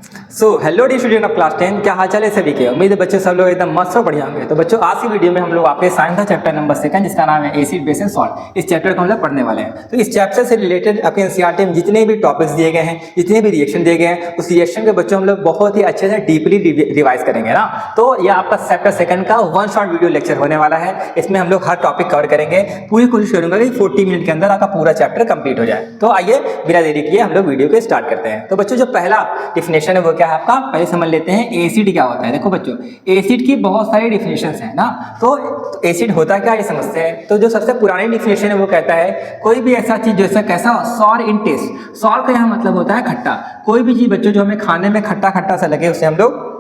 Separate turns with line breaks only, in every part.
Hello dear student of class 10, क्या हाल चाल है सभी के। उम्मीद है बच्चों सब लोग एकदम मस्त और बढ़िया होंगे। तो बच्चों आज की वीडियो में हम लोग आपके साइंस का चैप्टर नंबर 2 जिसका नाम है एसिड बेस एंड सॉल्ट, इस चैप्टर को हम लोग पढ़ने वाले हैं। तो इस चैप्टर से रिलेटेड आपके एनसीईआरटी में जितने भी टॉपिक्स दिए गए हैं, जितने भी रिएक्शन दिए गए हैं, उस रिएक्शन के बच्चों हम लोग बहुत ही अच्छे से डीपली रिवाइज करेंगे ना। तो ये आपका चैप्टर 2 का 1 शॉट वीडियो लेक्चर होने वाला है। इसमें हम लोग हर टॉपिक कवर करेंगे। पूरी कोशिश करूंगा कि 40 मिनट के अंदर आपका पूरा चैप्टर कंप्लीट हो जाए। तो आइए बिना देरी किए हम लोग वीडियो को स्टार्ट करते हैं। तो बच्चों जो पहला डिफिनेशन है वो क्या है आपका, पहले समझ लेते हैं एसिड क्या होता है। देखो बच्चों, एसिड की बहुत सारी डिफिनेशंस हैं ना। तो एसिड होता क्या, ये समझते हैं। तो जो सबसे पुरानी डिफिनेशन है वो कहता है कोई भी ऐसा चीज जैसा कैसा हो, सॉर इन टेस्ट। सॉर का यहाँ मतलब होता है खट्टा। कोई भी चीज बच्चों जो हमें खाने में खट्टा खट्टा सा लगे उसे हम लोग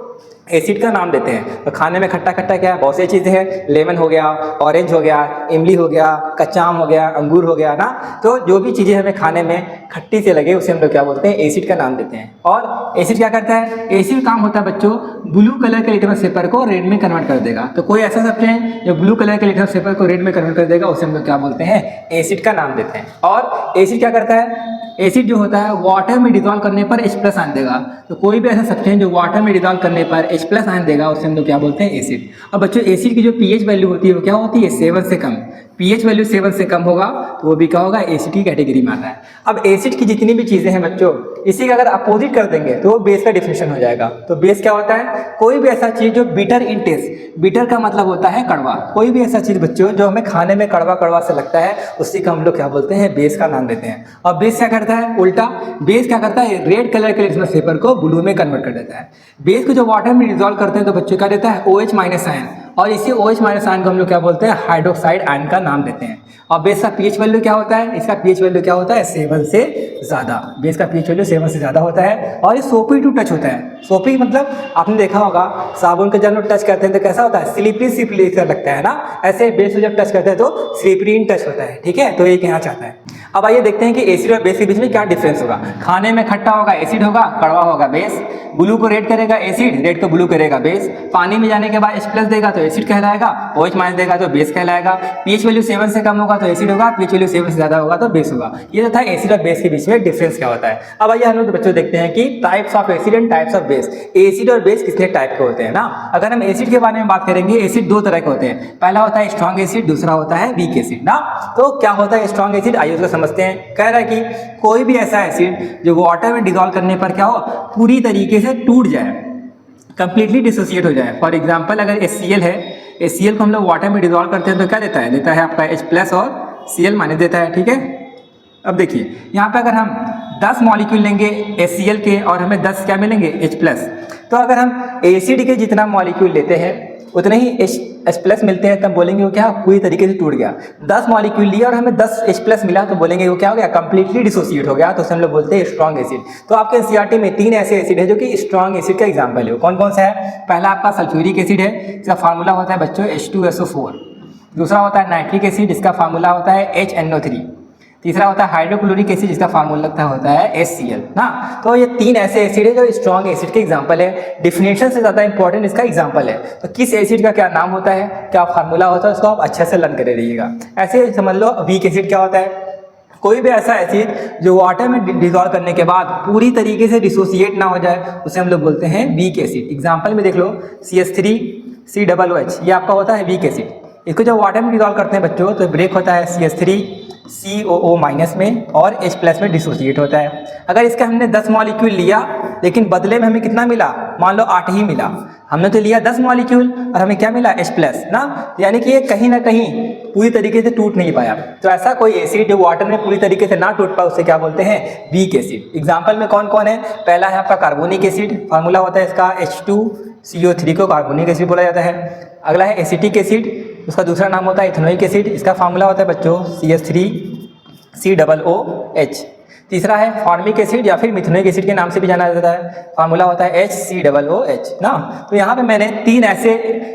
एसिड का नाम देते हैं। तो खाने में खट्टा खट्टा क्या है, बहुत सी चीज़ें हैं। लेमन हो गया, ऑरेंज हो गया, इमली हो गया, कच्चा आम हो गया, अंगूर हो गया ना। तो जो भी चीज़ें हमें खाने में खट्टी से लगे उसे हम लोग क्या बोलते हैं, एसिड का नाम देते हैं। और एसिड क्या करता है, एसिड काम होता है बच्चों ब्लू कलर के लिटमस पेपर को रेड में कन्वर्ट कर देगा। तो कोई ऐसा सब्सटेंस जो ब्लू कलर के लिटमस पेपर को रेड में कन्वर्ट कर देगा उसे हम लोग क्या बोलते हैं, एसिड का नाम देते हैं। और एसिड क्या करता है, एसिड जो होता है वाटर में डिजॉल्व करने पर H+ आयन देगा। तो कोई भी ऐसा सब्सटेंस जो वाटर में डिजॉल्व करने पर H+ आयन देगा उसे हम लोग क्या बोलते हैं, एसिड। अब बच्चों एसिड की जो pH वैल्यू होती है वो क्या होती है, 7 से कम। pH वैल्यू 7 से कम होगा तो वो भी क्या होगा, एसिड की कैटेगरी में आता है। अब एसिड की जितनी भी चीजें हैं बच्चों, इसी का अगर अपोजिट कर देंगे तो वो बेस का डिफिनेशन हो जाएगा। तो बेस क्या होता है, कोई भी ऐसा चीज जो बिटर इन टेस्ट। बिटर का मतलब होता है कड़वा। कोई भी ऐसा चीज बच्चों जो हमें खाने में कड़वा कड़वा से लगता है उसी का हम लोग क्या बोलते हैं, बेस का नाम देते हैं। और बेस क्या करता है, उल्टा बेस क्या करता है, रेड कलर के लिटमस पेपर को ब्लू में कन्वर्ट कर देता है। बेस को जो वाटर में डिजॉल्व करते हैं तो बच्चों क्या देता है, OH- आयन। और इसी OH- आयन को हम लोग क्या बोलते हैं, हाइड्रोक्साइड आयन का नाम देते हैं। और बेस का pH वैल्यू क्या होता है, इसका pH वैल्यू क्या होता है, 7 से ज़्यादा। बेस का pH वैल्यू 7 से ज़्यादा होता है। और ये सोपी टू टच होता है। सोपी मतलब आपने देखा होगा साबुन का जब टच करते हैं तो कैसा होता है, स्लिपरी स्लिपरी सा लगता है ना। ऐसे बेस को जब टच करते हैं तो स्लिपरी इन टच होता है। ठीक है, तो ये कहना चाहता है। अब आइए देखते हैं कि एसिड और बेस के बीच में क्या डिफरेंस होगा। खाने में खट्टा होगा एसिड होगा, कड़वा होगा बेस। ब्लू को रेड करेगा एसिड, रेड को ब्लू करेगा बेस। पानी में जाने के बाद H+ देगा तो एसिड कहलाएगा, OH- देगा तो बेस कहलाएगा। pH वैल्यू 7 से कम होगा तो एसिड होगा, pH वैल्यू 7 से ज्यादा होगा तो बेस होगा। ये जो था एसिड और बेस के बीच में डिफरेंस क्या होता है। अब आइए हम लोग बच्चों देखते हैं कि types of acid and types of base. Acid और बेस कितने टाइप के होते हैं ना। अगर हम एसिड के बारे में बात करेंगे, एसिड 2 तरह के होते हैं। पहला होता है स्ट्रॉन्ग एसिड, दूसरा होता है वीक एसिड ना। तो क्या होता है स्ट्रॉन्ग एसिड, आइए उसको समझते हैं। कह रहा है कि कोई भी ऐसा एसिड जो वाटर में डिजॉल्व करने पर क्या हो, पूरी तरीके से टूट जाए, कंप्लीटली डिसोसिएट हो जाए। फॉर एग्जाम्पल अगर HCl है, HCl को हम लोग वाटर में डिजॉल्व करते हैं तो क्या देता है आपका H+ और Cl- देता है। ठीक है, अब देखिए यहाँ पे अगर हम 10 मॉलिक्यूल लेंगे HCl के और हमें 10 क्या मिलेंगे, H+। तो अगर हम एसिड के जितना मॉलिक्यूल लेते हैं उतने ही H+ मिलते हैं तब बोलेंगे वो क्या, पूरी तरीके से टूट गया। 10 मॉलिक्यूल लिया और हमें 10 H+ मिला तो बोलेंगे वो क्या हो गया, कंप्लीटली डिसोसिएट हो गया। तो उसे हम लोग बोलते हैं स्ट्रॉन्ग एसिड। तो आपके एनसीईआरटी में 3 ऐसे एसिड है जो कि स्ट्रॉन्ग एसिड का एग्जाम्पल है। कौन कौन सा है, पहला आपका सल्फ्यूरिक एसिड है, इसका फार्मूला होता है बच्चों H2SO4। दूसरा होता है नाइट्रिक एसिड, इसका फार्मूला होता है HNO3। तीसरा होता है हाइड्रोक्लोरिक एसिड, जिसका फार्मूला होता है HCl ना। तो ये 3 ऐसे एसिड है जो स्ट्रॉन्ग एसिड के एग्जांपल है। डिफिनेशन से ज़्यादा इंपॉर्टेंट इसका एग्जांपल है। तो किस एसिड का क्या नाम होता है, क्या फार्मूला होता है, उसको आप अच्छे से लर्न करे रहिएगा। ऐसे समझ लो वीक एसिड क्या होता है, कोई भी ऐसा एसिड जो वाटर में डिजॉल्व करने के बाद पूरी तरीके से डिसोसिएट ना हो जाए उसे हम लोग बोलते हैं वीक एसिड। एग्जाम्पल में देख लो CH3COOH, ये आपका होता है वीक एसिड। इसको जब वाटर में डिजॉल्व करते हैं बच्चों तो ब्रेक होता है CH3COO- में और H+ में डिसोसिएट होता है। अगर इसका हमने 10 मॉलिक्यूल लिया लेकिन बदले में हमें कितना मिला, मान लो 8 ही मिला। हमने तो लिया 10 मॉलिक्यूल और हमें क्या मिला, H+ ना। यानी कि ये कहीं ना कहीं पूरी तरीके से टूट नहीं पाया। तो ऐसा कोई एसिड जो वाटर में पूरी तरीके से ना टूट पाए उसे क्या बोलते हैं, वीक एसिड। एग्जाम्पल में कौन कौन है, पहला है आपका कार्बोनिक एसिड, फार्मूला होता है इसका H2CO3 को कार्बोनिक एसिड बोला जाता है। अगला है एसिटिक एसिड, उसका दूसरा नाम होता है इथेनोइक एसिड, इसका फार्मूला होता है बच्चों CH3COOH। तीसरा है फॉर्मिक एसिड या फिर मिथेनोइक एसिड के नाम से भी जाना जाता है, फार्मूला होता है HCOOH ना। तो यहाँ पे मैंने 3 ऐसे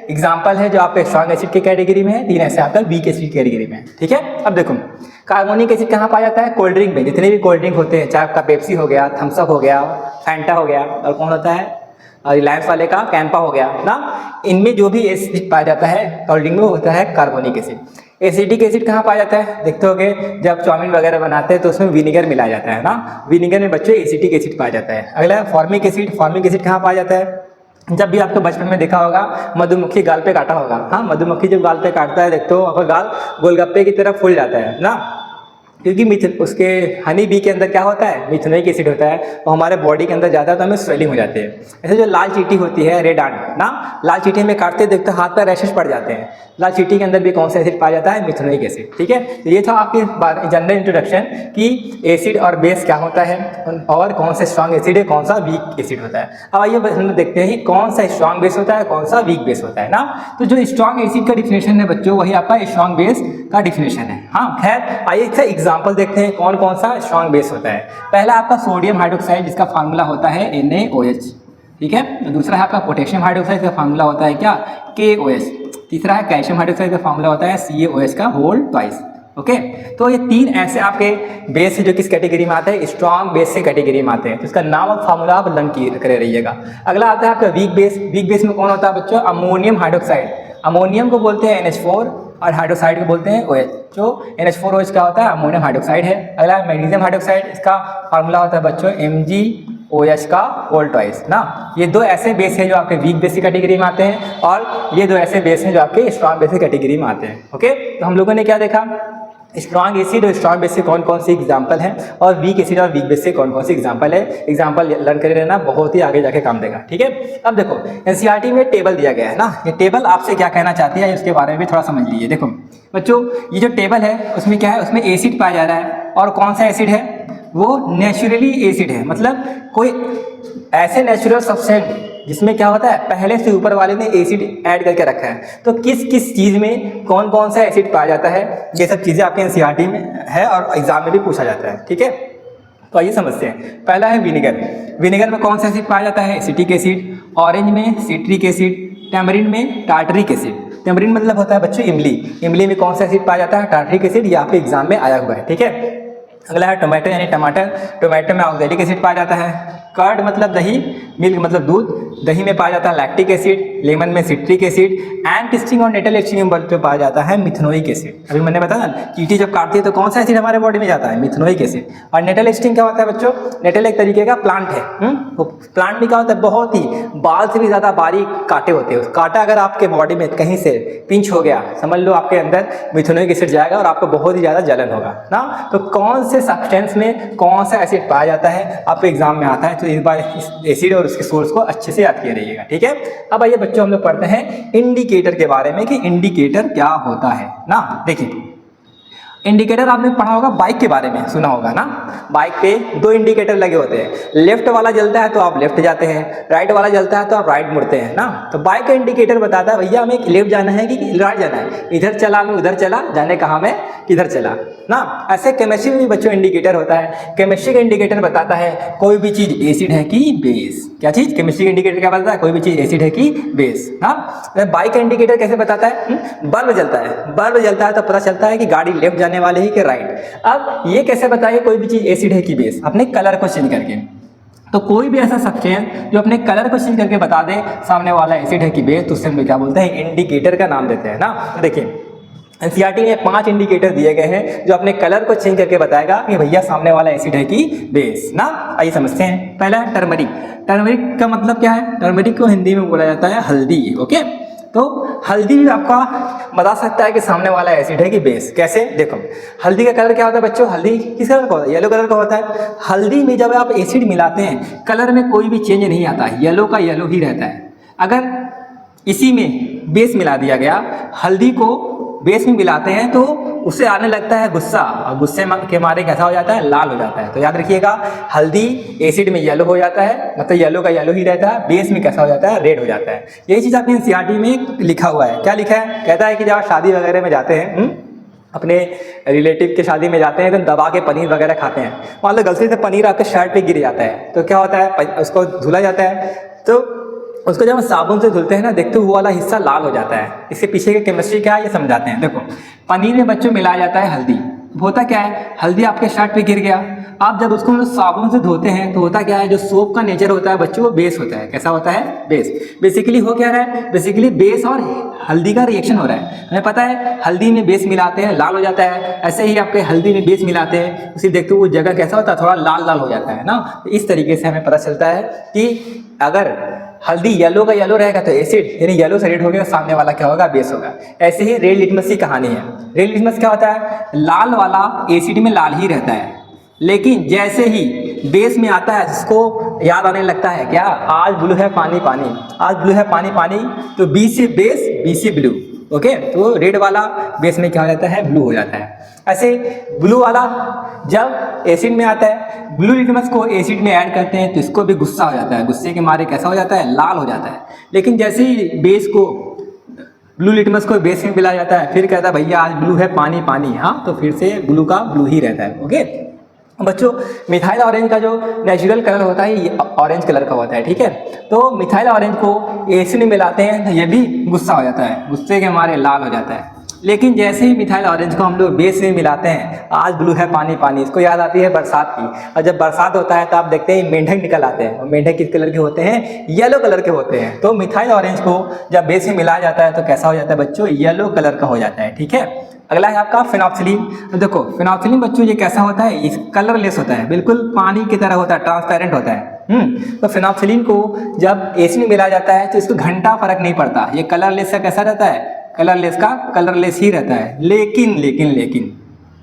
एग्जाम्पल है जो आपके स्ट्रॉन्ग एसिड की कैटेगरी में है, 3 ऐसे आपका वीक एसिड कैटेगरी में है। ठीक है, अब देखो कार्बोनिक एसिड कहाँ पाया जाता है, कोल्ड ड्रिंक में। जितने भी कोल्ड ड्रिंक होते हैं, चाहे आपका पेप्सी हो गया, थम्सअप हो गया, फैंटा हो गया, और कौन होता है रिलायंस वाले का कैंपा हो गया ना, इनमें जो भी एसिड पाया जाता है कोल्ड ड्रिंक में होता है कार्बोनिक एसिड। एसिटिक एसिड कहाँ पाया जाता है? देखते होगे जब चाउमीन वगैरह बनाते हैं तो उसमें विनेगर मिलाया जाता है ना, विनेगर में बच्चों एसिटिक एसिड पाया जाता है। अगला फॉर्मिक एसिड, फॉर्मिक एसिड कहाँ पाया जाता है? जब भी आपको बचपन में देखा होगा मधुमक्खी गाल पे काटा होगा, हाँ मधुमक्खी जब गाल पे काटता है देखते हो आपका गाल गोलगप्पे की तरह फूल जाता है ना, क्योंकि उसके हनी बी के अंदर क्या होता है? मिथेनोइक एसिड होता है, वो हमारे बॉडी के अंदर जाता है तो हमें स्वेलिंग हो जाती है। ऐसे जो लाल चींटी होती है, रेड आंट ना, लाल चींटी में काटते देखते हाथ पर रैशेस पड़ जाते हैं, लाल चींटी के अंदर भी कौन सा एसिड पाया जाता है? Methanoic acid. ठीक है, तो ये था आपके जनरल इंट्रोडक्शन कि एसिड और बेस क्या होता है और कौन सा स्ट्रॉन्ग एसिड है, कौन सा वीक एसिड होता है। अब आइए हम लोग देखते हैं कि कौन सा स्ट्रॉन्ग बेस होता है, कौन सा वीक बेस होता है ना। तो जो स्ट्रॉन्ग एसिड का डिफिनेशन है बच्चों वही आपका स्ट्रॉन्ग बेस का डिफिनेशन है। हाँ खैर आइए इसका एग्जाम्पल देखते हैं कौन कौन सा स्ट्रॉन्ग बेस होता है। पहला आपका सोडियम हाइड्रोक्साइड जिसका फार्मूला होता है NaOH, ठीक है। तो दूसरा है आपका पोटेशियम हाइड्रोक्साइड का फार्मूला होता है क्या? KOH। तीसरा है कैल्शियम हाइड्रोक्साइड का फार्मूला होता है CaOH का होल ट्वाइस। ओके, तो ये तीन ऐसे आपके बेस है जो किस कैटेगरी में आते हैं? स्ट्रॉन्ग बेस से कैटेगरी में आते हैं। तो इसका नाम और फार्मूला आप लर्न करे रहिएगा। अगला आता है आपका वीक बेस। वीक बेस में कौन होता है बच्चों? Ammonium hydroxide. अमोनियम को बोलते हैं NH4 और हाइड्रोक्साइड को बोलते हैं OH। जो NH4OH का होता है अमोनियम हाइड्रोक्साइड है। अगला मैग्नीशियम हाइड्रोक्साइड, इसका फार्मूला होता है बच्चों MgOH का होल ट्वाइस ना। ये दो ऐसे बेस हैं जो आपके वीक बेस की कैटेगरी में आते हैं और ये दो ऐसे बेस हैं जो आपके स्ट्रॉन्ग बेस की कैटेगरी में आते हैं। ओके, तो हम लोगों ने क्या देखा? स्ट्रॉन्ग एसिड और स्ट्रॉन्ग बेस से कौन कौन सी एग्जांपल हैं और वीक एसिड और वीक बेस से कौन कौन सी एग्जांपल है। एग्जांपल लर्न करे रहना, बहुत ही आगे जाके काम देगा। ठीक है, अब देखो एनसीईआरटी में टेबल दिया गया है ना, ये टेबल आपसे क्या कहना चाहती है उसके बारे में भी थोड़ा समझ लीजिए। देखो बच्चों ये जो टेबल है उसमें क्या है? उसमें एसिड पाया जा रहा है और कौन सा एसिड है? वो नेचुरली एसिड है, मतलब कोई ऐसे नेचुरल सब्सटेंस जिसमें क्या होता है पहले से ऊपर वाले ने एसिड ऐड करके रखा है। तो किस किस चीज़ में कौन कौन सा एसिड पाया जाता है, ये सब चीज़ें आपके एनसीईआरटी में है और एग्जाम में भी पूछा जाता है। ठीक है, तो आइए समझते हैं। पहला है विनेगर। विनेगर में कौन सा एसिड पाया जाता है? Acetic acid. ऑरेंज में सिट्रिक एसिड। टैमरिन में टार्टरिक एसिड। टैमरिन मतलब होता है बच्चों इमली। इमली में कौन सा एसिड पाया जाता है? Tartaric acid. ये आपके एग्जाम में आया हुआ है। ठीक है, अगला है टोमेटो यानी टमाटर। टोमेटो में ऑक्सैलिक एसिड पाया जाता है। कर्ड मतलब दही, मिल्क मतलब दूध, दही में पाया जाता है लैक्टिक एसिड। लेमन में सिट्रिक एसिड। एंड टिस्टिंग और नेटल एक्सचेंज में पाया जाता है मिथेनोइक एसिड। अभी मैंने बताया ना चींटी जब काटती है तो कौन सा एसिड हमारे बॉडी में जाता है? Methanoic acid. और नेटल एक्सचेंज क्या होता है बच्चों? नेटल एक तरीके का प्लांट है। तो प्लांट में क्या होता है? बहुत ही बाल से भी ज़्यादा बारीक कांटे होते हैं। उस कांटा अगर आपके बॉडी में कहीं से पिंच हो गया, समझ लो आपके अंदर मिथेनोइक एसिड जाएगा और आपको बहुत ही ज़्यादा जलन होगा ना। तो कौन से सब्सटेंस में कौन सा एसिड पाया जाता है आपके एग्जाम में आता है, तो इस बार इस एसिड और उसके सोर्स को अच्छे से याद किया रहिएगा। ठीक है, अब आइए बच्चों हम लोग पढ़ते हैं इंडिकेटर के बारे में कि इंडिकेटर क्या होता है ना। देखिए इंडिकेटर आपने पढ़ा होगा, बाइक के बारे में सुना होगा ना। बाइक पे दो इंडिकेटर लगे होते हैं, लेफ्ट वाला जलता है तो आप लेफ्ट जाते हैं, राइट वाला जलता है तो आप राइट मुड़ते हैं ना। तो बाइक का इंडिकेटर बताता है भैया हमें लेफ्ट जाना है कि राइट जाना है, इधर चला मैं उधर चला, जाने कहाँ में किधर चला ना। ऐसे केमिस्ट्री में भी बच्चों इंडिकेटर होता है। केमिस्ट्री का इंडिकेटर बताता है कोई भी चीज़ एसिड है कि बेस। क्या चीज़? केमिस्ट्री का इंडिकेटर क्या बताता है? कोई भी चीज़ एसिड है कि बेस ना। बाइक का इंडिकेटर कैसे बताता है? बल्ब जलता है, बल्ब जलता है तो पता चलता है कि गाड़ी लेफ्ट जाने वाले ही के राइट। अब ये कैसे बताइए कोई भी चीज़ एसिड है कि बेस? अपने कलर को चेंज करके। तो कोई भी ऐसा सब्सटेंस जो अपने कलर को चेंज करके बता दे सामने वाला एसिड है कि बेस, तो उससे हम लोग क्या बोलते हैं? इंडिकेटर का नाम देते हैं ना। तो देखिए एनसीईआरटी में 5 इंडिकेटर दिए गए हैं जो अपने कलर को चेंज करके बताएगा कि भैया सामने वाला एसिड है कि बेस ना। आइए समझते हैं। पहला है टर्मरिक। टर्मरिक का मतलब क्या है? टर्मरिक को हिंदी में बोला जाता है हल्दी। ओके, तो हल्दी भी आपका बता सकता है कि सामने वाला एसिड है कि बेस। कैसे? देखो हल्दी का कलर क्या होता है बच्चों? हल्दी किस कलर का होता है? येलो कलर का होता है। हल्दी में जब आप एसिड मिलाते हैं कलर में कोई भी चेंज नहीं आता है, येलो का येलो ही रहता है। अगर इसी में बेस मिला दिया गया, हल्दी को बेस में मिलाते हैं तो उससे आने लगता है गुस्सा, और गुस्से के मारे कैसा हो जाता है? लाल हो जाता है। तो याद रखिएगा हल्दी एसिड में येलो हो जाता है, मतलब येलो का येलो ही रहता है, बेस में कैसा हो जाता है? रेड हो जाता है। यही चीज़ आपके एनसीईआरटी में लिखा हुआ है। क्या लिखा है? कहता है कि जब आप शादी वगैरह में जाते हैं, अपने रिलेटिव के शादी में जाते हैं तो दबा के पनीर वगैरह खाते हैं, मान लो गलती से पनीर आपके शर्ट पे गिर जाता है तो क्या होता है? उसको धुला जाता है। तो उसको जब हम साबुन से धुलते हैं ना, देखते वो वाला हिस्सा लाल हो जाता है। इसके पीछे की केमिस्ट्री क्या है ये समझाते हैं। देखो पनीर में बच्चों मिलाया जाता है हल्दी, होता क्या है, हल्दी आपके शर्ट पे गिर गया, आप जब उसको साबुन से धोते हैं तो होता क्या है, जो सोप का नेचर होता है बच्चों वो बेस होता है। कैसा होता है, बेस। बेसिकली हो क्या रहा है, बेसिकली बेस और हल्दी का रिएक्शन हो रहा है। हमें पता है हल्दी में बेस मिलाते हैं लाल हो जाता है, ऐसे ही आपके हल्दी में बेस मिलाते हैं उसी देखते हो वो जगह कैसा होता है, थोड़ा लाल लाल हो जाता है ना। तो इस तरीके से हमें पता चलता है कि अगर हल्दी येलो का येलो रहेगा तो एसिड, यानी येलो से रेड हो गया, सामने वाला क्या होगा, बेस होगा। ऐसे ही रेड लिटमस की कहानी है। रेड लिटमस क्या होता है, लाल वाला एसिड में लाल ही रहता है, लेकिन जैसे ही बेस में आता है जिसको याद आने लगता है क्या, आज ब्लू है पानी पानी, आज ब्लू है पानी पानी, तो बी से बेस, बी से ब्लू। ओके, तो रेड वाला बेस में क्या हो जाता है, ब्लू हो जाता है। ऐसे ब्लू वाला जब एसिड में आता है, ब्लू लिटमस को एसिड में ऐड करते हैं तो इसको भी गुस्सा हो जाता है, गुस्से के मारे कैसा हो जाता है, लाल हो जाता है। लेकिन जैसे ही बेस को, ब्लू लिटमस को बेस में मिलाया जाता है, फिर कहता है भैया आज ब्लू है पानी पानी, हाँ, तो फिर से ब्लू का ब्लू ही रहता है। ओके बच्चों, मिथाइल ऑरेंज का जो नेचुरल कलर होता है ये ऑरेंज कलर का होता है, ठीक है। तो मिथाइल ऑरेंज को एसिड में मिलाते हैं तो ये भी गुस्सा हो जाता है, गुस्से के मारे लाल हो जाता है। लेकिन जैसे ही मिथाइल ऑरेंज को हम लोग बेस में मिलाते हैं, आज ब्लू है पानी पानी, इसको याद आती है बरसात की। और जब बरसात होता है तो आप देखते हैं मेंढक निकल आते हैं, और मेंढक किस कलर के होते हैं, येलो कलर के होते हैं। तो मिथाइल ऑरेंज को जब बेस में मिलाया जाता है तो कैसा हो जाता है बच्चों, येलो कलर का हो जाता है, ठीक है। अगला है आपका फिनॉक्सिलिन। देखो फिनॉक्सिलिन बच्चों ये कैसा होता है, इस कलरलेस होता है, बिल्कुल पानी की तरह होता है, ट्रांसपेरेंट होता है। तो फिनॉक्सिलिन को जब एसिड में मिलाया जाता है तो इसको घंटा फर्क नहीं पड़ता, ये कलरलेस का कैसा रहता है, कलरलेस का कलरलेस ही रहता है। लेकिन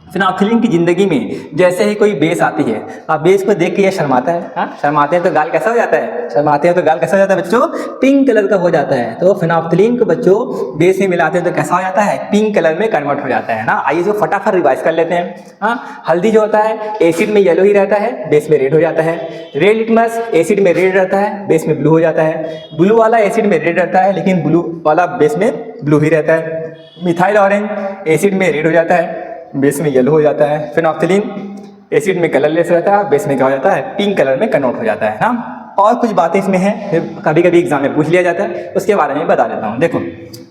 फिनॉक्सिलिन की जिंदगी में जैसे ही कोई बेस आती है, आप बेस को देख के ये शर्माता है, हाँ शर्माते हैं तो गाल कैसा हो जाता है, शर्माते हैं तो गाल कैसा हो जाता है बच्चों, पिंक कलर का हो जाता है। तो फिनॉक्सिलिन को बच्चों बेस में मिलाते हैं तो कैसा हो जाता है, पिंक कलर में कन्वर्ट हो जाता है ना। आइए जो फटाफट रिवाइज कर लेते हैं। हाँ, हल्दी जो होता है एसिड में येलो ही रहता है, बेस में रेड हो जाता है। रेड लिटमस एसिड में रेड रहता है, बेस में ब्लू हो जाता है। ब्लू वाला एसिड में रेड रहता है लेकिन ब्लू वाला बेस में ब्लू ही रहता है। मिथाइल ऑरेंज एसिड में रेड हो जाता है, बेस में येलो हो जाता है। फिनॉक्सिलिन एसिड में कलरलेस रहता है, बेस में क्या हो जाता है, पिंक कलर में कन्वर्ट हो जाता है ना। और कुछ बातें इसमें हैं, कभी कभी एग्जाम में पूछ लिया जाता है, उसके बारे में बता देता हूँ। देखो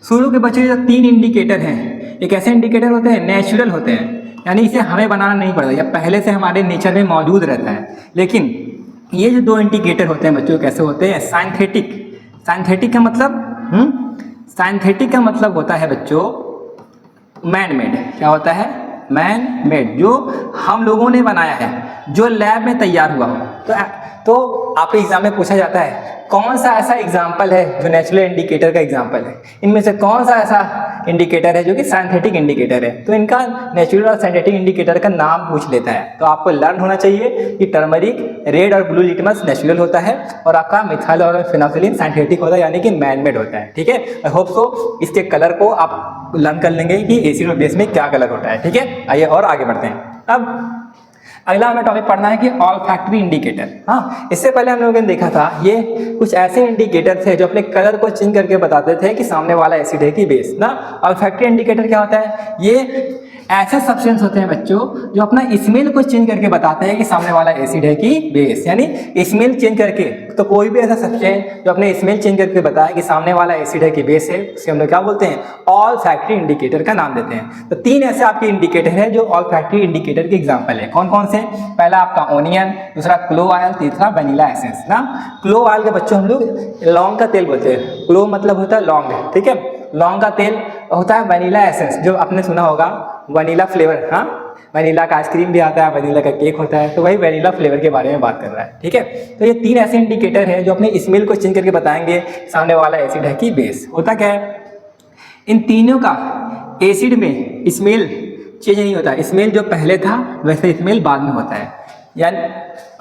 शुरू के बच्चे जो 3 इंडिकेटर हैं, एक ऐसे इंडिकेटर होते हैं नेचुरल होते हैं, यानी इसे हमें बनाना नहीं पड़ता, या पहले से हमारे नेचर में मौजूद रहता है। लेकिन ये जो 2 इंडिकेटर होते हैं बच्चों कैसे होते हैं, साइंथेटिक। साइंथेटिक का मतलब साइंथेटिक का मतलब होता है बच्चों मैन मेड। क्या होता है, मैन मेड, जो हम लोगों ने बनाया है, जो लैब में तैयार हुआ हो। तो आपके एग्जाम में पूछा जाता है कौन सा ऐसा एग्जाम्पल है जो नेचुरल इंडिकेटर का एग्जाम्पल है, इनमें से कौन सा ऐसा इंडिकेटर है जो कि साइंथेटिक इंडिकेटर है। तो इनका नेचुरल और साइंथेटिक इंडिकेटर का नाम पूछ लेता है। तो आपको लर्न होना चाहिए कि टर्मरिक, रेड और ब्लू लिटमस नेचुरल होता है, और आपका मिथाइल और फिनॉक्सिलिन साइंथेटिक होता है, यानी कि मैन मेड होता है, ठीक है। आई होप सो इसके कलर को आप लर्न कर लेंगे कि एसिड और बेस में क्या कलर होता है, ठीक है। आइए और आगे बढ़ते हैं। अब अगला हमें टॉपिक पढ़ना है कि ऑल्फैक्टरी इंडिकेटर। हाँ, इससे पहले हम लोगों ने देखा था ये कुछ ऐसे इंडिकेटर थे जो अपने कलर को चेंज करके बताते थे कि सामने वाला एसिड है कि बेस ना। ऑल्फैक्टरी इंडिकेटर क्या होता है, ये ऐसे सब्सटेंस होते हैं बच्चों जो अपना स्मेल को चेंज करके बताते हैं कि सामने वाला एसिड है कि बेस, यानी स्मेल चेंज करके। तो कोई भी ऐसा सब्सटेंस जो अपने स्मेल चेंज करके बताए कि सामने वाला एसिड है कि बेस है, उसके हम लोग क्या बोलते हैं, ऑल्फैक्टरी इंडिकेटर का नाम देते हैं। तो 3 ऐसे आपके इंडिकेटर हैं जो ऑल्फैक्टरी इंडिकेटर के एग्जाम्पल है। कौन कौन से, पहला आपका ओनियन, दूसरा क्लोव ऑयल, तीसरा वनीला एसेंस ना। क्लोव ऑयल के बच्चों हम लोग लौंग का तेल बोलते हैं, क्लोव मतलब होता है लौंग, ठीक है। लौंग का तेल होता है वनीला एसेंस, जो आपने सुना होगा वनीला फ्लेवर, हाँ वनीला का आइसक्रीम भी आता है, वनीला का केक होता है, तो वही वनीला फ्लेवर के बारे में बात कर रहा है, ठीक है। तो ये 3 ऐसे इंडिकेटर हैं जो अपने स्मेल को चेंज करके बताएंगे सामने वाला एसिड है कि बेस। होता क्या है, इन तीनों का एसिड में स्मेल चेंज नहीं होता, स्मेल जो पहले था वैसे स्मेल बाद में होता है। यानी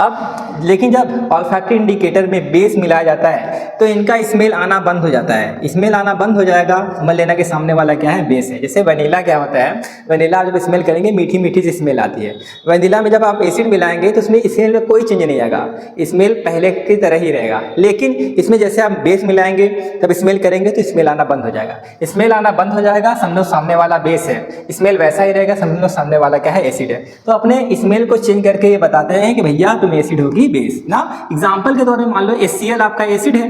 अब लेकिन जब ऑल्फैक्टरी इंडिकेटर में बेस मिलाया जाता है तो इनका स्मेल आना बंद हो जाता है। स्मेल आना बंद हो जाएगा, समझ लेना कि सामने वाला क्या है, बेस है। जैसे वनीला क्या होता है, वनीला जब स्मेल करेंगे मीठी मीठी सी स्मेल आती है। वनीला में जब आप एसिड मिलाएंगे तो उसमें स्मेल में कोई चेंज नहीं आएगा, स्मेल पहले की तरह ही रहेगा। लेकिन इसमें जैसे आप बेस मिलाएंगे तब स्मेल करेंगे तो स्मेल आना बंद हो जाएगा। स्मेल आना बंद हो जाएगा, समझो सामने वाला बेस है, स्मेल वैसा ही रहेगा, समझो सामने वाला क्या है, एसिड है। तो अपने स्मेल को चेंज करके ये बताते हैं कि भैया तुम एसिड होगी बेस ना। एग्जाम्पल के तौर पे मान लो HCl आपका एसिड है,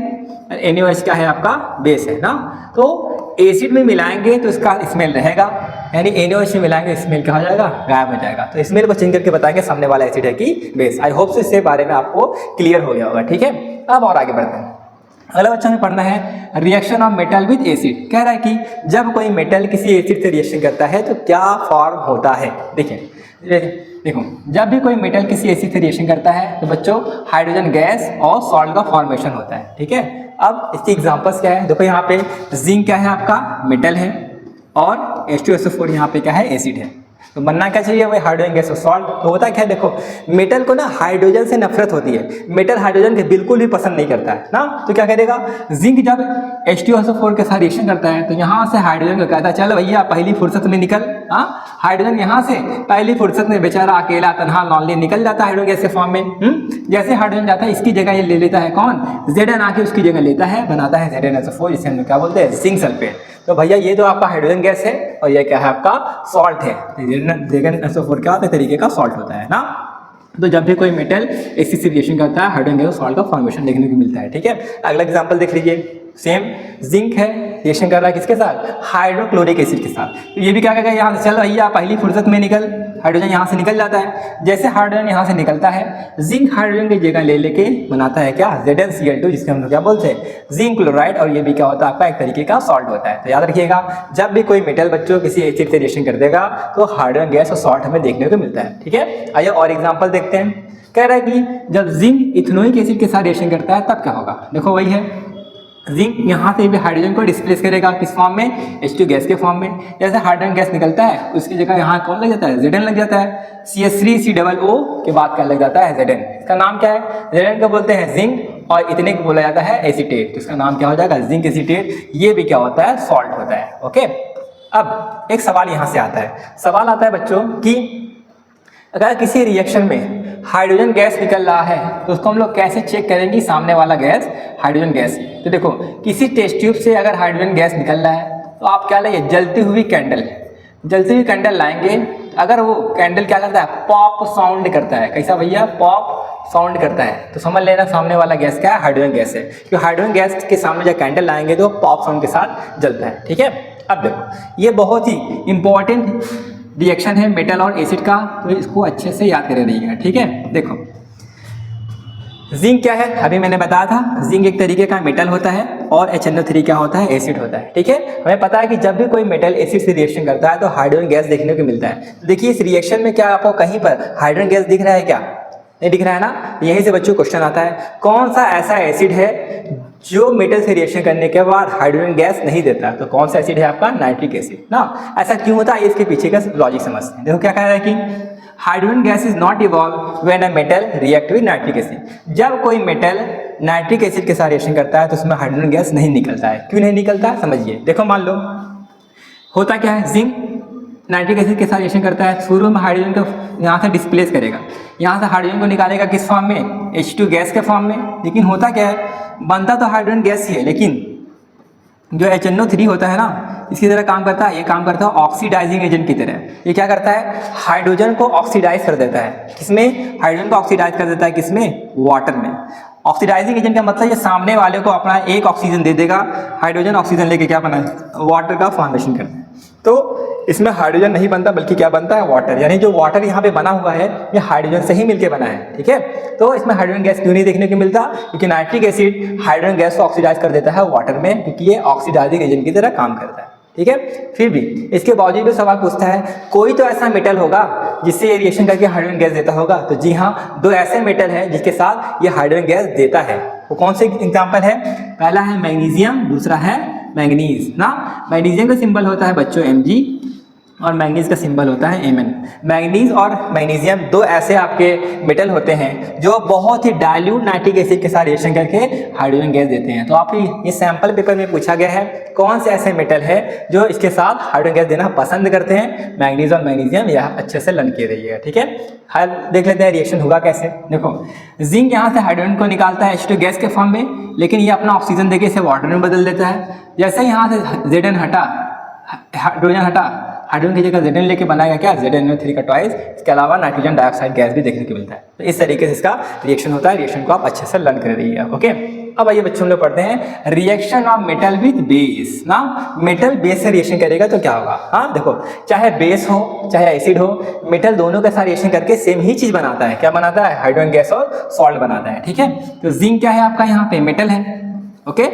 NaOH क्या है आपका बेस है ना। तो एसिड में मिलाएंगे तो इसका स्मेल रहेगा, यानी NaOH में मिलाएंगे स्मेल क्या हो जाएगा, गायब हो जाएगा। तो स्मेल को चेंज करके बताएंगे सामने वाला एसिड है कि बेस। आई होप सो इससे बारे में आपको क्लियर हो गया होगा। ठीक है, अब और आगे बढ़ते हैं। अगला बच्चा में पढ़ना है reaction of metal with acid. कह रहा है कि जब कोई मेटल किसी एसिड से रिएक्शन करता है तो क्या फॉर्म होता है। देखिए देखो, जब भी कोई मेटल किसी एसिड से रिएक्शन करता है तो बच्चों हाइड्रोजन गैस और सॉल्ट का फॉर्मेशन होता है। ठीक है, अब इसकी एग्जांपल्स क्या है, देखो यहाँ पे जिंक क्या है आपका मेटल है और H2SO4 यहाँ पे क्या है एसिड है। तो बनना क्या चाहिए वही हाइड्रोजन गैस और सॉल्ट। तो होता क्या है, देखो मेटल को ना हाइड्रोजन से नफरत होती है, मेटल हाइड्रोजन के बिल्कुल भी पसंद नहीं करता है ना। तो क्या करेगा, जिंक जब H2SO4 के साथ रिएक्शन करता है तो यहाँ से हाइड्रोजन को कहता है चल भैया पहली फुर्सत में निकल। हाँ, हाइड्रोजन यहाँ से पहली फुर्सत में बेचारा अकेला तनहा लॉन्ली निकल जाता है हाइड्रोजन गैस के फॉर्म में। जैसे हाइड्रोजन जाता है इसकी जगह ये ले लेता है कौन, Zn आके उसकी जगह लेता है, बनाता है ZnSO4, जिसे हम क्या बोलते हैं जिंक सल्फेट। तो भैया ये तो आपका हाइड्रोजन गैस है और ये क्या है आपका सॉल्ट है। ZnSO4 क्या होता है तरीके का सॉल्ट होता है ना। तो जब भी कोई मेटल एसिड से रिएक्शन करता है हाइड्रोजन गैस और सॉल्ट का फॉर्मेशन देखने को मिलता है। ठीक है, अगला एग्जांपल देख लीजिए। सेम जिंक है, रिएक्शन कर रहा है किसके साथ, हाइड्रोक्लोरिक एसिड के साथ। तो ये भी क्या करेगा, यहाँ से चल भैया पहली फुर्सत में निकल, हाइड्रोजन यहाँ से निकल जाता है। जैसे हाइड्रोजन यहाँ से निकलता है जिंक हाइड्रोजन की जगह ले लेके बनाता है क्या, ZnCl2, जिसके हम लोग क्या बोलते हैं जिंक क्लोराइड। और ये भी क्या होता है आपका एक तरीके का सॉल्ट होता है। तो याद रखिएगा जब भी कोई मेटल बच्चों किसी एसिड से रिएक्शन कर देगा तो हाइड्रोजन गैस और सॉल्ट हमें देखने को मिलता है। ठीक है, आइए और एग्जाम्पल देखते हैं। कह रहा है कि जब जिंक इथेनोइक एसिड के साथ रिएक्शन करता है तब क्या होगा। देखो वही है, जिंक यहाँ से भी हाइड्रोजन को डिस्प्लेस करेगा किस फॉर्म में, H2 गैस के फॉर्म में। जैसे हाइड्रोजन गैस निकलता है उसकी जगह यहाँ कौन लग जाता है, Zn लग जाता है। CH3COO के बाद क्या लग जाता है, Zn। इसका नाम क्या है, Zn को बोलते हैं जिंक और इतने को बोला जाता है एसीटेट। तो इसका नाम क्या हो जाएगा, जिंक एसीटेट। ये भी क्या होता है, सॉल्ट होता है। ओके, अब एक सवाल यहाँ से आता है, सवाल आता है बच्चों कि अगर किसी रिएक्शन में हाइड्रोजन गैस निकल रहा है तो उसको हम लोग कैसे चेक करेंगे सामने वाला गैस हाइड्रोजन गैस। तो देखो किसी टेस्ट ट्यूब से अगर हाइड्रोजन गैस निकल रहा है तो आप क्या लाइए, जलती हुई कैंडल लाएंगे। अगर वो कैंडल क्या करता है, पॉप साउंड करता है। कैसा भैया, पॉप साउंड करता है। तो समझ लेना सामने वाला गैस क्या है, हाइड्रोजन गैस है। क्योंकि हाइड्रोजन गैस के सामने जब कैंडल लाएंगे तो पॉप साउंड के साथ जलता है। ठीक है, अब देखो ये बहुत ही इंपॉर्टेंट रिएक्शन है मेटल और एसिड का, तो इसको अच्छे से याद करे रहिएगा। ठीक है, देखो जिंक क्या है, अभी मैंने बताया था जिंक एक तरीके का मेटल होता है और HNO3 क्या होता है, एसिड होता है। ठीक है, हमें पता है कि जब भी कोई मेटल एसिड से रिएक्शन करता है तो हाइड्रोजन गैस देखने को मिलता है। देखिए इस रिएक्शन में क्या आपको कहीं पर हाइड्रोजन गैस दिख रहा है क्या, नहीं दिख रहा है ना। यहीं से बच्चों क्वेश्चन आता है, कौन सा ऐसा एसिड है जो मेटल से रिएक्शन करने के बाद हाइड्रोजन गैस नहीं देता। तो कौन सा एसिड है आपका, नाइट्रिक एसिड ना। ऐसा क्यों होता है, इसके पीछे का लॉजिक समझते हैं। देखो क्या कह रहा है कि hydrogen gas is not evolve when a metal react with nitric acid. जब कोई मेटल नाइट्रिक एसिड के साथ रिएक्शन करता है तो उसमें हाइड्रोजन गैस नहीं निकलता है। क्यों नहीं निकलता है समझिए। देखो मान लो होता क्या है, जिंक नाइट्रिक एसिड के साथ रिएक्शन करता है, शुरू में हाइड्रोजन को यहाँ से डिस्प्लेस करेगा, यहाँ से हाइड्रोजन को निकालेगा किस फॉर्म में, H2 गैस के फॉर्म में। लेकिन होता क्या है, बनता तो हाइड्रोजन गैस ही है, लेकिन जो HNO3 होता है ना इसकी तरह काम करता है। ये काम करता है ऑक्सीडाइजिंग एजेंट की तरह। ये क्या करता है, हाइड्रोजन को ऑक्सीडाइज कर देता है। किसमें, हाइड्रोजन को ऑक्सीडाइज कर देता है किसमें, वाटर में। ऑक्सीडाइजिंग एजेंट का मतलब ये सामने वाले को अपना एक ऑक्सीजन दे देगा, हाइड्रोजन ऑक्सीजन लेके क्या बना है, वाटर का फॉर्मेशन करता है। तो इसमें हाइड्रोजन नहीं बनता बल्कि क्या बनता है, वाटर। यानी जो वाटर यहाँ पे बना हुआ है ये हाइड्रोजन से ही मिलके बना है। ठीक है, तो इसमें हाइड्रोजन गैस क्यों नहीं देखने को मिलता, क्योंकि नाइट्रिक एसिड हाइड्रोजन गैस को ऑक्सीडाइज कर देता है वाटर में, क्योंकि ये ऑक्सीडाइजिंग एजेंट की तरह काम करता है। ठीक है, फिर भी इसके बावजूद भी सवाल पूछता है कोई तो ऐसा मेटल होगा जिससे ये रिएक्शन करके हाइड्रोजन गैस देता होगा। तो जी हाँ, दो ऐसे मेटल हैं जिसके साथ ये हाइड्रोजन गैस देता है। वो कौन से एग्जाम्पल है, पहला है मैग्नीशियम, दूसरा है मैंगनीज ना। मैग्नीशियम का सिंबल होता है बच्चों Mg और मैंगनीज का सिंबल होता है Mn। मैंगनीज और मैग्नीशियम दो ऐसे आपके मेटल होते हैं जो बहुत ही डाइल्यूट नाइट्रिक एसिड के साथ रिएक्शन करके हाइड्रोजन गैस देते हैं। तो आप ये सैंपल पेपर में पूछा गया है कौन से ऐसे मेटल है जो इसके साथ हाइड्रोजन गैस देना पसंद करते हैं, मैंगनीज और मैग्नीशियम। यह अच्छे से लर्न किए रहिएगा। ठीक है, हल देख लेते हैं रिएक्शन होगा कैसे। देखो जिंक यहाँ से हाइड्रोजन को निकालता है H2 गैस के फॉर्म में, लेकिन ये अपना ऑक्सीजन देके इसे वाटर में बदल देता है। जैसे यहाँ से Zn हटा, हाइड्रोजन हटा, हाइड्रोजन की जगह Zn लेके बनाएगा क्या, ZnO3 का ट्वाइस। इसके अलावा नाइट्रोजन डाइऑक्साइड गैस भी देखने को मिलता है। तो इस तरीके से इसका रिएक्शन होता है। रिएक्शन को आप अच्छे से लर्न कर रहिएगा। ओके। अब आइए बच्चों हम लोग पढ़ते हैं reaction of metal with base ना। मेटल बेस से रिएक्शन करेगा तो क्या होगा। हाँ देखो, चाहे बेस हो चाहे एसिड हो, मेटल दोनों के साथ रिएक्शन करके सेम ही चीज बनाता है। क्या बनाता है? हाइड्रोजन गैस और सॉल्ट बनाता है। ठीक है, तो जिंक क्या है आपका, यहाँ पे मेटल है, ओके,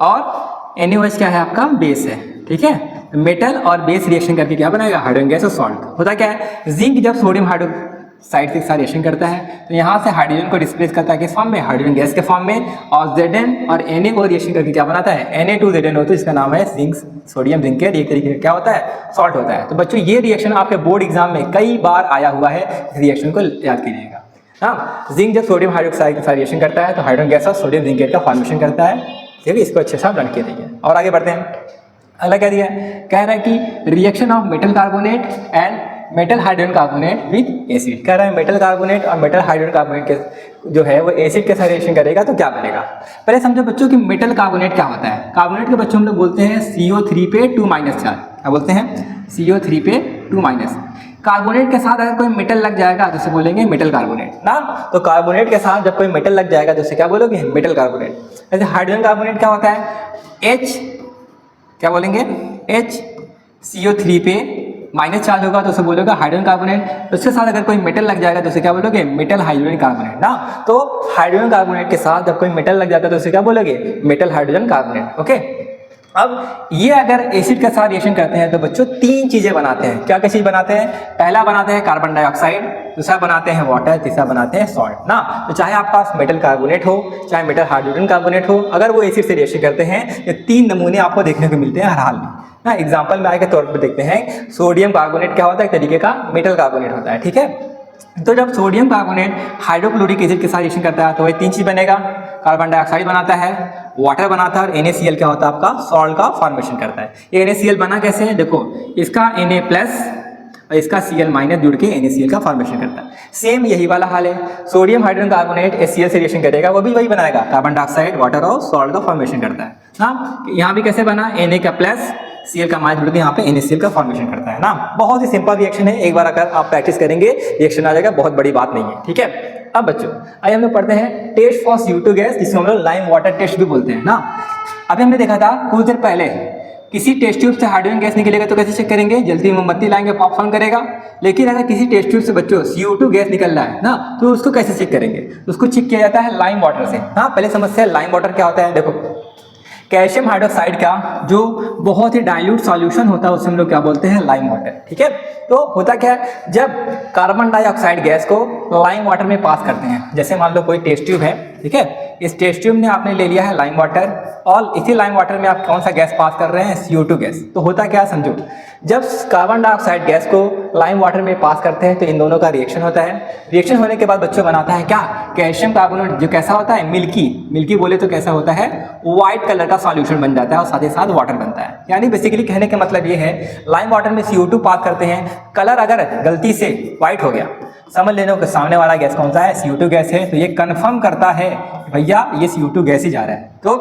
और NaOH क्या है आपका, बेस है। ठीक है, मेटल और बेस रिएक्शन करके क्या बनाएगा, हाइड्रोजन गैस और सॉल्ट। होता क्या है, जिंक जब सोडियम हाइड्रोक्साइड के साथ रिएक्शन करता है तो यहाँ से हाइड्रोजन को डिस्प्लेस करता है किस फॉर्म में, हाइड्रोजन गैस के फॉर्म में, और Zn और Na को रिएक्शन करके क्या बनाता है, Na2Zn होता है, इसका नाम है जिंक, सोडियम जिंक के एक तरीके का क्या होता है, सॉल्ट होता है। तो बच्चों ये रिएक्शन आपके बोर्ड एग्जाम में कई बार आया हुआ है, इस रिएक्शन को याद कीजिएगा। हाँ, जिंक जब सोडियम हाइड्रोक्साइड के साथ रिएक्शन करता है तो हाइड्रोजन गैस और सोडियम जिंकेट का फॉर्मेशन करता है। ठीक है, इसको अच्छे से लर्न किया जाइए। और आगे बढ़ते हैं, अगला क्या दिया है, कह रहा है कि reaction of metal carbonate and metal hydrogen carbonate with acid. कह रहा है मेटल कार्बोनेट और मेटल हाइड्रोजन कार्बोनेट के जो है वो एसिड के साथ रिएक्शन करेगा तो क्या बनेगा। पहले समझो बच्चों कि मेटल कार्बोनेट क्या होता है। कार्बोनेट के बच्चों हम लोग बोलते हैं CO3 पे 2 - चार्ज। क्या बोलते हैं, CO3 पे 2 - कार्बोनेट के साथ अगर कोई मेटल लग जाएगा तो उसे बोलेंगे मेटल कार्बोनेट ना। तो कार्बोनेट के साथ जब कोई मेटल लग जाएगा तो उसे क्या बोलोगे, मेटल कार्बोनेट। ऐसे हाइड्रोजन कार्बोनेट क्या होता है, H क्या बोलेंगे, H CO3 पे माइनस चार्ज होगा तो उसे बोलोगे हाइड्रोजन कार्बोनेट। उसके साथ अगर कोई मेटल लग जाएगा तो उसे क्या बोलोगे, मेटल हाइड्रोजन कार्बोनेट ना। तो हाइड्रोजन कार्बोनेट के साथ जब कोई मेटल लग जाता है तो उसे क्या बोलोगे, मेटल हाइड्रोजन कार्बोनेट। ओके, अब ये अगर एसिड के साथ रिएक्शन करते हैं तो बच्चों 3 चीजें बनाते हैं। क्या क्या चीज बनाते हैं, पहला बनाते हैं कार्बन डाइऑक्साइड, दूसरा बनाते हैं वाटर, तीसरा बनाते हैं सॉल्ट ना। तो चाहे आपके पास मेटल कार्बोनेट हो चाहे मेटल हाइड्रोजन कार्बोनेट हो, अगर वो एसिड से रिएक्शन करते हैं ये 3 नमूने आपको देखने को मिलते हैं हर हाल में ना। एग्जाम्पल में आए के तौर पर देखते हैं, सोडियम कार्बोनेट क्या होता है, एक तरीके का मेटल कार्बोनेट होता है। ठीक है, तो जब सोडियम कार्बोनेट हाइड्रोक्लोरिक एसिड के साथ रिएक्शन करता है तो वही 3 चीज बनेगा, कार्बन डाइऑक्साइड बनाता है, वाटर बनाता है, और NaCl क्या होता है आपका, सॉल्ट का फॉर्मेशन करता है। ये NaCl बना कैसे है, देखो इसका Na प्लस और इसका Cl माइनस जुड़ के NaCl का फॉर्मेशन करता है। सेम यही वाला हाल है, सोडियम हाइड्रोजन कार्बोनेट HCl से रिएक्शन करेगा, वो भी वही बनाएगा, कार्बन डाइऑक्साइड, वाटर और सॉल्ट का फॉर्मेशन करता है ना। यहाँ भी कैसे बना, Na का प्लस Cl का माइनस जुड़ के यहाँ पे NaCl का फॉर्मेशन करता है ना। बहुत ही सिंपल रिएक्शन है, एक बार अगर आप प्रैक्टिस करेंगे रिएक्शन आ जाएगा, बहुत बड़ी बात नहीं है। ठीक है, अब बच्चों आइए हम लोग पढ़ते हैं टेस्ट फॉर CO2 गैस, जिसको हम लोग लाइम वाटर टेस्ट भी बोलते हैं ना। अभी हमने देखा था कुछ देर पहले, किसी टेस्ट ट्यूब से हाइड्रोजन गैस निकलेगा तो कैसे चेक करेंगे, जल्दी मोमबत्ती लाएंगे, पॉप साउंड करेगा। लेकिन अगर किसी टेस्ट ट्यूब से बच्चों CO2 गैस निकल रहा है ना तो उसको कैसे चेक करेंगे, उसको चेक किया जाता है लाइम वाटर से। हाँ, पहले समस्या है लाइम वाटर क्या होता है। देखो कैल्शियम हाइड्रोक्साइड का जो बहुत ही डाइल्यूट सॉल्यूशन होता है उसे हम लोग क्या बोलते हैं, लाइम वाटर। ठीक है, तो होता क्या है, जब कार्बन डाइऑक्साइड गैस को लाइम वाटर में पास करते हैं, जैसे मान लो कोई टेस्ट ट्यूब है, ठीक है, इस टेस्ट ट्यूब में आपने ले लिया है लाइम वाटर, और इसी लाइम वाटर में आप कौन सा गैस पास कर रहे हैं, CO2 गैस। तो होता क्या है समझो, जब कार्बन डाइऑक्साइड गैस को लाइम वाटर में पास करते हैं तो इन दोनों का रिएक्शन होता है। रिएक्शन होने के बाद बच्चों बनाता है क्या, कैल्शियम कार्बोनेट, जो कैसा होता है, मिल्की बोले तो कैसा होता है, व्हाइट कलर का सॉल्यूशन बन जाता है और साथ ही साथ वाटर बनता है। यानी बेसिकली कहने का मतलब ये है, लाइम वाटर में CO2 पास करते हैं, कलर अगर गलती से व्हाइट हो गया, समझ लेना कि सामने वाला गैस कौन सा है, CO2 गैस है, तो ये कंफर्म करता है भैया ये CO2 गैस ही जा रहा है। तो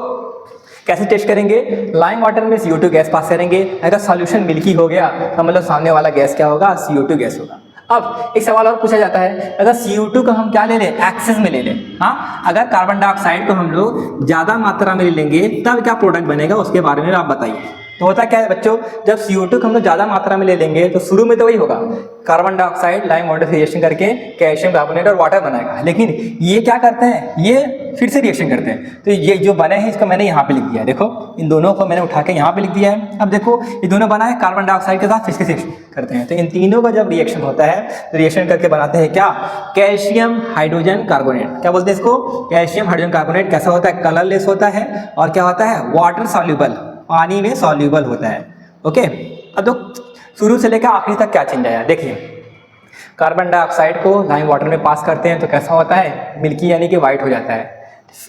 कैसे टेस्ट करेंगे, लाइम वाटर में CO2 गैस पास करेंगे, अगर सॉल्यूशन मिल्की हो गया तो मतलब सामने वाला गैस क्या होगा, CO2 गैस होगा। अब एक सवाल और पूछा जाता है, अगर CO2 को हम क्या ले लें, एक्सेस में ले लें, हाँ, अगर कार्बन डाइऑक्साइड को हम लोग ज्यादा मात्रा में ले लेंगे तब क्या प्रोडक्ट बनेगा, उसके बारे में आप बताइए। तो होता क्या है बच्चों, जब CO2 को हम लोग ज़्यादा मात्रा में ले लेंगे तो शुरू में तो वही होगा, कार्बन डाइऑक्साइड लाइम वाटर से रिएक्शन करके कैल्शियम कार्बोनेट और वाटर बनाएगा। लेकिन ये क्या करते हैं, ये फिर से रिएक्शन करते हैं। तो ये जो बने हैं इसको मैंने यहाँ पे लिख दिया है, देखो इन दोनों को मैंने उठा के यहाँ पे लिख दिया है। अब देखो ये दोनों बना है कार्बन डाइऑक्साइड के साथ फिर से रिएक्शन करते हैं, तो इन तीनों का जब रिएक्शन होता है तो रिएक्शन करके बनाते हैं क्या, कैल्शियम हाइड्रोजन कार्बोनेट। क्या बोलते हैं इसको, कैल्शियम हाइड्रोजन कार्बोनेट। कैसा होता है, कलरलेस होता है, और क्या होता है, वाटर सॉल्यूबल, पानी में सॉल्यूबल होता है। ओके, अब तो शुरू से लेकर आखिरी तक क्या चेंज आया, देखिए कार्बन डाइऑक्साइड को लाइम वाटर में पास करते हैं तो कैसा होता है, मिल्की यानी कि वाइट हो जाता है।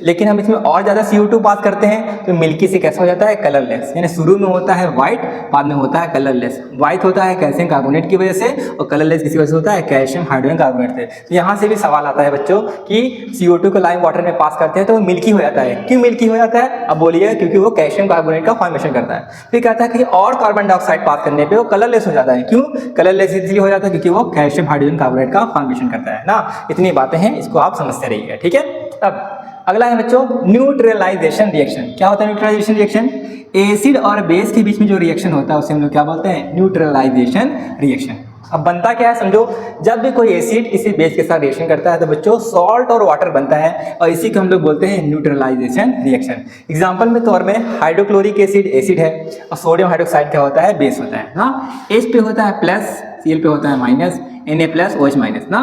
लेकिन हम इसमें और ज़्यादा CO2 पास करते हैं तो मिल्की से कैसा हो जाता है, कलरलेस। यानी शुरू में होता है वाइट, बाद में होता है कलरलेस। वाइट होता है कैल्शियम कार्बोनेट की वजह से, और कलरलेस किसी वजह से होता है कैल्शियम हाइड्रोजन कार्बोनेट से। तो यहाँ से भी सवाल आता है बच्चों कि CO2 को लाइम वाटर में पास करते हैं तो वो मिल्की हो जाता है। क्यों मिल्की हो जाता है, अब बोलिए, क्योंकि वो कैल्शियम कार्बोनेट का फॉर्मेशन करता है। फिर कहता है कि और कार्बन डाइऑक्साइड पास करने पर वो कलरलेस हो जाता है। क्यों कलरलेस इसलिए हो जाता है, क्योंकि वो कैल्शियम हाइड्रोजन कार्बोनेट का फॉर्मेशन करता है ना। इतनी बातें हैं, इसको आप समझते रहिएगा, ठीक है। अब अगला है बच्चों न्यूट्रलाइजेशन रिएक्शन। क्या होता है न्यूट्रलाइजेशन रिएक्शन? एसिड और बेस के बीच में जो रिएक्शन होता है उसे हम लोग क्या बोलते हैं? Neutralization reaction. अब बनता क्या है समझो, जब भी कोई एसिड किसी बेस के साथ रिएक्शन करता है तो बच्चों सॉल्ट और वाटर बनता है और इसी को हम लोग बोलते हैं न्यूट्रलाइजेशन रिएक्शन। एग्जांपल में तौर में हाइड्रोक्लोरिक एसिड एसिड है और सोडियम हाइड्रोक्साइड क्या होता है? बेस होता है ना। H पे होता है प्लस, Cl पे होता है minus, Na plus OH minus ना।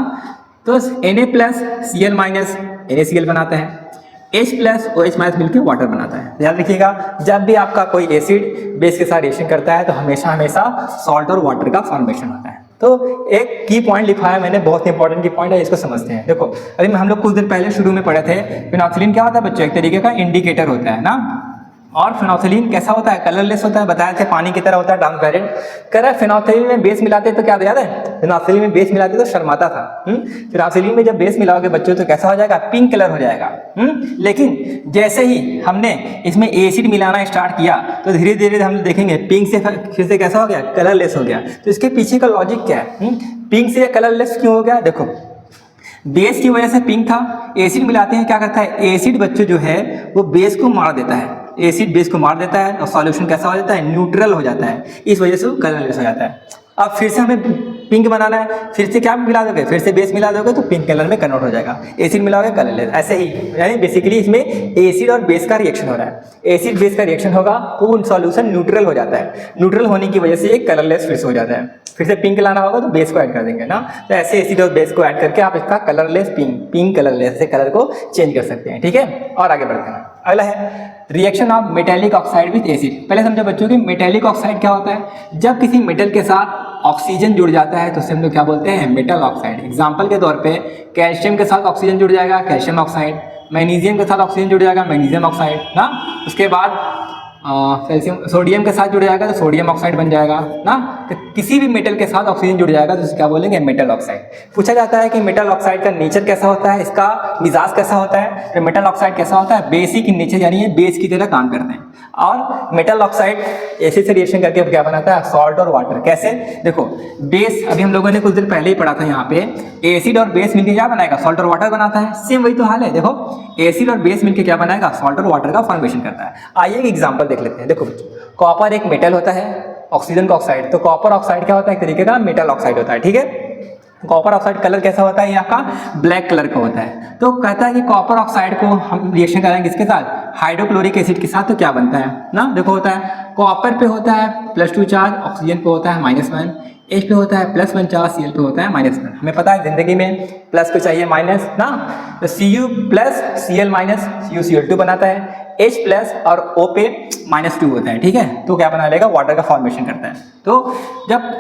तो Na plus Cl minus NaCl बनाता है, H प्लस OH माइनस मिलकर वाटर बनाता है। ध्यान रखिएगा, जब भी आपका कोई एसिड बेस के साथ रिएक्शन करता है तो हमेशा हमेशा सॉल्ट और वाटर का फॉर्मेशन होता है। तो एक की पॉइंट लिखा है मैंने, बहुत इंपॉर्टेंट की पॉइंट है, इसको समझते हैं। देखो अभी हम लोग कुछ दिन पहले शुरू में पढ़े थे फिनॉक्सिलिन क्या होता है बच्चों? एक तरीके का इंडिकेटर होता है ना। और फिनॉक्सिलिन कैसा होता है? कलरलेस होता है, बताया थे पानी की तरह होता है, ट्रांसपेरेंट। कह रहा है फिनॉक्सिलिन में बेस मिलाते तो क्या याद है? फिनॉक्सिलिन में बेस मिलाते तो शर्माता था। फिनॉक्सिलिन में जब बेस मिलाओगे बच्चों तो कैसा हो जाएगा? पिंक कलर हो जाएगा। लेकिन जैसे ही हमने इसमें एसिड मिलाना स्टार्ट किया तो धीरे धीरे हम देखेंगे पिंक से फिर से कैसा हो गया? कलरलेस हो गया। तो इसके पीछे का लॉजिक क्या है? पिंक से कलरलेस क्यों हो गया? देखो बेस की वजह से पिंक था, एसिड मिलाते हैं क्या करता है? एसिड बच्चों जो है वो बेस को मार देता है, एसिड बेस को मार देता है और सॉल्यूशन कैसा हो जाता है? न्यूट्रल हो जाता है, इस वजह से वो कलरलेस हो जाता है। अब फिर से हमें पिंक बनाना है, फिर से क्या मिला दोगे? फिर से बेस मिला दोगे तो पिंक कलर में कन्वर्ट हो जाएगा, एसिड मिलाओगे कलरलेस। ऐसे ही यानी बेसिकली इसमें एसिड और बेस का रिएक्शन हो रहा है, एसिड बेस का रिएक्शन होगा तो सॉल्यूशन न्यूट्रल हो जाता है, न्यूट्रल होने की वजह से एक कलरलेस फिर से हो जाता है। फिर से पिंक लाना होगा तो बेस को ऐड कर देंगे ना। तो ऐसे एसिड और बेस को ऐड करके आप इसका कलरलेस पिंक कलरलेस से कलर को चेंज कर सकते हैं। ठीक है, और आगे बढ़ते हैं। अगला है reaction of metallic oxide with acid. पहले समझो बच्चों कि मेटेलिक ऑक्साइड क्या होता है? जब किसी मेटल के साथ ऑक्सीजन जुड़ जाता है तो उसे हम लोग क्या बोलते हैं? Metal oxide. एग्जांपल के तौर पे कैल्शियम के साथ ऑक्सीजन जुड़ जाएगा, कैल्शियम ऑक्साइड। मैग्नीशियम के साथ ऑक्सीजन जुड़ जाएगा, मैग्नीशियम ऑक्साइड ना। उसके बाद सोडियम के साथ जुड़ जाएगा तो सोडियम ऑक्साइड बन जाएगा ना। तो किसी भी मेटल के साथ ऑक्सीजन जुड़ जाएगा तो उसे क्या बोलेंगे? Metal oxide. पूछा जाता है कि मेटल ऑक्साइड का नेचर कैसा होता है, इसका मिजाज कैसा होता है? तो मेटल ऑक्साइड कैसा होता है? बेसिक इन नेचर, यानी ये बेस की तरह काम करते हैं। और मेटल ऑक्साइड एसिड से रिएक्शन करके क्या बनाता है? सॉल्ट और वाटर। कैसे? देखो बेस अभी हम लोगों ने कुछ दिन पहले ही पढ़ा था, यहाँ पे एसिड और बेस मिलकर क्या बनाएगा? सॉल्ट और वाटर बनाता है। सेम वही तो हाल है। देखो एसिड और बेस मिलकर क्या बनाएगा? सॉल्ट और वाटर का फॉर्मेशन करता है। आइए एक एग्जाम्पल देख लेते हैं। देखो कॉपर एक मेटल होता है, ऑक्सीजन का ऑक्साइड, तो कॉपर ऑक्साइड क्या होता है? एक तरीके का मेटल ऑक्साइड होता है। ठीक है, कॉपर ऑक्साइड कलर कैसा होता है? ये आपका ब्लैक कलर का होता है। तो कहता है कि कॉपर ऑक्साइड को हम रिएक्शन करेंगे किसके साथ? हाइड्रोक्लोरिक एसिड के साथ, तो क्या बनता है ना। देखो होता है कॉपर पे होता है +2 चार्ज, ऑक्सीजन पे होता है -1, H पे होता है +1 चार्ज, Cl पे होता है -1। हमें पता है जिंदगी में प्लस को चाहिए माइनस ना। तो Cu plus Cl minus CuCl2 बनाता है, H प्लस और O पे -2 होता है। ठीक है, तो क्या बना लेगा? वाटर का फॉर्मेशन करता है। तो जब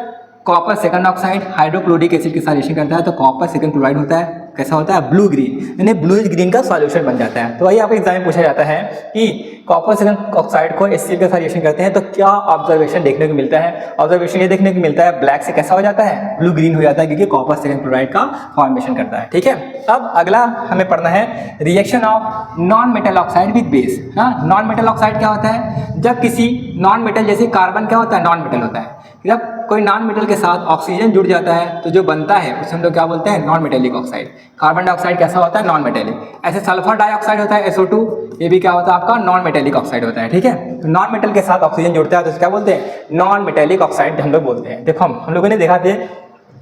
copper second oxide hydrochloric acid के साथ रिएक्शन करता है तो कॉपर सेकंड क्लोराइड होता है, कैसा होता है? ब्लू ग्रीन, यानी ब्लूइश ग्रीन का सॉल्यूशन बन जाता है। तो वही आपको एग्जाम में पूछा जाता है कि कॉपर सेकंड ऑक्साइड को HCl के साथ रिएक्शन करते हैं तो क्या ऑब्जर्वेशन देखने को मिलता है? ऑब्जर्वेशन ये देखने को मिलता है ब्लैक से कैसा हो जाता है? ब्लू ग्रीन हो जाता है, क्योंकि कॉपर सेकंड क्लोराइड का फॉर्मेशन करता है। ठीक है, अब अगला हमें पढ़ना है reaction of non metal oxide with base. हाँ, नॉन मेटल ऑक्साइड क्या होता है? जब किसी नॉन मेटल, जैसे कार्बन क्या होता है? नॉन मेटल होता है। जब कोई नॉन मेटल के साथ ऑक्सीजन जुड़ जाता है तो जो बनता है उसे हम लोग क्या बोलते हैं? Non metallic oxide. Carbon dioxide कैसा होता है? Non metallic. ऐसे सल्फर डाइऑक्साइड होता है SO2, ये भी क्या होता है? आपका नॉन मेटेलिक ऑक्साइड होता है। ठीक है, तो नॉन मेटल के साथ ऑक्सीजन जुड़ता है तो क्या बोलते हैं? नॉन मेटेलिक ऑक्साइड हम लोग बोलते हैं। देखो हम लोगों ने देखा थे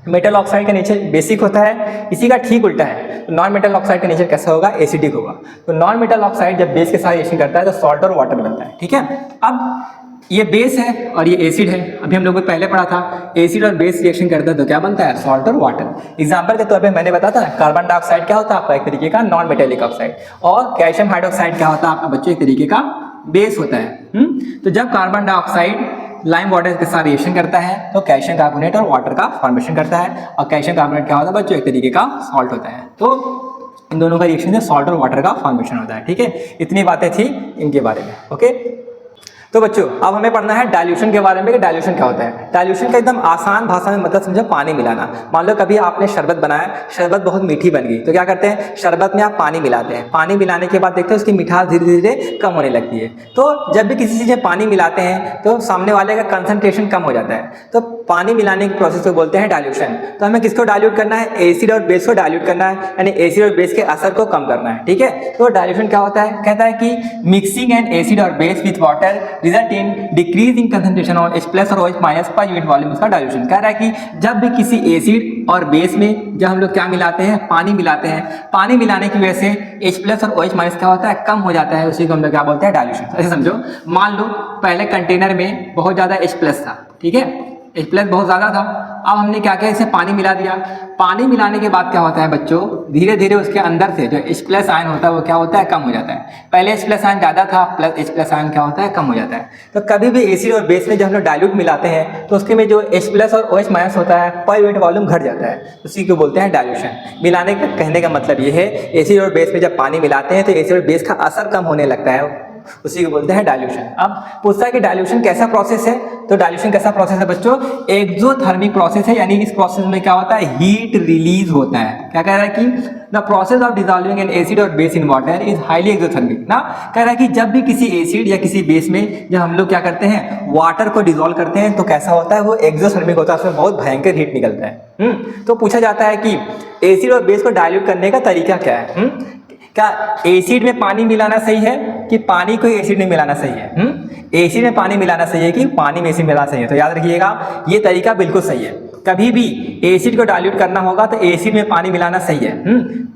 मेटल ऑक्साइड का नेचर बेसिक होता है, इसी का ठीक उल्टा है। तो नॉन मेटल ऑक्साइड का नेचर कैसा होगा? एसिडिक होगा। तो नॉन मेटल ऑक्साइड जब बेस के साथ रिएक्शन करता है तो सॉल्ट और वाटर बनता है। ठीक है, अब ये बेस है और ये एसिड है। अभी हम लोगों ने पहले पढ़ा था एसिड और बेस रिएक्शन करता है तो क्या बनता है? सॉल्ट और वाटर। एग्जांपल के तौर पे मैंने बताया था कार्बन डाइऑक्साइड क्या होता है? आपका एक तरीके का नॉन मेटेलिक ऑक्साइड। और कैल्शियम हाइड्रोक्साइड क्या होता है? आपका बच्चों एक तरीके का बेस होता है। तो जब कार्बन डाइऑक्साइड लाइम वाटर के साथ रिएक्शन करता है तो कैल्शियम कार्बोनेट और वाटर का फॉर्मेशन करता है, और कैल्शियम कार्बोनेट क्या होता है बच्चों? एक तरीके का सॉल्ट होता है। तो इन दोनों का रिएक्शन से सॉल्ट और वाटर का फॉर्मेशन होता है। ठीक है, इतनी बातें थी इनके बारे में। ओके, तो बच्चों अब हमें पढ़ना है डाइल्यूशन के बारे में कि डाइल्यूशन क्या होता है। डाइल्यूशन का एकदम आसान भाषा में मतलब समझो पानी मिलाना। मान लो कभी आपने शरबत बनाया, शरबत बहुत मीठी बन गई, तो क्या करते हैं, शरबत में आप पानी मिलाते हैं। पानी मिलाने के बाद देखते हैं उसकी मिठास धीरे धीरे कम होने लगती है। तो जब भी किसी चीज़ में पानी मिलाते हैं तो सामने वाले का कंसंट्रेशन कम हो जाता है। तो पानी मिलाने के प्रोसेस को बोलते हैं डाइल्यूशन। तो हमें किसको डाइल्यूट करना है, एसिड और बेस को डाइल्यूट करना है, यानी एसिड और बेस के असर को कम करना है। ठीक है, तो डाइल्यूशन क्या होता है, कहता है कि मिक्सिंग एन एसिड और base with water result in decrease in concentration of H+ और OH- पर यूनिट वॉल्यूम, उसका डाइल्यूशन। कह रहा है कि जब भी किसी एसिड और बेस में जब हम लोग क्या मिलाते हैं, पानी मिलाते हैं, पानी मिलाने की वजह से H+ और OH- क्या होता है, कम हो जाता है, उसी को हम लोग क्या बोलते हैं, डाइल्यूशन। ऐसे समझो, मान लो पहले कंटेनर में बहुत ज़्यादा H+ था, ठीक है, H+ बहुत ज़्यादा था। अब हमने क्या किया, इसे पानी मिला दिया। पानी मिलाने के बाद क्या होता है बच्चों, धीरे धीरे उसके अंदर से जो H+ आयन होता है वो क्या होता है, कम हो जाता है। पहले H+ आयन ज़्यादा था, प्लस H+ आयन क्या होता है, कम हो जाता है। तो कभी भी एसिड और बेस में जब हम लोग डाइल्यूट मिलाते हैं तो उसके में जो H+ और OH- होता है पर यूनिट वॉल्यूम घट जाता है, उसी को बोलते हैं डाइल्यूशन। मिलाने का कहने का मतलब ये है, एसिड और बेस में जब पानी मिलाते हैं तो एसिड और बेस का असर कम होने लगता है, उसी को बोलते हैं डाइल्यूशन। अब पूछता है कि डाइल्यूशन कैसा प्रोसेस है, तो डाइल्यूशन कैसा प्रोसेस है बच्चों, एक्सोथर्मिक प्रोसेस है, यानी इस प्रोसेस में क्या होता है, हीट रिलीज होता है। क्या कह रहा है कि the process of dissolving an acid और base in water is highly exothermic ना। कह रहा है कि जब भी किसी एसिड या किसी बेस में जब हम लोग क्या करते हैं, वाटर को डिसॉल्व करते हैं तो कैसा होता है, वो एक्सोथर्मिक होता है, उसमें बहुत भयंकर हीट निकलता है। तो पूछा जाता है कि एसिड और बेस को डाइल्यूट करने का तरीका क्या है। क्या एसिड में पानी मिलाना सही है कि पानी को एसिड में मिलाना सही है, एसिड में पानी मिलाना सही है कि पानी में एसिड मिलाना सही है। तो याद रखिएगा, ये तरीका बिल्कुल सही है। कभी भी एसिड को डाइल्यूट करना होगा तो एसिड में पानी मिलाना सही है।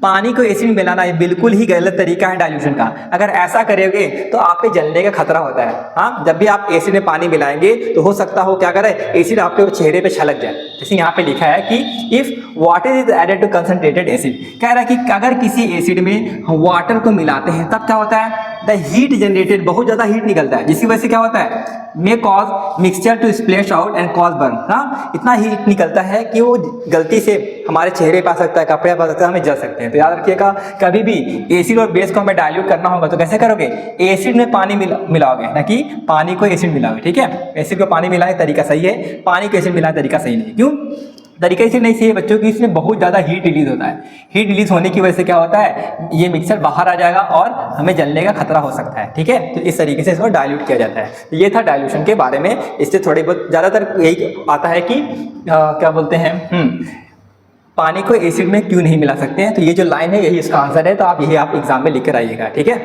पानी को एसिड में मिलाना ये बिल्कुल ही गलत तरीका है डाइल्यूशन का। अगर ऐसा करोगे तो आप पे जलने का खतरा होता है। हाँ, जब भी आप एसिड में पानी मिलाएंगे तो हो सकता हो क्या करे, एसिड आपके चेहरे पे छलक जाए। जैसे यहाँ पे लिखा है कि if water is added to concentrated acid, कह रहा है कि अगर किसी एसिड में वाटर को मिलाते हैं तब क्या होता है, द हीट जनरेटेड, बहुत ज्यादा हीट निकलता है, जिसकी वजह से क्या होता है, may cause mixture to splash out and cause burn. हाँ, इतना हीट निकलता है कि वो गलती से हमारे चेहरे पे आ सकता है, कपड़े पे आ सकता है, हमें जल सकते हैं। तो याद रखिएगा, कभी भी एसिड और बेस को हमें डाइल्यूट करना होगा तो कैसे करोगे, एसिड में पानी मिलाओगे, ना कि पानी को एसिड मिलाओगे। ठीक है, एसिड को पानी मिलाने तरीका सही है, पानी को एसिड मिलाने तरीका सही नहीं। क्यों तरीका इसे नहीं सही है बच्चों की, इसमें बहुत ज़्यादा हीट रिलीज होता है। हीट रिलीज होने की वजह से क्या होता है, ये मिक्सचर बाहर आ जाएगा और हमें जलने का खतरा हो सकता है। ठीक है, तो इस तरीके से इसको डाइल्यूट किया जाता है। तो ये था डाइल्यूशन के बारे में। इससे थोड़ी बहुत ज़्यादातर यही आता है कि क्या बोलते हैं, पानी को एसिड में क्यों नहीं मिला सकते हैं। तो ये जो लाइन है यही इसका आंसर है, तो आप यही आप एग्जाम में लिख कर आइएगा। ठीक है,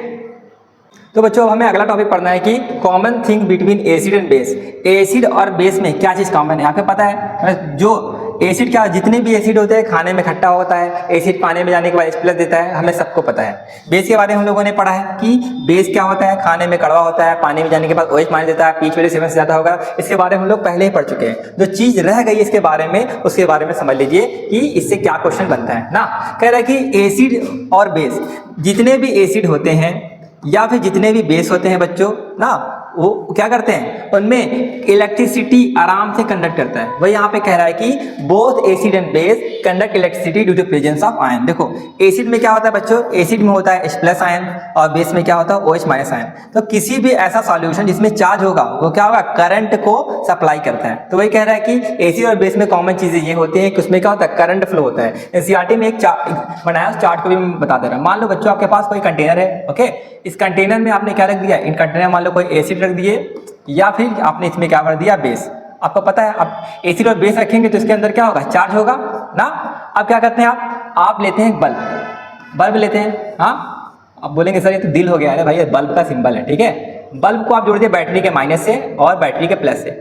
तो बच्चों अब हमें अगला टॉपिक पढ़ना है कि common thing between acid and base. Acid और बेस में क्या चीज़ कॉमन है, यहाँ पे पता है, जो एसिड क्या, जितने भी एसिड होते हैं खाने में खट्टा होता है, एसिड पानी में जाने के बाद H+ देता है, हमें सबको पता है। बेस के बारे में हम लोगों ने पढ़ा है कि बेस क्या होता है, खाने में कड़वा होता है, पानी में जाने के बाद OH- देता है, पीच वैल्यू 7 से ज़्यादा होगा। इसके बारे में हम लोग पहले ही पढ़ चुके हैं। जो चीज़ रह गई इसके बारे में, उसके बारे में समझ लीजिए कि इससे क्या क्वेश्चन बनता है ना। कह रहा है कि एसिड और बेस, जितने भी एसिड होते हैं या फिर जितने भी बेस होते हैं बच्चों ना, वो क्या करते हैं, उनमें इलेक्ट्रिसिटी आराम से कंडक्ट करता है। वही यहाँ पे कह रहा है कि both acid and base conduct electricity due to presence of ion. देखो एसिड में क्या होता है बच्चों, एसिड में होता है H+ आयन और बेस में क्या होता है OH- आयन। तो किसी भी ऐसा सॉल्यूशन जिसमें चार्ज होगा वो क्या होगा, करंट को सप्लाई करता है। तो वही कह रहा है कि एसिड और बेस में कॉमन चीजें ये होती है कि उसमें क्या होता है, करंट फ्लो होता है। NCERT में एक बनाया, उस चार्ट को भी मैं बता दे रहा हूँ। मान लो बच्चों आपके पास कोई कंटेनर है, ओके, इस कंटेनर में आपने क्या रख दिया, इन कंटेनर मान लो कोई एसिड रख दिए या फिर आपने इसमें क्या कर दिया, बेस। आपको पता है आप एसिड और बेस रखेंगे तो इसके अंदर क्या होगा, चार्ज होगा ना। अब क्या करते हैं आप लेते हैं बल्ब लेते हैं। हाँ, अब बोलेंगे सर ये तो दिल हो गया है भाई, ये बल्ब का सिंबल है। ठीक है, बल्ब को आप जोड़ दिए बैटरी के माइनस से और बैटरी के प्लस से,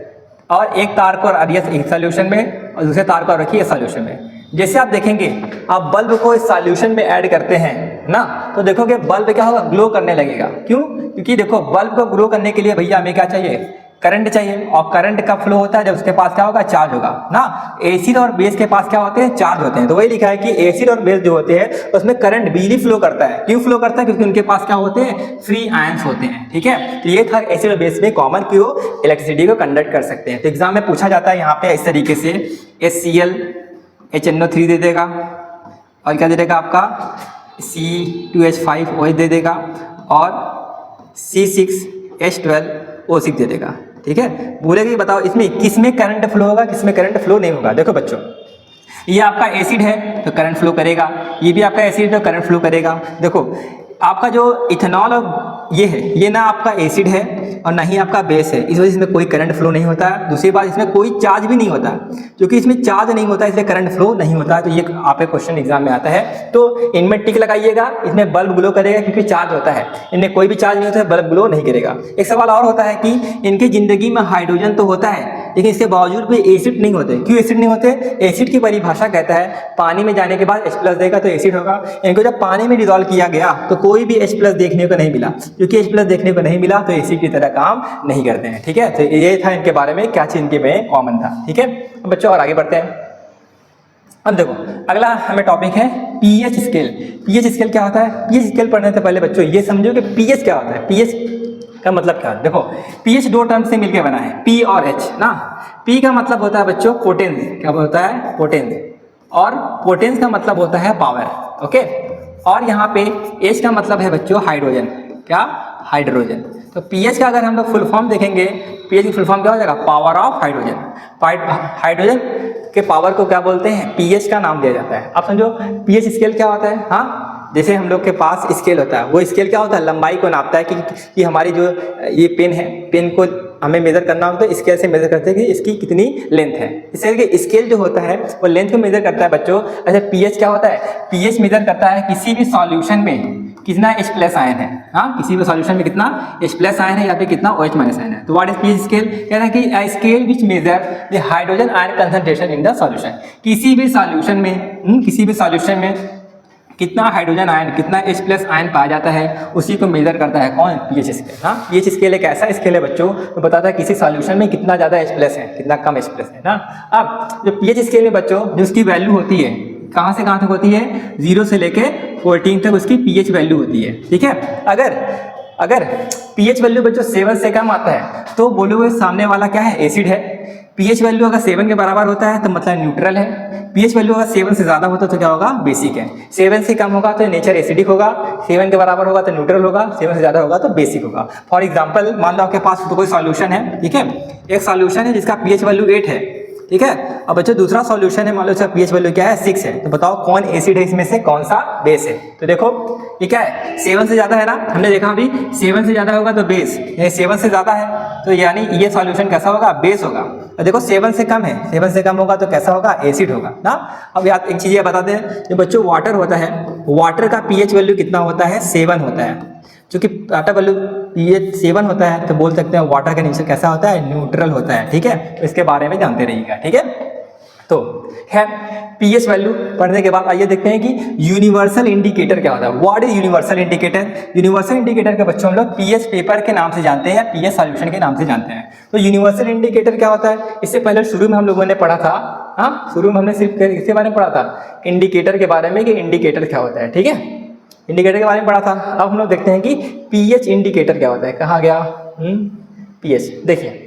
और एक तार को रखिए सोल्यूशन में और दूसरे तार को रखिए सोल्यूशन में। जैसे आप देखेंगे आप बल्ब को इस सॉल्यूशन में ऐड करते हैं ना, तो देखोगे बल्ब क्या होगा, ग्लो करने लगेगा। क्यों, क्योंकि देखो बल्ब को ग्लो करने के लिए भैया हमें क्या चाहिए, करंट चाहिए। और करंट कब फ्लो होता है, जब उसके पास क्या होगा, चार्ज होगा ना। एसिड और बेस के पास क्या होते हैं, चार्ज होते हैं। तो वही लिखा है कि एसिड और बेस जो होते हैं उसमें करंट, बिजली फ्लो करता है। क्यों फ्लो करता है, क्योंकि उनके पास क्या होते हैं, फ्री आयंस होते हैं। ठीक है, तो ये था एसिड और बेस में कॉमन क्यों इलेक्ट्रिसिटी को कंडक्ट कर सकते हैं। तो एग्जाम में पूछा जाता है यहाँ पे इस तरीके से, HCl HNO3 दे देगा और क्या दे देगा आपका C2H5OH दे देगा और C6H12 O6 दे देगा। ठीक है, बोलेगा कि बताओ इसमें किस में करंट फ्लो होगा, किस में करंट फ्लो नहीं होगा। देखो बच्चों, ये आपका एसिड है तो करंट फ्लो करेगा, ये भी आपका एसिड है तो करंट फ्लो करेगा। देखो आपका जो इथेनॉल और ये है, ये ना आपका एसिड है और ना ही आपका बेस है, इस वजह से इसमें कोई करंट फ्लो नहीं होता है। दूसरी बात, इसमें कोई चार्ज भी नहीं होता, क्योंकि इसमें चार्ज नहीं होता इसलिए करंट फ्लो नहीं होता। तो ये आपके क्वेश्चन एग्जाम में आता है, तो इनमें टिक लगाइएगा, इसमें बल्ब ग्लो करेगा क्योंकि चार्ज होता है, इनमें कोई भी चार्ज नहीं होता है, बल्ब ग्लो नहीं करेगा। एक सवाल और होता है कि इनकी जिंदगी में हाइड्रोजन तो होता है लेकिन इसके बावजूद भी एसिड नहीं होते। क्यों एसिड नहीं होते? एसिड की परिभाषा कहता है पानी में जाने के बाद H+ देगा तो एसिड होगा। इनको जब पानी में डिजोल्व किया गया तो कोई भी H+ देखने को नहीं मिला, क्योंकि H+ देखने को नहीं मिला तो एसिड की तरह काम नहीं करते हैं। ठीक है, तो ये था इनके बारे में, क्या चीज इनके में कॉमन था। ठीक है, अब बच्चों और आगे बढ़ते हैं। अब देखो अगला हमें टॉपिक है पीएच स्केल। पीएच स्केल क्या होता है? पीएच स्केल पढ़ने से पहले बच्चों ये समझो कि पीएच क्या होता है। पीएच का मतलब क्या है? देखो पीएच दो टर्म से मिलकर बना है, पी और एच ना। पी का मतलब होता है बच्चों पोटेंस, क्या होता है? पोटेंस। और पोटेंस का मतलब होता है पावर। ओके, और यहाँ पे एच का मतलब है बच्चों हाइड्रोजन। क्या? हाइड्रोजन। तो पीएच का अगर हम लोग फुल फॉर्म देखेंगे, पीएच की फुल फॉर्म क्या हो जाएगा? Power of hydrogen. हाइड्रोजन के पावर को क्या बोलते हैं? पीएच का नाम दिया जाता है। आप समझो पीएच स्केल क्या होता है। हाँ, जैसे हम लोग के पास स्केल होता है, वो स्केल क्या होता है? लंबाई को नापता है कि हमारी जो ये पेन है, पेन को हमें मेजर करना होता है, स्केल से मेजर करते हैं कि इसकी कितनी लेंथ है। इसलिए स्केल जो होता है वो लेंथ को मेजर करता है बच्चों। अच्छा, पीएच क्या होता है? पीएच मेजर करता है किसी भी सॉल्यूशन में कितना H+ आयन है। हाँ, किसी भी सॉल्यूशन में कितना H+ आयन है या फिर कितना OH- आयन है। तो व्हाट इज पीएच स्केल? कहता है कि a scale which measure the hydrogen ion concentration in the solution. किसी भी सॉल्यूशन में कितना हाइड्रोजन आयन, कितना H+ आयन पाया जाता है, उसी को मेजर करता है कौन? PH scale. हाँ, पीएच स्केल एक ऐसा स्केल है बच्चों जो बताता है किसी सॉल्यूशन में कितना ज़्यादा H+ है, कितना कम H+ है ना। अब जो पीएच स्केल में बच्चों जो उसकी वैल्यू होती है, कहाँ से कहाँ तक होती है? 0 से लेके 14 तक उसकी पीएच वैल्यू होती है। ठीक है, अगर पीएच वैल्यू बच्चों 7 से कम आता है तो बोलोगे सामने वाला क्या है? एसिड है। पीएच वैल्यू अगर 7 के बराबर होता है तो मतलब न्यूट्रल है। पीएच वैल्यू अगर 7 से ज़्यादा होता है तो क्या होगा? बेसिक है। 7 से कम होगा तो नेचर एसिडिक होगा, 7 के बराबर होगा तो न्यूट्रल होगा, 7 से ज़्यादा होगा तो बेसिक होगा। फॉर एग्जाम्पल मान लो आपके पास तो कोई सॉल्यूशन है, ठीक है, एक सॉल्यूशन है जिसका पीएच वैल्यू 8 है। ठीक है, अब बच्चों दूसरा सॉल्यूशन है, मान लो इसका पीएच वैल्यू क्या है? 6 है। तो बताओ कौन एसिड है इसमें से, कौन सा बेस है? तो देखो ये क्या है? 7 से ज़्यादा है ना, हमने देखा अभी 7 से ज़्यादा होगा तो बेस, ये 7 से ज़्यादा है तो यानी ये सॉल्यूशन कैसा होगा? बेस होगा। और देखो 7 से कम है, 7 से कम होगा तो कैसा होगा? एसिड होगा ना। अब याद एक चीज़ ये बता दें, जो बच्चों वाटर होता है, वाटर का पीएच वैल्यू कितना होता है? 7 होता है। क्योंकि वाटर वैल्यू पीएच 7 होता है तो बोल सकते हैं वाटर का नेचर कैसा होता है? न्यूट्रल होता है। ठीक है, तो इसके बारे में जानते रहिएगा। ठीक है, तो खैर पीएच वैल्यू पढ़ने के बाद आइए देखते हैं कि यूनिवर्सल इंडिकेटर क्या होता है। What is universal indicator? Universal indicator के बच्चों हम लोग पीएच पेपर के नाम से जानते हैं या पीएच सॉल्यूशन के नाम से जानते हैं। तो यूनिवर्सल इंडिकेटर क्या होता है? इससे पहले शुरू में हम लोगों ने पढ़ा था, हाँ, शुरू में हमने सिर्फ इसके बारे में पढ़ा था, इंडिकेटर के बारे में कि इंडिकेटर क्या होता है। ठीक है, इंडिकेटर के बारे में पढ़ा था। अब हम लोग देखते हैं कि पीएच इंडिकेटर क्या होता है। कहाँ गया पीएच? देखिए,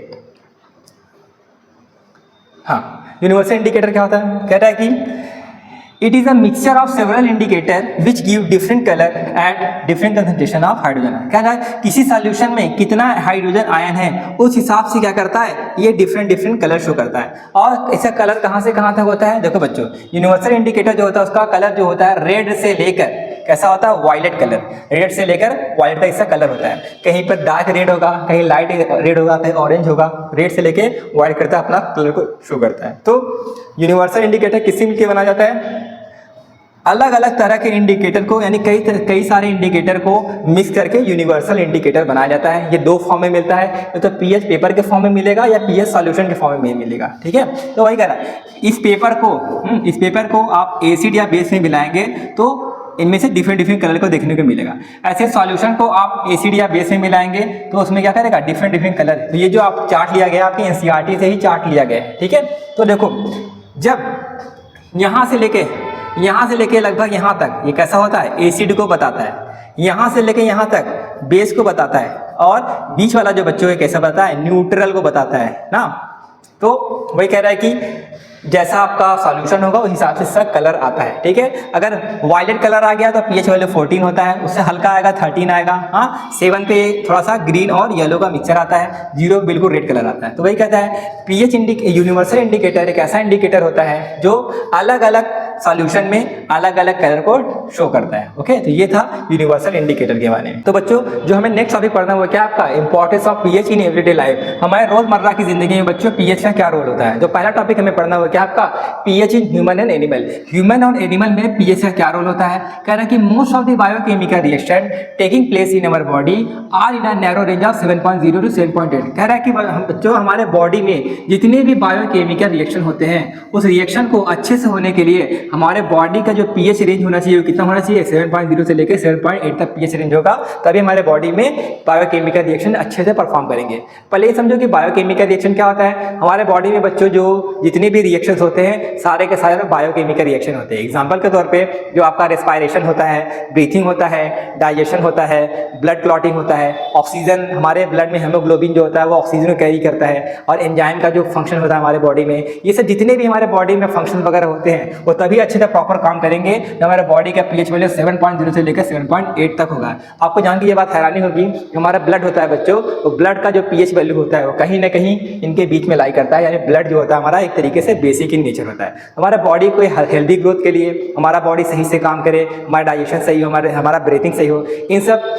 हाँ, यूनिवर्सल इंडिकेटर क्या होता है? कहता है कि it is a mixture of several indicator which give different colour at different concentration of hydrogen. क्या है? किसी सॉल्यूशन में कितना हाइड्रोजन आयन है उस हिसाब से क्या करता है? ये डिफरेंट कलर शो करता है। और इसका कलर कहाँ से कहाँ तक होता है? देखो बच्चों, यूनिवर्सल इंडिकेटर जो होता है उसका कलर जो होता है रेड से लेकर कैसा होता है? Violet colour. रेड से लेकर वायलेट तक इसका कलर होता है। कहीं पर डार्क रेड होगा, कहीं लाइट रेड होगा, कहीं ऑरेंज होगा। रेड से लेके वायलेट करता है, अपना कलर को शो करता है। तो यूनिवर्सल इंडिकेटर किससे मिलकर बनाया जाता है? अलग अलग तरह के इंडिकेटर को, यानी कई सारे इंडिकेटर को मिक्स करके यूनिवर्सल इंडिकेटर बनाया जाता है। ये दो फॉर्म में मिलता है, तो पीएच पेपर के फॉर्म में मिलेगा या पीएच सॉल्यूशन के फॉर्म में मिलेगा। ठीक है, तो वही कह रहा है, इस पेपर को आप एसिड या बेस में मिलाएंगे तो इनमें से डिफरेंट कलर को देखने को मिलेगा। ऐसे सॉल्यूशन को आप एसिड या बेस में मिलाएंगे तो उसमें क्या करेगा? Different colour. तो ये जो आप चार्ट लिया गया आपकी एनसीईआरटी से ही चार्ट लिया गया है। ठीक है, तो देखो जब यहाँ से लेके लगभग यहाँ तक ये कैसा होता है? एसिड को बताता है। यहाँ से लेके यहाँ तक बेस को बताता है, और बीच वाला जो बच्चों है कैसा बताता है? न्यूट्रल को बताता है ना। तो वही कह रहा है कि जैसा आपका सॉल्यूशन होगा उस हिसाब से इसका कलर आता है, ठीक है। अगर वायलेट कलर आ गया तो पीएच वैल्यू 14 होता है, उससे हल्का आएगा 13 आएगा। हाँ, 7 पे थोड़ा सा ग्रीन और येलो का मिक्सचर आता है, 0 बिल्कुल रेड कलर आता है। तो वही कहता है पीएच यूनिवर्सल इंडिकेटर एक ऐसा इंडिकेटर होता है जो अलग अलग सॉल्यूशन में अलग अलग कलर को शो करता है। ओके, तो ये था यूनिवर्सल इंडिकेटर के बारे में। तो बच्चों जो हमें नेक्स्ट टॉपिक पढ़ना है वो क्या आपका importance of pH in everyday life. हमारे रोजमर्रा की जिंदगी में बच्चों पीएच का क्या रोल होता है। जो पहला टॉपिक हमें पढ़ना है वो क्या आपका pH in human and animal. Human और एनिमल में पीएच का क्या रोल होता है। कह रहा है कि most of the biochemical reaction taking place in our body are in a narrow range of 7.0 to 7.8। कह रहा है कि बच्चों हमारे बॉडी में जितने भी बायोकेमिकल रिएक्शन होते हैं उस रिएक्शन को अच्छे से होने के लिए हमारे बॉडी का जो पीएच रेंज होना चाहिए वो कितना होना चाहिए, 7.0 से लेकर 7.8 तक पीएच रेंज होगा, तभी हमारे बॉडी में बायोकेमिकल रिएक्शन अच्छे से परफॉर्म करेंगे। पहले ये समझो कि बायोकेमिकल रिएक्शन क्या होता है। हमारे बॉडी में बच्चों जो जितने भी रिएक्शंस होते हैं सारे के सारे बायोकेमिकल रिएक्शन होते हैं। एग्जांपल के तौर पे जो आपका रेस्पायरेशन होता है, ब्रीथिंग होता है, डाइजेशन होता है, ब्लड क्लॉटिंग होता है, ऑक्सीजन हमारे ब्लड में हीमोग्लोबिन जो होता है वो ऑक्सीजन को कैरी करता है, और एंजाइम का जो फंक्शन होता है हमारे बॉडी में, ये सब जितने भी हमारे बॉडी में फंक्शन वगैरह होते हैं वो तभी अच्छे से प्रॉपर काम करेंगे जब हमारे बॉडी का पीएच वैल्यू 7.0 से लेकर 7.8 तक होगा। आपको जान के ये बात हैरानी होगी, हमारा ब्लड होता है बच्चों, तो ब्लड का जो पीएच वैल्यू होता है वो कहीं ना कहीं इनके बीच में लाई करता है। यानी ब्लड जो होता है हमारा एक तरीके से बेसिक इन नेचर होता है। हमारा बॉडी को हेल्दी ग्रोथ के लिए, हमारा बॉडी सही से काम करे, हमारा डाइजेशन सही हो, हमारा ब्रीथिंग सही हो, इन सब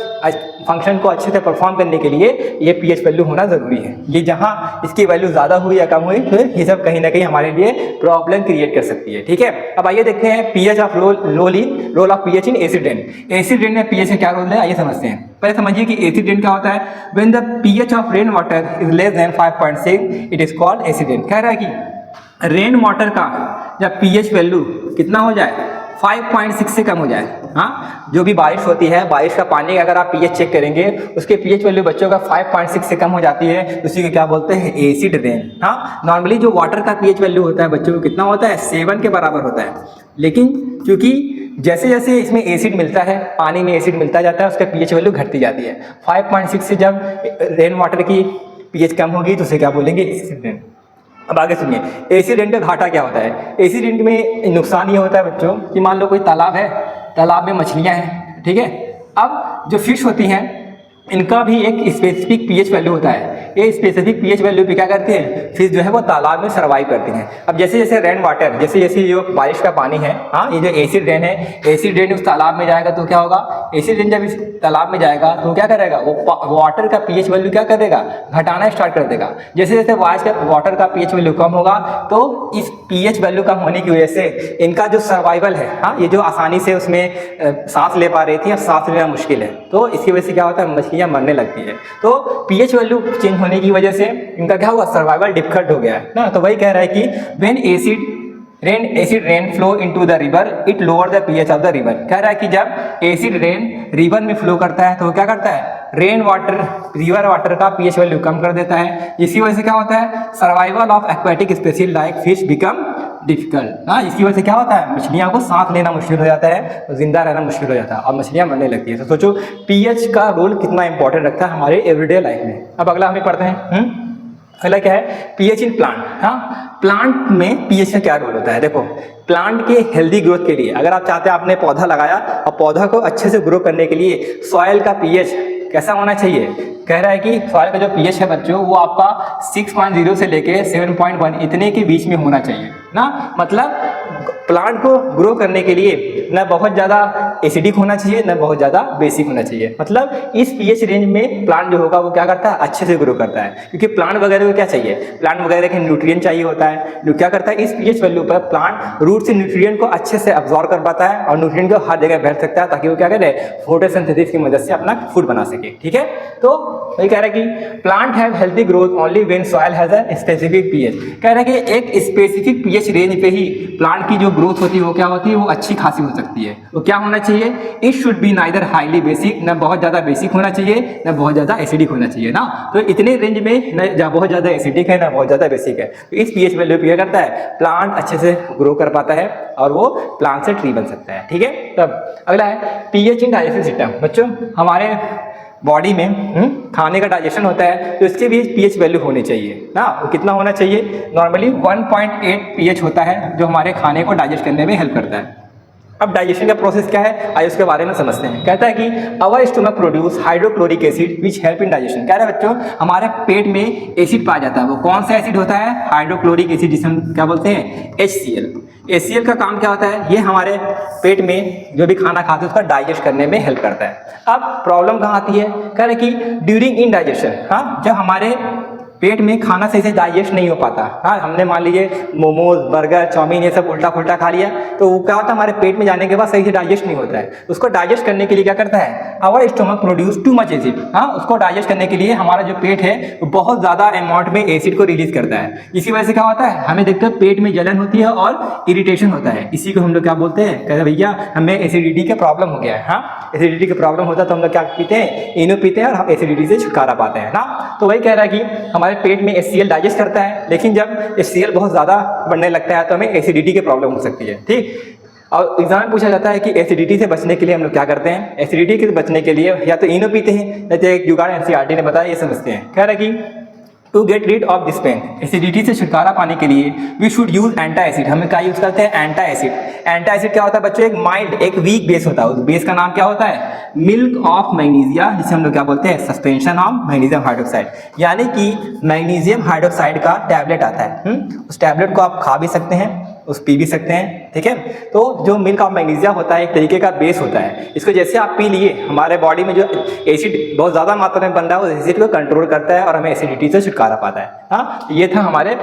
फंक्शन को अच्छे से परफॉर्म करने के लिए ये पीएच वैल्यू होना जरूरी है। ये जहाँ इसकी वैल्यू ज़्यादा हुई या कम हुई तो ये सब कहीं ना कहीं हमारे लिए प्रॉब्लम क्रिएट कर सकती है, ठीक है। अब आइए देखते हैं pH of role of pH in acid rain. Acid rain में पीएच का क्या रोल है आइए समझते हैं। पहले समझिए कि एसिड रेन क्या होता है। When the pH of rain water is less than 5.6 it is called acid rain. कह रहा है कि रेन वाटर का जब पीएच वैल्यू कितना हो जाए 5.6 से कम हो जाए, हाँ, जो भी बारिश होती है बारिश का पानी अगर आप पीएच चेक करेंगे उसके पीएच वैल्यू बच्चों का 5.6 से कम हो जाती है, उसी को क्या बोलते हैं एसिड रेन। हाँ, नॉर्मली जो वाटर का पीएच वैल्यू होता है बच्चों को कितना होता है 7 के बराबर होता है, लेकिन क्योंकि जैसे जैसे इसमें एसिड मिलता है, पानी में एसिड मिलता जाता है, उसका पीएच वैल्यू घटती जाती है। 5.6 से जब रेन वाटर की पीएच कम होगी तो उसे क्या बोलेंगे एसिड रेन। अब आगे सुनिए एसिड रेन का घाटा क्या होता है। एसिड रेन में नुकसान ये होता है बच्चों कि मान लो कोई तालाब है, तालाब में मछलियां हैं, ठीक है। अब जो फिश होती हैं इनका भी एक स्पेसिफिक पीएच वैल्यू होता है। ये स्पेसिफिक पीएच वैल्यू पे क्या करती है फिश जो है वो तालाब में सर्वाइव करती हैं। अब जैसे जैसे रेन वाटर, जैसे जैसे जो बारिश का पानी है, हाँ, ये जो एसिड रेन है, एसिड रेन उस तालाब में जाएगा तो क्या होगा, एसिड रेन जब इस तालाब में जाएगा तो क्या करेगा वो वाटर का पीएच वैल्यू क्या करेगा घटाना स्टार्ट कर देगा। जैसे जैसे वाटर का पीएच वैल्यू कम होगा तो इस पीएच वैल्यू कम होने की वजह से इनका जो सर्वाइवल है, हाँ, ये जो आसानी से उसमें सांस ले पा रही थी अब सांस लेना मुश्किल है, तो इसकी वजह से क्या होता है मछलियां मरने लगती है। तो पीएच वैल्यू चेंज होने की वजह से इनका क्या हुआ सर्वाइवल डिफिकल्ट हो गया है ना। तो वही कह रहा है कि when acid rain flow into the river it lower the pH of the river. कह रहा है कि जब एसिड रेन रिवर में फ्लो करता है तो क्या करता है रेन वाटर रिवर वाटर का पीएच वैल्यू कम कर देता है। इसी वजह से क्या होता है survival of aquatic species like fish become difficult. हाँ, इसकी वजह से क्या होता है मछलियां को सांस लेना मुश्किल हो जाता है, जिंदा रहना मुश्किल हो जाता है और मछलियां मरने लगती है। तो सोचो पीएच का रोल कितना इंपॉर्टेंट रखता है हमारे एवरीडे लाइफ में। अब अगला हमें पढ़ते हैं अगला क्या है पीएच इन प्लांट। हाँ, प्लांट में पीएच का क्या रोल होता है। देखो प्लांट के हेल्दी ग्रोथ के लिए अगर आप चाहते हैं आपने पौधा लगाया और पौधा को अच्छे से ग्रो करने के लिए सॉइल का पीएच कैसा होना चाहिए। कह रहा है कि सॉइल का जो पीएच है बच्चों वो आपका 6.0 से लेके 7.1 इतने के बीच में होना चाहिए ना। मतलब प्लांट को ग्रो करने के लिए न बहुत ज़्यादा एसिडिक होना चाहिए न बहुत ज़्यादा बेसिक होना चाहिए। मतलब इस पीएच रेंज में प्लांट जो होगा वो क्या करता है अच्छे से ग्रो करता है, क्योंकि प्लांट वगैरह को क्या चाहिए प्लांट वगैरह के न्यूट्रिएंट चाहिए होता है। जो क्या करता है इस पीएच वैल्यू पर प्लांट रूट से न्यूट्रिएंट को अच्छे से अब्जॉर्ब कर पाता है और न्यूट्रिएंट को हर जगह बैठ सकता है ताकि वो क्या करे फोटोसिंथेसिस की मदद से अपना फूड बना सके, ठीक है। तो वही कह रहा है कि plant have healthy growth only when soil has a specific pH. कह रहा है कि एक स्पेसिफिक पीएच रेंज पे ही प्लांट की जो ग्रोथ होती है वो क्या होती है वो अच्छी खासी हो सकती है। तो क्या होना चाहिए it should be neither highly basic, न बहुत ज़्यादा बेसिक होना चाहिए न बहुत ज़्यादा एसिडिक होना चाहिए ना। तो इतने रेंज में न बहुत ज़्यादा एसिडिक है ना बहुत ज़्यादा बेसिक है। तो इस पीएच वैल्यू पे क्या करता है प्लांट अच्छे से ग्रो कर पाता है और वो प्लांट से ट्री बन सकता है, ठीक है। तब अगला है पीएच इन डाइजेस्टिव सिस्टम। बच्चों हमारे बॉडी में खाने का डाइजेशन होता है तो इसके भी पीएच वैल्यू होनी चाहिए ना। वो कितना होना चाहिए? नॉर्मली 1.8 पीएच होता है जो हमारे खाने को डाइजेस्ट करने में हेल्प करता है। अब डाइजेशन का प्रोसेस क्या है, आइए उसके बारे में समझते हैं। कहता है कि our stomach produce hydrochloric acid which help in digestion. कह रहा है बच्चों हमारे पेट में एसिड पाया जाता है, वो कौन सा एसिड होता है? हाइड्रोक्लोरिक एसिड, जिसे हम क्या बोलते हैं? HCl। HCl का काम क्या होता है? ये हमारे पेट में जो भी खाना खाते हैं उसका डाइजेस्ट करने में हेल्प करता है। अब प्रॉब्लम कहाँ आती है? कह रहे कि ड्यूरिंग इन डाइजेशन, हाँ, जब हमारे पेट में खाना सही से डाइजेस्ट नहीं हो पाता, हाँ, हमने मान लीजिए मोमोज, बर्गर, चाउमीन ये सब उल्टा फुल्टा खा लिया तो वो क्या होता है, हमारे पेट में जाने के बाद सही से डाइजेस्ट नहीं होता है। उसको डाइजेस्ट करने के लिए क्या करता है? Our stomach produce too much acid. हाँ, उसको डाइजेस्ट करने के लिए हमारा जो पेट है वो बहुत ज़्यादा अमाउंट में एसिड को रिलीज करता है। इसी वजह से क्या होता है, हमें देखकर पेट में जलन होती है और इरिटेशन होता है। इसी को हम लोग क्या बोलते हैं? कहते हैं भैया हमें एसिडिटी का प्रॉब्लम हो गया है। हाँ, एसिडिटी का प्रॉब्लम होता है तो हम लोग क्या पीते हैं? इनो पीते हैं और हम एसिडिटी से छुटकारा पाते हैं ना। तो वही कह रहा है कि हमारे पेट में HCl डाइजेस्ट करता है, लेकिन जब HCl बहुत ज़्यादा बढ़ने लगता है तो हमें एसिडिटी की प्रॉब्लम हो सकती है। ठीक, और एग्जाम में पूछा जाता है कि एसिडिटी से बचने के लिए हम लोग क्या करते हैं? एसिडिटी से बचने के लिए या तो इनो पीते हैं या तो एक जुगाड़ NCERT ने बताया, ये समझते हैं। कह रहा है कि to get rid of this pain, acidity से छुटकारा पाने के लिए we should use antacid. हमें क्या यूज करते हैं? एंटा एसिड। एंटा एसिड क्या होता है बच्चों? एक माइल्ड, एक वीक बेस होता है। उस बेस का नाम क्या होता है? मिल्क ऑफ मैग्नीशिया, जिसे हम लोग क्या बोलते हैं? Suspension of magnesium hydroxide. यानी कि मैग्नीशियम हाइड्रोक्साइड का टैबलेट आता है। उस टैबलेट को आप खा भी सकते हैं, उस पी भी सकते हैं। ठीक है, तो जो मिल्क ऑफ मैग्नीशिया होता है एक तरीके का बेस होता है। इसको जैसे आप पी लिए, हमारे बॉडी में जो एसिड बहुत ज़्यादा मात्रा में बन रहा है उस एसिड को कंट्रोल करता है और हमें एसिडिटी से छुटकारा पाता है। हाँ, ये था हमारे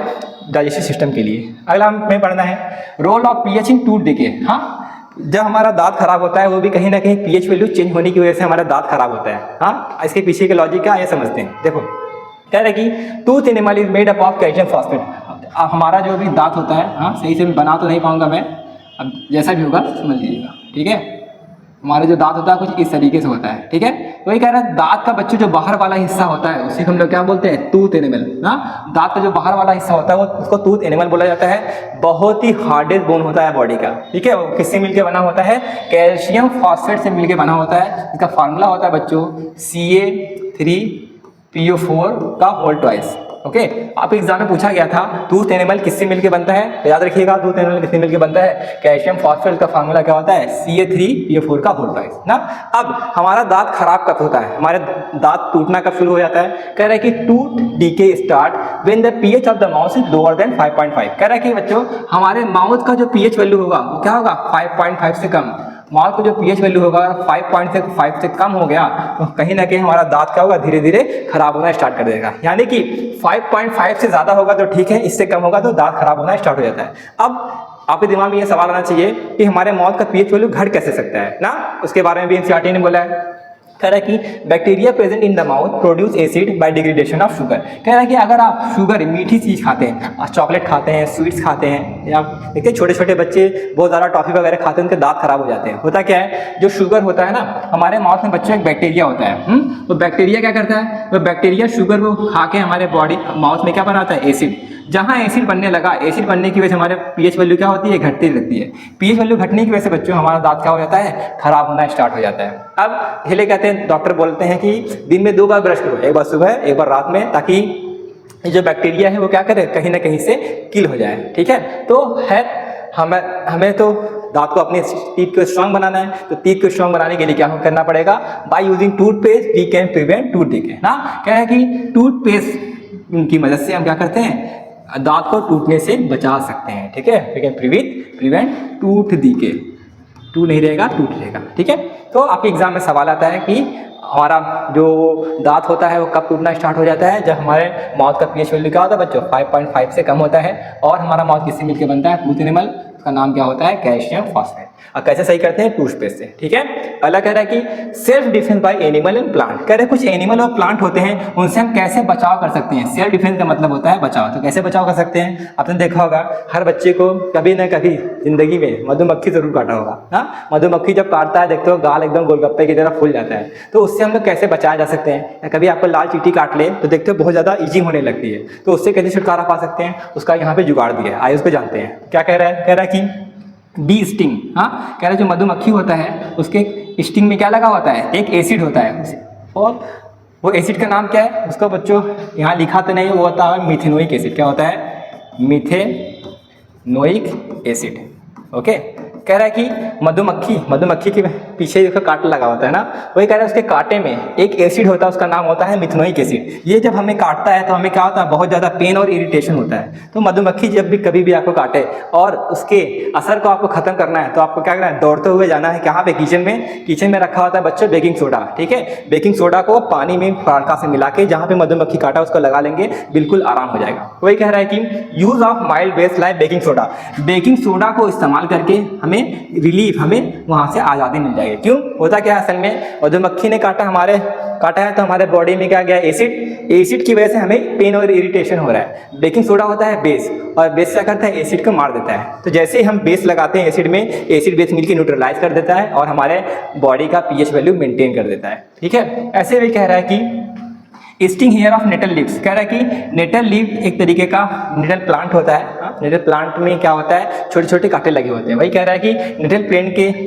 डाइजेस्टिव सिस्टम के लिए। अगला हमें पढ़ना है role of pH in tooth decay. हाँ, जब हमारा दांत खराब होता है वो भी कहीं ना कहीं पीएच वैल्यू चेंज होने की वजह से हमारा दांत खराब होता है। हाँ, इसके पीछे के लॉजिक क्या है समझते हैं। देखो, कह रहे कि tooth animal is made up of calcium phosphate. अब हमारा जो भी दांत होता है, हाँ, सही से बना तो नहीं पाऊंगा मैं, अब जैसा भी होगा समझ लीजिएगा। ठीक है, हमारा जो दांत होता है कुछ इस तरीके से होता है। ठीक है, वही कह रहा है दांत का बच्चों जो बाहर वाला हिस्सा होता है उसी को हम लोग क्या बोलते हैं? Tooth animal. ना, दांत का जो बाहर वाला हिस्सा होता है वो उसको टूथ एनिमल बोला जाता है। बहुत ही हार्डेस्ट बोन होता है बॉडी का। ठीक है, वो किससे मिलके बना होता है? कैल्शियम फॉस्फेट से मिलके बना होता है। इसका फार्मूला होता है बच्चों Ca3PO4 का होल ट्वाइस। ओके, आप एग्जाम में पूछा गया था टूथ एनिमल किससे मिलके बनता है, तो याद रखिएगा टूथ एनिमल किससे मिलके बनता है? कैल्शियम फॉस्फेट का फार्मूला क्या होता है? Ca3PO4 का होल ट्वाइस ना। अब हमारा दांत खराब कब होता है? हमारे दांत टूटना कब शुरू हो जाता है? कह रहा है कि tooth decay start when the pH of the mouth is lower than 5.5। कह रहा है कि बच्चों हमारे माउथ का जो पीएच वैल्यू होगा वो क्या होगा? 5.5 से कम। माउथ का जो पीएच वैल्यू होगा 5.5 से कम हो गया तो कहीं ना कहीं हमारा दांत क्या होगा? धीरे धीरे खराब होना स्टार्ट कर देगा। यानी कि 5.5 से ज़्यादा होगा तो ठीक है, इससे कम होगा तो दांत खराब होना स्टार्ट हो जाता है। अब आपके दिमाग में ये सवाल आना चाहिए कि हमारे माउथ का पीएच वैल्यू घट कैसे सकता है ना। उसके बारे में भी NCERT ने बोला है। कह रहा है कि bacteria present in the mouth produce acid by degradation of sugar. कह रहा है कि अगर आप शुगर, मीठी चीज़ खाते हैं, चॉकलेट खाते हैं, स्वीट्स खाते हैं, या देखिए छोटे छोटे बच्चे बहुत ज़्यादा टॉफ़ी वगैरह खाते हैं, उनके दांत खराब हो जाते हैं। होता क्या है, जो शुगर होता है ना, हमारे माउथ में बच्चों एक बैक्टीरिया होता है। वो बैक्टीरिया क्या करता है? वो बैक्टीरिया शुगर को खा के हमारे बॉडी माउथ में क्या बनाता है? एसिड। जहाँ एसिड बनने लगा, एसिड बनने की वजह से हमारे पीएच वैल्यू क्या होती है? घटती रहती है। पीएच वैल्यू घटने की वजह से बच्चों हमारा दांत क्या हो जाता है? खराब होना स्टार्ट हो जाता है। अब इसलिए कहते हैं, डॉक्टर बोलते हैं कि दिन में 2 बार ब्रश करो, एक बार सुबह एक बार रात में, ताकि ये जो बैक्टीरिया है वो क्या करे? कहीं ना कहीं से किल हो जाए। ठीक है, तो है हमें तो दांत को अपने टीथ को स्ट्रांग बनाना है। तो टीथ को स्ट्रांग बनाने के लिए क्या करना पड़ेगा? By using toothpaste we can prevent tooth decay ना। क्या है कि टूथपेस्ट की मदद से हम क्या करते हैं? दांत को टूटने से बचा सकते हैं। ठीक है, we can prevent tooth decay. टू नहीं रहेगा, टूट रहेगा। ठीक है, तो आपके एग्जाम में सवाल आता है कि हमारा जो दांत होता है वो कब टूटना स्टार्ट हो जाता है? जब हमारे माउथ का पीएच वैल्यू क्या होता है बच्चों? 5.5 से कम होता है। और हमारा माउथ किससे मिलकर बनता है? टूथ एनिमल, उसका नाम क्या होता है? Calcium phosphate. और कैसे सही करते हैं? टूथपेस्ट से। ठीक है, अगला कह रहा है कि self defence bye animal and plant. कह रहे हैं कुछ एनिमल और प्लांट होते हैं, उनसे हम कैसे बचाव कर सकते हैं? सेल्फ डिफेंस का मतलब होता है बचाव। तो कैसे बचाव कर सकते हैं? आपने देखा होगा हर बच्चे को कभी ना कभी जिंदगी में मधुमक्खी जरूर काटा होगा ना। मधुमक्खी जब काटता है देखते हो गाल एकदम गोलगप्पे की तरह फूल जाता है। तो उससे हम लोग कैसे बचाया जा सकते हैं? कभी आपको लाल चींटी काट ले तो देखते हो बहुत ज़्यादा ईजिंग होने लगती है, तो उससे कैसे छुटकारा पा सकते हैं? उसका यहाँ पे जुगाड़ दिया है, आइए उसको जानते हैं। क्या कह रहा है? कह रहा है कि बी स्टिंग। हाँ, कह रहा है जो मधुमक्खी होता है उसके स्टिंग में क्या लगा होता है? एक एसिड होता है, और वो एसिड का नाम क्या है उसका बच्चों यहाँ लिखा तो नहीं, वो होता है मिथेनोइक एसिड। क्या होता है? Methanoic acid. ओके, कह रहा है कि मधुमक्खी के पीछे देखो कांटा लगा होता है ना, वही कह रहा है उसके कांटे में एक एसिड होता है, उसका नाम होता है मिथेनोइक एसिड। ये जब हमें काटता है तो हमें क्या होता है? बहुत ज़्यादा पेन और इरिटेशन होता है। तो मधुमक्खी जब भी कभी भी आपको काटे और उसके असर को आपको खत्म करना है तो आपको क्या करना है? दौड़ते हुए जाना है। कहाँ पे? किचन में रखा होता है बच्चों बेकिंग सोडा। ठीक है, बेकिंग सोडा को पानी में हल्का से मिला के जहाँ पे मधुमक्खी काटा उसको लगा लेंगे, बिल्कुल आराम हो जाएगा। वही कह रहा है कि use of mild base like baking soda, baking soda को इस्तेमाल करके हमें रिलीफ, हमें वहां से आज़ादी मिल जाएगी। क्यों? होता क्या है असल में, मधुमक्खी ने काटा है तो हमारे बॉडी में क्या गया? एसिड की वजह से हमें पेन और इरिटेशन हो रहा है। बेकिंग सोडा होता है बेस, और बेस क्या करता है? एसिड को मार देता है। तो जैसे ही हम बेस लगाते हैं एसिड में, एसिड बेस मिलकर न्यूट्रलाइज कर देता है और हमारे बॉडी का पीएच वैल्यू मेंटेन कर देता है। ठीक है, ऐसे भी कह रहा है कि sting hair of nettle leaves, कह रहा है कि नेटल लीव एक तरीके का नेटल प्लांट होता है। नेटल प्लांट में क्या होता है? छोटे छोटे कांटे लगे होते हैं। वही कह रहा है कि नेटल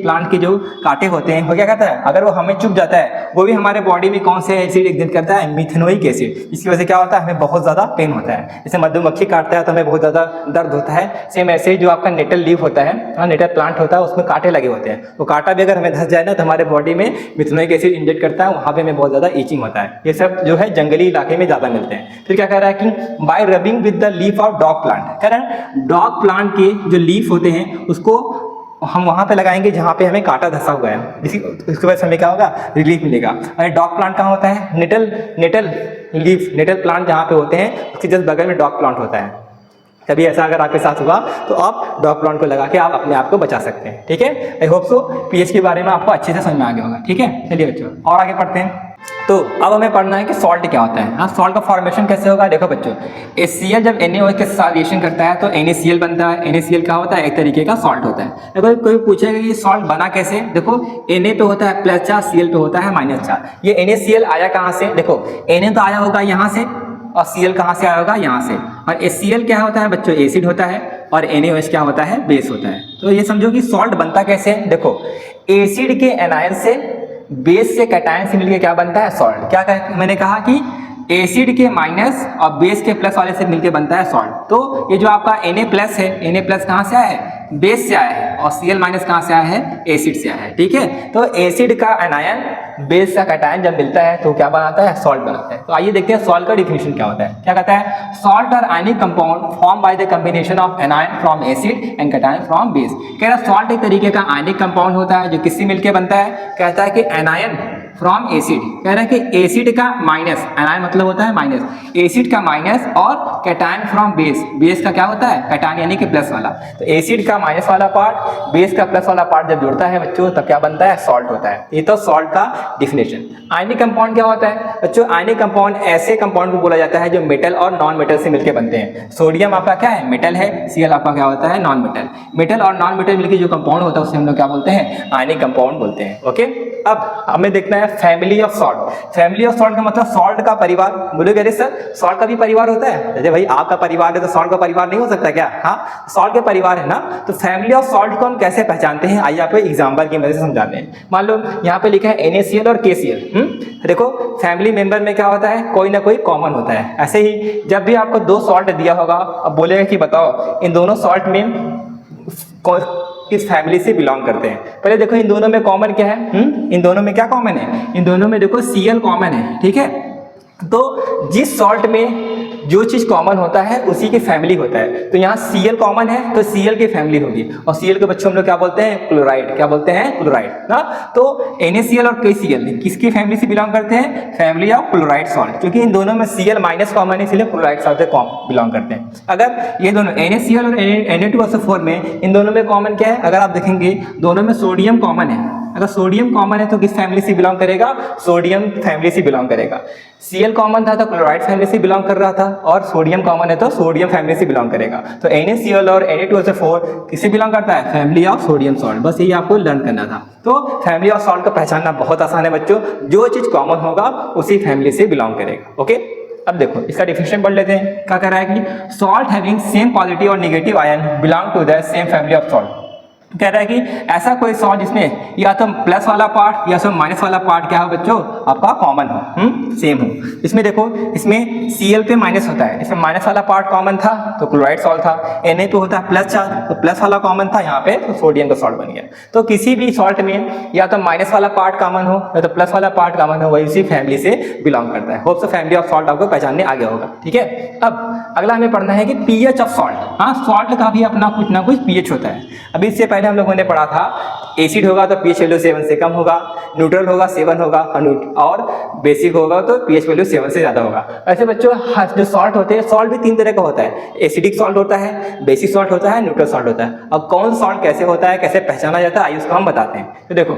प्लांट के जो कांटे होते हैं वो क्या करता है? अगर वो हमें चुभ जाता है, वो भी हमारे बॉडी में कौन से एसिड एग्जिट करता है? Methanoic acid. इसकी वजह से क्या होता है? हमें बहुत ज़्यादा पेन होता है। जैसे मधुमक्खी काटता है तो हमें बहुत ज़्यादा दर्द होता है, सेम ऐसे ही जो आपका नेटल लीव होता है, नेटल प्लांट होता है, उसमें कांटे लगे होते हैं। वो कांटा भी अगर हमें धंस जाए ना तो हमारे बॉडी में मिथेनोइक एसिड इंजेक्ट करता है, वहाँ पे हमें बहुत ज़्यादा ईचिंग होता है। ये सब जो है जंगली इलाके में मिलते हैं। फिर क्या कह रहा है कि bye rubbing with the leaf of dog plant, कह रहा है डॉग प्लांट के जो लीफ होते हैं उसको हम वहां पे लगाएंगे जहां पे हमें कांटा धंसा हुआ है, इसकी वजह से हमें क्या होगा? रिलीफ मिलेगा। और डॉग प्लांट कहाँ होता है? नेटल प्लांट जहाँ पे होते हैं उसके जस्ट बगल में डॉग प्लांट होता है। कभी ऐसा अगर आपके साथ हुआ तो आप डॉग प्लांट को लगा के आप अपने आप को बचा सकते हैं। ठीक है, आई होप सो पीएच के बारे में आपको अच्छे से समझ में आ गया होगा। ठीक है, चलिए बच्चों और आगे पढ़ते हैं। तो अब हमें पढ़ना है कि सॉल्ट क्या होता है। हाँ, सॉल्ट का फॉर्मेशन कैसे होगा? देखो बच्चों, HCl जब NaOH के साथ रिएक्शन करता है तो NaCl बनता है। NaCl क्या होता है? एक तरीके का सॉल्ट होता है। अगर कोई पूछेगा कि सॉल्ट बना कैसे, देखो Na पे होता है +4, Cl पे होता है -4। ये NaCl आया कहाँ से? देखो Na तो आया होगा यहाँ से और Cl कहाँ से आया होगा? यहाँ से। और HCl क्या होता है बच्चों? एसिड होता है, और NaOH क्या होता है? बेस होता है। तो ये समझो कि सॉल्ट बनता कैसे? देखो एसिड के एनायन से, बेस से, कैटायन से मिलकर क्या बनता है? सॉल्ट। क्या मैंने कहा कि एसिड के माइनस और बेस के प्लस वाले से मिलकर बनता है सॉल्ट। तो ये जो आपका Na+ है, Na+ कहाँ से आया है? बेस से आया है, और Cl- कहाँ से आया है? एसिड से आया है। ठीक है, तो एसिड का एनायन बेस का कैटायन जब मिलता है तो क्या बनाता है? सॉल्ट बनाता है। तो आइए देखते हैं सॉल्ट का डिफिनेशन क्या होता है। क्या कहता है? Salt are ionic compound form by the combination of anion from acid and cation from base. कह रहा है सॉल्ट एक तरीके का आयनिक कंपाउंड होता है जो किससे मिलकर बनता है? कहता है कि एनायन फ्रॉम एसिड, कह रहा है कि एसिड का माइनस, एनायन मतलब होता है माइनस, एसिड का माइनस, और कैटायन फ्रॉम बेस, बेस का क्या होता है? कैटायन यानी कि प्लस वाला। तो एसिड का माइनस वाला पार्ट, बेस का प्लस वाला पार्ट जब जुड़ता है बच्चों तब क्या बनता है? सॉल्ट होता है। ये तो सॉल्ट का डिफिनेशन। आयनिक कंपाउंड क्या होता है बच्चों? आयनिक कंपाउंड ऐसे कंपाउंड को बोला जाता है जो मेटल और नॉन मेटल से मिलकर बनते हैं। सोडियम आपका क्या है? मेटल है। Cl आपका क्या होता है? Non metal. मेटल और नॉन मेटल मिलकर जो कंपाउंड होता है उसे हम लोग क्या बोलते हैं? आयनिक कंपाउंड बोलते हैं। ओके, अब हमें देखना है family of salt. Family of salt का मतलब सॉल्ट का परिवार। बोलोगे अरे सर सॉल्ट का भी परिवार होता है? अरे भाई आपका परिवार है तो सॉल्ट का परिवार नहीं हो सकता क्या? हाँ, सॉल्ट के परिवार है ना। तो फैमिली ऑफ सॉल्ट को हम कैसे पहचानते हैं? आइए आपको एग्जांपल की मदद से समझाते हैं। मान लो यहाँ पे लिखा है NaCl और KCl। देखो फैमिली मेंबर में क्या होता है? कोई ना कोई कॉमन होता है। ऐसे ही जब भी आपको 2 सॉल्ट दिया होगा, अब बोलेगा कि बताओ इन दोनों सॉल्ट में किस फैमिली से बिलोंग करते हैं। पहले देखो इन दोनों में कॉमन क्या है? इन दोनों में क्या कॉमन है? इन दोनों में देखो Cl कॉमन है। ठीक है, तो जिस सॉल्ट में जो चीज कॉमन होता है उसी की फैमिली होता है। तो यहाँ Cl कॉमन है तो Cl की फैमिली होगी, और Cl के बच्चों हम लोग क्या बोलते हैं? क्लोराइड। क्या बोलते हैं? क्लोराइड ना। तो NaCl और KCl किसकी फैमिली से बिलोंग करते हैं? फैमिली ऑफ क्लोराइड सॉल्ट, क्योंकि इन दोनों में Cl माइनस कॉमन है इसलिए क्लोराइड सॉल्ट से बिलोंग करते हैं। अगर ये दोनों NaCl और Na2SO4 में इन दोनों में कॉमन क्या है? अगर आप देखेंगे दोनों में सोडियम कॉमन है। अगर सोडियम कॉमन है तो किस फैमिली से बिलोंग करेगा? सोडियम फैमिली से बिलोंग करेगा। Cl कॉमन था तो क्लोराइड फैमिली से बिलोंग कर रहा था, और सोडियम कॉमन है तो सोडियम फैमिली से बिलोंग करेगा। तो NaCl और Na2SO4 किससे बिलोंग करता है? Family of sodium salt. बस यही आपको लर्न करना था। तो फैमिली ऑफ सॉल्ट को पहचानना बहुत आसान है बच्चों, जो चीज कॉमन होगा उसी फैमिली से बिलोंग करेगा। ओके, अब देखो इसका डिफिनेशन पढ़ लेते हैं। क्या कह रहा है कि सॉल्ट हैविंग सेम पॉजिटिव और negative ion belong to the same family of salt. कह रहा है कि ऐसा कोई सॉल्ट जिसमें या तो प्लस वाला पार्ट या तो माइनस वाला पार्ट क्या हो बच्चों आपका कॉमन हो, सेम हो। इसमें देखो इसमें Cl पे माइनस होता है, इसमें माइनस वाला पार्ट कॉमन था तो क्लोराइड सॉल्ट था, Na पे होता है प्लस चार्ज तो प्लस वाला कॉमन था यहाँ पे तो सोडियम का सॉल्ट बन गया। तो किसी भी सॉल्ट में या तो माइनस वाला पार्ट कॉमन हो या तो प्लस वाला पार्ट कॉमन हो, वही उसी फैमिली से बिलोंग करता है। Hope so family of salt आपको पहचानने आ गया होगा। ठीक है, अब अगला हमें पढ़ना है कि पीएच ऑफ सॉल्ट। हाँ, सॉल्ट का भी अपना कुछ ना कुछ पीएच होता है। अभी इससे पहले हम लोगों ने पढ़ा था एसिड होगा तो पीएच वैल्यू 7 से कम होगा, न्यूट्रल होगा 7 होगा और बेसिक होगा तो पीएच वैल्यू 7 से ज़्यादा होगा। ऐसे बच्चों जो सॉल्ट होते हैं, सॉल्ट भी 3 तरह का होता है, एसिडिक सॉल्ट होता है, बेसिक सॉल्ट होता है, न्यूट्रल सॉल्ट होता है। अब कौन सॉल्ट कैसे होता है, कैसे पहचाना जाता है, आइए उसको हम बताते हैं। तो देखो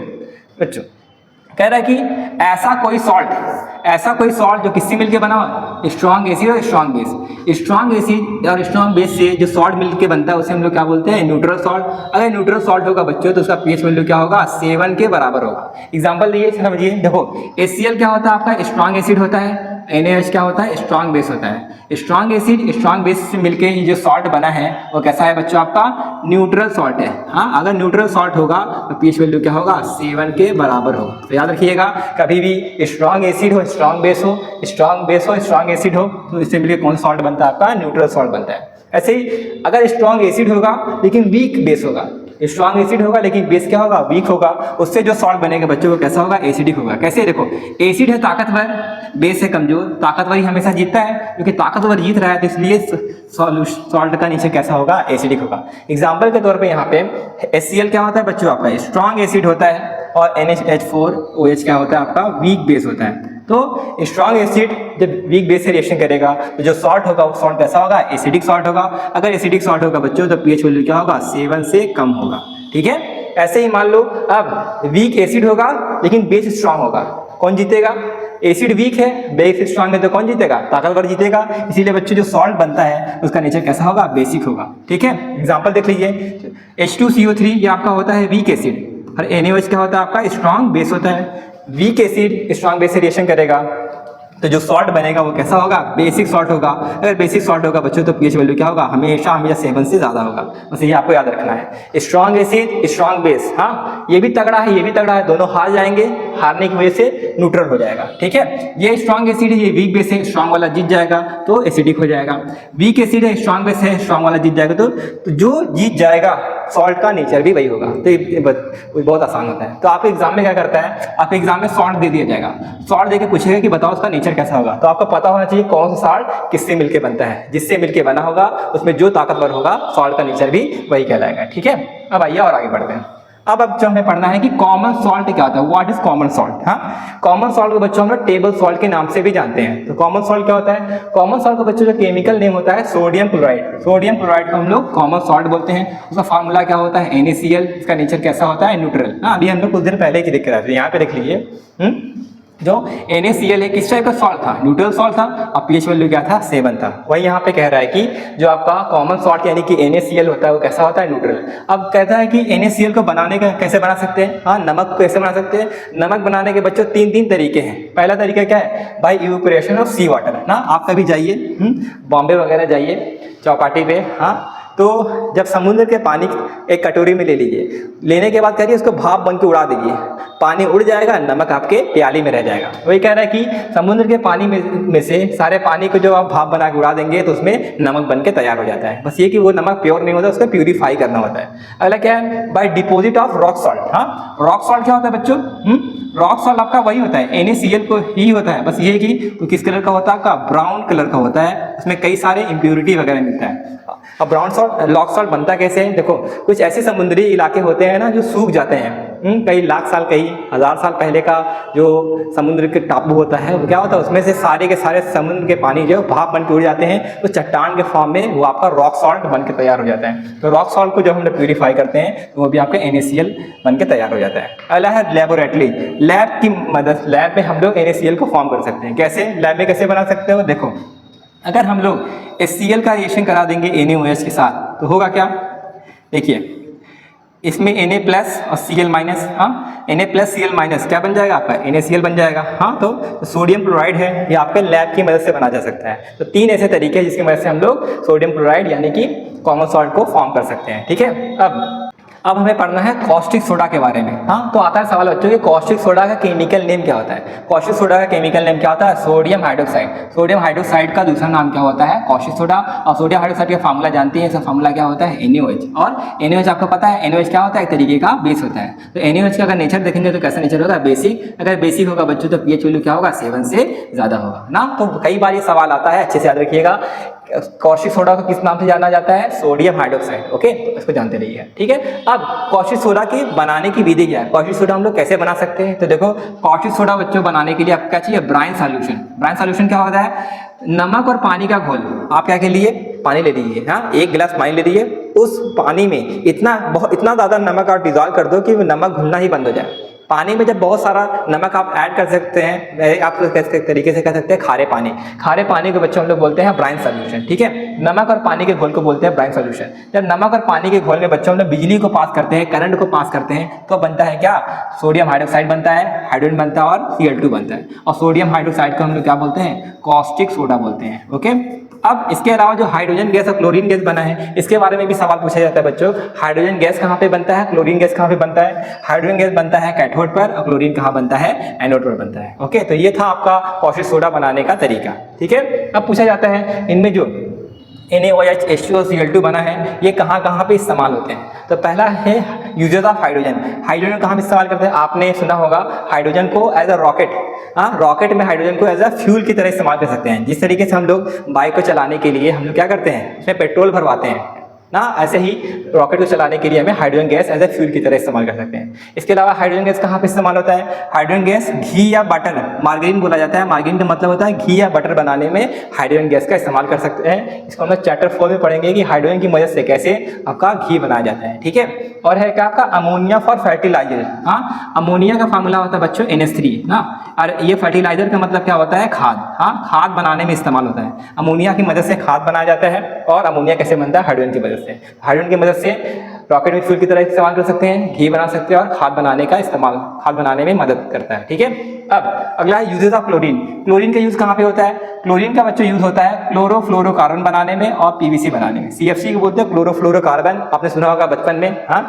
बच्चों कह रहा है कि ऐसा कोई सॉल्ट जो किससे मिलके बना हो, स्ट्रॉन्ग एसिड और स्ट्रॉन्ग बेस। स्ट्रॉन्ग एसिड और स्ट्रॉन्ग बेस से जो सॉल्ट मिलके बनता है उसे हम लोग क्या बोलते हैं, न्यूट्रल सॉल्ट। अगर न्यूट्रल सॉल्ट होगा बच्चों तो उसका पीएच वैल्यू क्या होगा, 7 के बराबर होगा। एग्जांपल दिए समझिए, देखो HCl क्या होता है आपका, स्ट्रॉन्ग एसिड होता है, NaH क्या होता है, स्ट्रॉन्ग बेस होता है। स्ट्रॉन्ग एसिड स्ट्रॉन्ग बेस से मिलके ये जो सॉल्ट बना है वो कैसा है बच्चों आपका, न्यूट्रल सॉल्ट है। हाँ, अगर न्यूट्रल सॉल्ट होगा तो पीएच वैल्यू क्या होगा, 7 के बराबर होगा। तो याद रखिएगा कभी भी स्ट्रॉन्ग एसिड हो, स्ट्रॉन्ग बेस हो, स्ट्रॉन्ग बेस हो, स्ट्रॉन्ग एसिड हो तो इससे मिलके कौन सॉल्ट बनता है आपका, न्यूट्रल सॉल्ट बनता है। ऐसे ही अगर स्ट्रॉन्ग एसिड होगा लेकिन वीक बेस होगा, स्ट्रॉन्ग एसिड होगा लेकिन बेस क्या होगा, वीक होगा, उससे जो सॉल्ट बनेगा बच्चों को कैसा होगा, एसिडिक होगा। कैसे, देखो एसिड है ताकतवर, बेस है कमजोर, ताकतवर ही हमेशा जीतता है क्योंकि ताकतवर जीत रहा है तो इसलिए सॉल्ट का नीचे कैसा होगा, एसिडिक होगा। एग्जाम्पल के तौर पे यहाँ पे HCl क्या होता है बच्चों आपका, स्ट्रॉन्ग एसिड होता है और NH4OH क्या होता है आपका, वीक बेस होता है। तो स्ट्रॉन्ग एसिड जब वीक बेस से रिएक्शन करेगा तो जो सॉल्ट होगा वो सॉल्ट कैसा होगा, एसिडिक सॉल्ट होगा। अगर एसिडिक सॉल्ट होगा बच्चों तो पीएच वैल्यू क्या होगा, 7 से कम होगा। ठीक है, ऐसे ही मान लो अब वीक एसिड होगा लेकिन बेस स्ट्रॉन्ग होगा, कौन जीतेगा, एसिड वीक है बेस स्ट्रॉन्ग है तो कौन जीतेगा, ताकतवर जीतेगा। इसीलिए बच्चों जो सॉल्ट बनता है उसका नेचर कैसा होगा, बेसिक होगा। ठीक है, एग्जांपल देख लीजिए, H2CO3 ये आपका होता है वीक एसिड और NaOH क्या होता है आपका, स्ट्रॉन्ग बेस होता है। वीक एसिड स्ट्रॉन्ग बेस से रिएक्शन करेगा तो जो सॉल्ट बनेगा वो कैसा होगा, बेसिक सॉल्ट होगा। अगर बेसिक सॉल्ट होगा बच्चों तो पीएच वैल्यू क्या होगा, हमेशा 7 से ज़्यादा होगा। बस ये आपको याद रखना है, स्ट्रॉन्ग एसिड स्ट्रॉन्ग बेस। हाँ, ये भी तगड़ा है ये भी तगड़ा है, दोनों हार जाएंगे, हारने की वजह से न्यूट्रल हो जाएगा। ठीक है, ये स्ट्रॉन्ग एसिड है, ये वीक बेस है, स्ट्रॉन्ग वाला जीत जाएगा तो एसिडिक हो जाएगा। वीक एसिड है, स्ट्रॉन्ग बेस है, स्ट्रॉन्ग वाला जीत जाएगा तो जो जीत जाएगा सॉल्ट का नेचर भी वही होगा। तो ये बहुत आसान होता है। तो आपके एग्जाम में क्या करता है, आपके एग्जाम में सॉल्ट दे दिया जाएगा, सॉल्ट देके पूछेगा कि बताओ उसका नेचर कैसा होगा। तो आपको पता होना चाहिए कौन सा सॉल्ट किससे मिलके बनता है, जिससे मिलके बना होगा उसमें जो ताकतवर होगा सॉल्ट का नेचर भी वही कहलाएगा। ठीक है, अब आइए और आगे बढ़ते हैं। अब जो हमें पढ़ना है कि कॉमन सॉल्ट क्या होता है, व्हाट इज कॉमन सॉल्ट। हाँ, कॉमन सॉल्ट को बच्चों हम लोग टेबल सॉल्ट के नाम से भी जानते हैं। तो कॉमन सॉल्ट क्या होता है, कॉमन सॉल्ट का बच्चों जो केमिकल नेम होता है सोडियम क्लोराइड। सोडियम क्लोराइड को हम लोग कॉमन सॉल्ट बोलते हैं। उसका फार्मूला क्या होता है, NaCl। इसका नेचर कैसा होता है, न्यूट्रल। हाँ, अभी हम लोग कुछ दिन पहले की दिख रहा है, यहाँ पे देख लीजिए। जो NaCl है किस टाइप का सॉल्ट था, न्यूट्रल सॉल्ट था और पीएच वैल्यू क्या था, 7 था। वही यहाँ पे कह रहा है कि जो आपका कॉमन सॉल्ट यानी कि NaCl होता है वो कैसा होता है, न्यूट्रल। अब कहता है कि NaCl को बनाने का कैसे बना सकते हैं, हाँ, नमक को कैसे बना सकते हैं। नमक बनाने के बच्चों 3 तरीके हैं। पहला तरीका क्या है, by evaporation of sea water. ना आप कभी जाइए बॉम्बे वगैरह जाइए चौपाटी पे, हाँ, तो जब समुद्र के पानी एक कटोरी में ले लीजिए, लेने के बाद करिए उसको भाप बन के उड़ा दीजिए, पानी उड़ जाएगा, नमक आपके प्याली में रह जाएगा। वही कह रहा है कि समुद्र के पानी में से सारे पानी को जो आप भाप बना के उड़ा देंगे तो उसमें नमक बन के तैयार हो जाता है। बस ये कि वो नमक प्योर नहीं होता, उसको प्यूरीफाई करना होता है। अगला क्या है, by deposit of rock salt. हाँ, रॉक सॉल्ट क्या होता है बच्चों, रॉक सॉल्ट आपका वही होता है, NaCl को ही होता है। बस ये कि तो किस कलर का होता है आपका, ब्राउन कलर का होता है। उसमें कई सारे इम्प्योरिटी वगैरह मिलता है। अब ब्राउन सॉल्ट रॉक सॉल्ट बनता कैसे है, देखो कुछ ऐसे समुद्री इलाके होते हैं ना जो सूख जाते हैं, कई लाख साल कई हज़ार साल पहले का जो समुद्र के टापू होता है वो क्या होता है, उसमें से सारे के सारे समुद्र के पानी जो भाप बन के उड़ जाते हैं तो चट्टान के फॉर्म में वो आपका रॉक सॉल्ट बन के तैयार हो जाता है। तो रॉक सॉल्ट को जब हम लोग प्यूरीफाई करते हैं तो वो भी आपका NaCl बन के तैयार हो जाता है। अगला है लेबोरेटरी। लैब की मदद, लैब में हम लोग NaCl को फॉर्म कर सकते हैं। कैसे, लैब में कैसे बना सकते हो, देखो अगर हम लोग HCl का रिएक्शन करा देंगे NaOH के साथ तो होगा क्या, देखिए इसमें Na प्लस और Cl माइनस। हाँ, Na प्लस Cl माइनस क्या बन जाएगा आपका, NaCl बन जाएगा। हाँ, तो सोडियम क्लोराइड है, ये आपके लैब की मदद से बना जा सकता है। तो 3 ऐसे तरीके हैं जिसकी मदद से हम लोग सोडियम क्लोराइड यानी कि कॉमन सॉल्ट को फॉर्म कर सकते हैं। ठीक है, अब अब हमें पढ़ना है कॉस्टिक सोडा के बारे में। हाँ, तो आता है सवाल बच्चों कि कॉस्टिक सोडा का केमिकल नेम क्या होता है। कॉस्टिक सोडा का केमिकल नेम क्या होता है? Sodium hydroxide. सोडियम हाइड्रोक्साइड का दूसरा नाम क्या होता है? Caustic soda. और सोडियम हाइड्रोक्साइड का फार्मूला जानते हैं, इसका फार्मूला क्या होता है? NaOH। और NaOH आपको पता है NaOH क्या होता है? एक तरीके का बेस होता है। तो NaOH का अगर नेचर देखेंगे तो कैसा नेचर होगा? बेसिक। अगर बेसिक होगा बच्चों तो pH वैल्यू क्या होगा? 7 से ज़्यादा होगा ना। तो कई बार ये सवाल आता है, अच्छे से याद रखिएगा। कॉस्टिक सोडा को किस नाम से जाना जाता है? Sodium hydroxide. ओके, तो इसको जानते रहिए, ठीक है। अब कॉस्टिक सोडा की बनाने की विधि क्या है? कॉस्टिक सोडा हम लोग कैसे बना सकते हैं? तो देखो, कॉस्टिक सोडा बच्चों बनाने के लिए आपको क्या चाहिए? Brine solution. ब्राइन सॉल्यूशन क्या होता है? नमक और पानी का घोल। आप क्या के लिए? पानी ले लीजिए। हाँ, 1 गिलास पानी ले लीजिए। उस पानी में इतना ज़्यादा नमक आप डिजॉल्व कर दो कि नमक घुलना ही बंद हो जाए। पानी में जब बहुत सारा नमक आप ऐड कर सकते हैं, आप कैसे तरीके से कह सकते हैं खारे पानी। खारे पानी को बच्चों हम लोग बोलते हैं ब्राइन सॉल्यूशन, ठीक है। नमक और पानी के घोल को बोलते हैं ब्राइन सॉल्यूशन। जब नमक और पानी के घोल में बच्चों हम लोग बिजली को पास करते हैं, करंट को पास करते हैं, तो बनता है क्या? सोडियम हाइड्रोक्साइड बनता है, हाइड्रोजन बनता है और Cl2 बनता है। और सोडियम हाइड्रोक्साइड को हम लोग क्या बोलते हैं? कॉस्टिक सोडा बोलते हैं। ओके, अब इसके अलावा जो हाइड्रोजन गैस और क्लोरीन गैस बना है, इसके बारे में भी सवाल पूछा जाता है बच्चों। हाइड्रोजन गैस कहाँ पे बनता है? क्लोरीन गैस कहाँ पे बनता है? हाइड्रोजन गैस बनता है कैथोड पर और क्लोरीन कहाँ बनता है? एनोड पर बनता है। ओके, तो ये था आपका कॉस्टिक सोडा बनाने का तरीका, ठीक है। अब पूछा जाता है इनमें जो NaOH H2O Cl2 बना है, ये कहाँ कहाँ पे इस्तेमाल होते हैं? तो पहला है यूजेस ऑफ हाइड्रोजन। हाइड्रोजन कहाँ पे इस्तेमाल करते हैं? आपने सुना होगा हाइड्रोजन को एज अ रॉकेट। हाँ, रॉकेट में हाइड्रोजन को एज अ फ्यूल की तरह इस्तेमाल कर सकते हैं। जिस तरीके से हम लोग बाइक को चलाने के लिए हम लोग क्या करते हैं? उसमें पेट्रोल भरवाते हैं ना, ऐसे ही रॉकेट को चलाने के लिए हमें hydrogen gas as a fuel की तरह इस्तेमाल कर सकते हैं। इसके अलावा हाइड्रोजन गैस कहाँ पे इस्तेमाल होता है? हाइड्रोजन गैस घी या बटर, मार्गरीन बोला जाता है। मार्गरीन का मतलब होता है घी या बटर बनाने में हाइड्रोजन गैस का इस्तेमाल कर सकते हैं। इसको हम लोग चैप्टर 4 में पढ़ेंगे कि हाइड्रोजन की मदद से कैसे आपका घी बनाया जाता है, ठीक है। और है क्या आपका अमोनिया फॉर फर्टिलाइजर। हाँ, अमोनिया का फार्मूला होता है बच्चों NH3 ना। और ये फर्टिलाइजर का मतलब क्या होता है? खाद। हाँ, खाद बनाने में इस्तेमाल होता है। अमोनिया की मदद से खाद बनाया जाता है। और अमोनिया कैसे बनता है? हाइड्रोजन की मदद से। हाइड्रोजन की मदद से रॉकेट में फ्यूल की तरह इस्तेमाल कर सकते हैं, घी बना सकते हैं और खाद बनाने का इस्तेमाल, खाद बनाने में मदद करता है, ठीक है। अब अगला है यूजेस ऑफ क्लोरीन। क्लोरीन का यूज कहाँ पे होता है? क्लोरीन का बच्चों यूज होता है क्लोरोफ्लोरोकार्बन बनाने में और PVC बनाने में। CFC को बोलते हैं क्लोरोफ्लोरोकार्बन। आपने सुना होगा बचपन में, हाँ,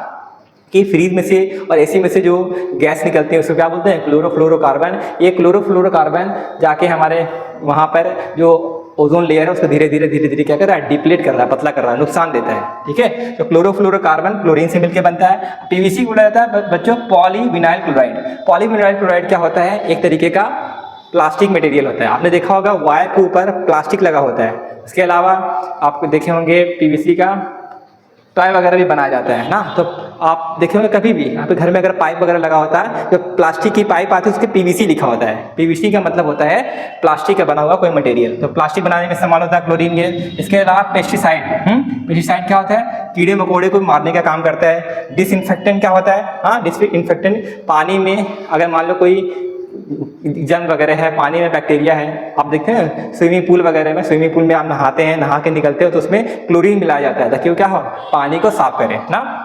कि फ्रीज में से और AC में से जो गैस निकलती है उसको क्या बोलते हैं? क्लोरोफ्लोरोकार्बन। ये क्लोरोफ्लोरोकार्बन जाके हमारे वहाँ पर जो ओजोन लेयर है उसको धीरे धीरे क्या कर रहा है? डिप्लीट कर रहा है, पतला कर रहा है, नुकसान देता है, ठीक है। तो क्लोरोफ्लोरोकार्बन क्लोरीन से मिलकर बनता है। PVC बोला जाता है बच्चों पॉलीविनाइल क्लोराइड। पॉलीविनाइल क्लोराइड क्या होता है? एक तरीके का प्लास्टिक मटेरियल होता है। आपने देखा होगा वायर के ऊपर प्लास्टिक लगा होता है। इसके अलावा आपको देखे होंगे PVC का टॉय वगैरह भी बनाया जाता है ना। तो आप देखे होंगे कभी भी आपके घर में अगर पाइप वगैरह लगा होता है, जो प्लास्टिक की पाइप आती है उसके PVC लिखा होता है। PVC का मतलब होता है प्लास्टिक का बना हुआ कोई मटेरियल। तो प्लास्टिक बनाने में इस्तेमाल होता है क्लोरीन गैस। इसके अलावा पेस्टिसाइड। पेस्टिसाइड क्या होता है? कीड़े मकोड़े को मारने का काम करता है। डिसइंफेक्टेंट क्या होता है? हाँ, डिसइंफेक्टेंट पानी में अगर मान लो कोई जंग वगैरह है, पानी में बैक्टीरिया है, आप देखते हैं स्विमिंग पूल वगैरह में, स्विमिंग पूल में आप नहाते हैं, नहा के निकलते हो तो उसमें क्लोरीन मिलाया जाता है ताकि वो क्या हो? पानी को साफ करे ना।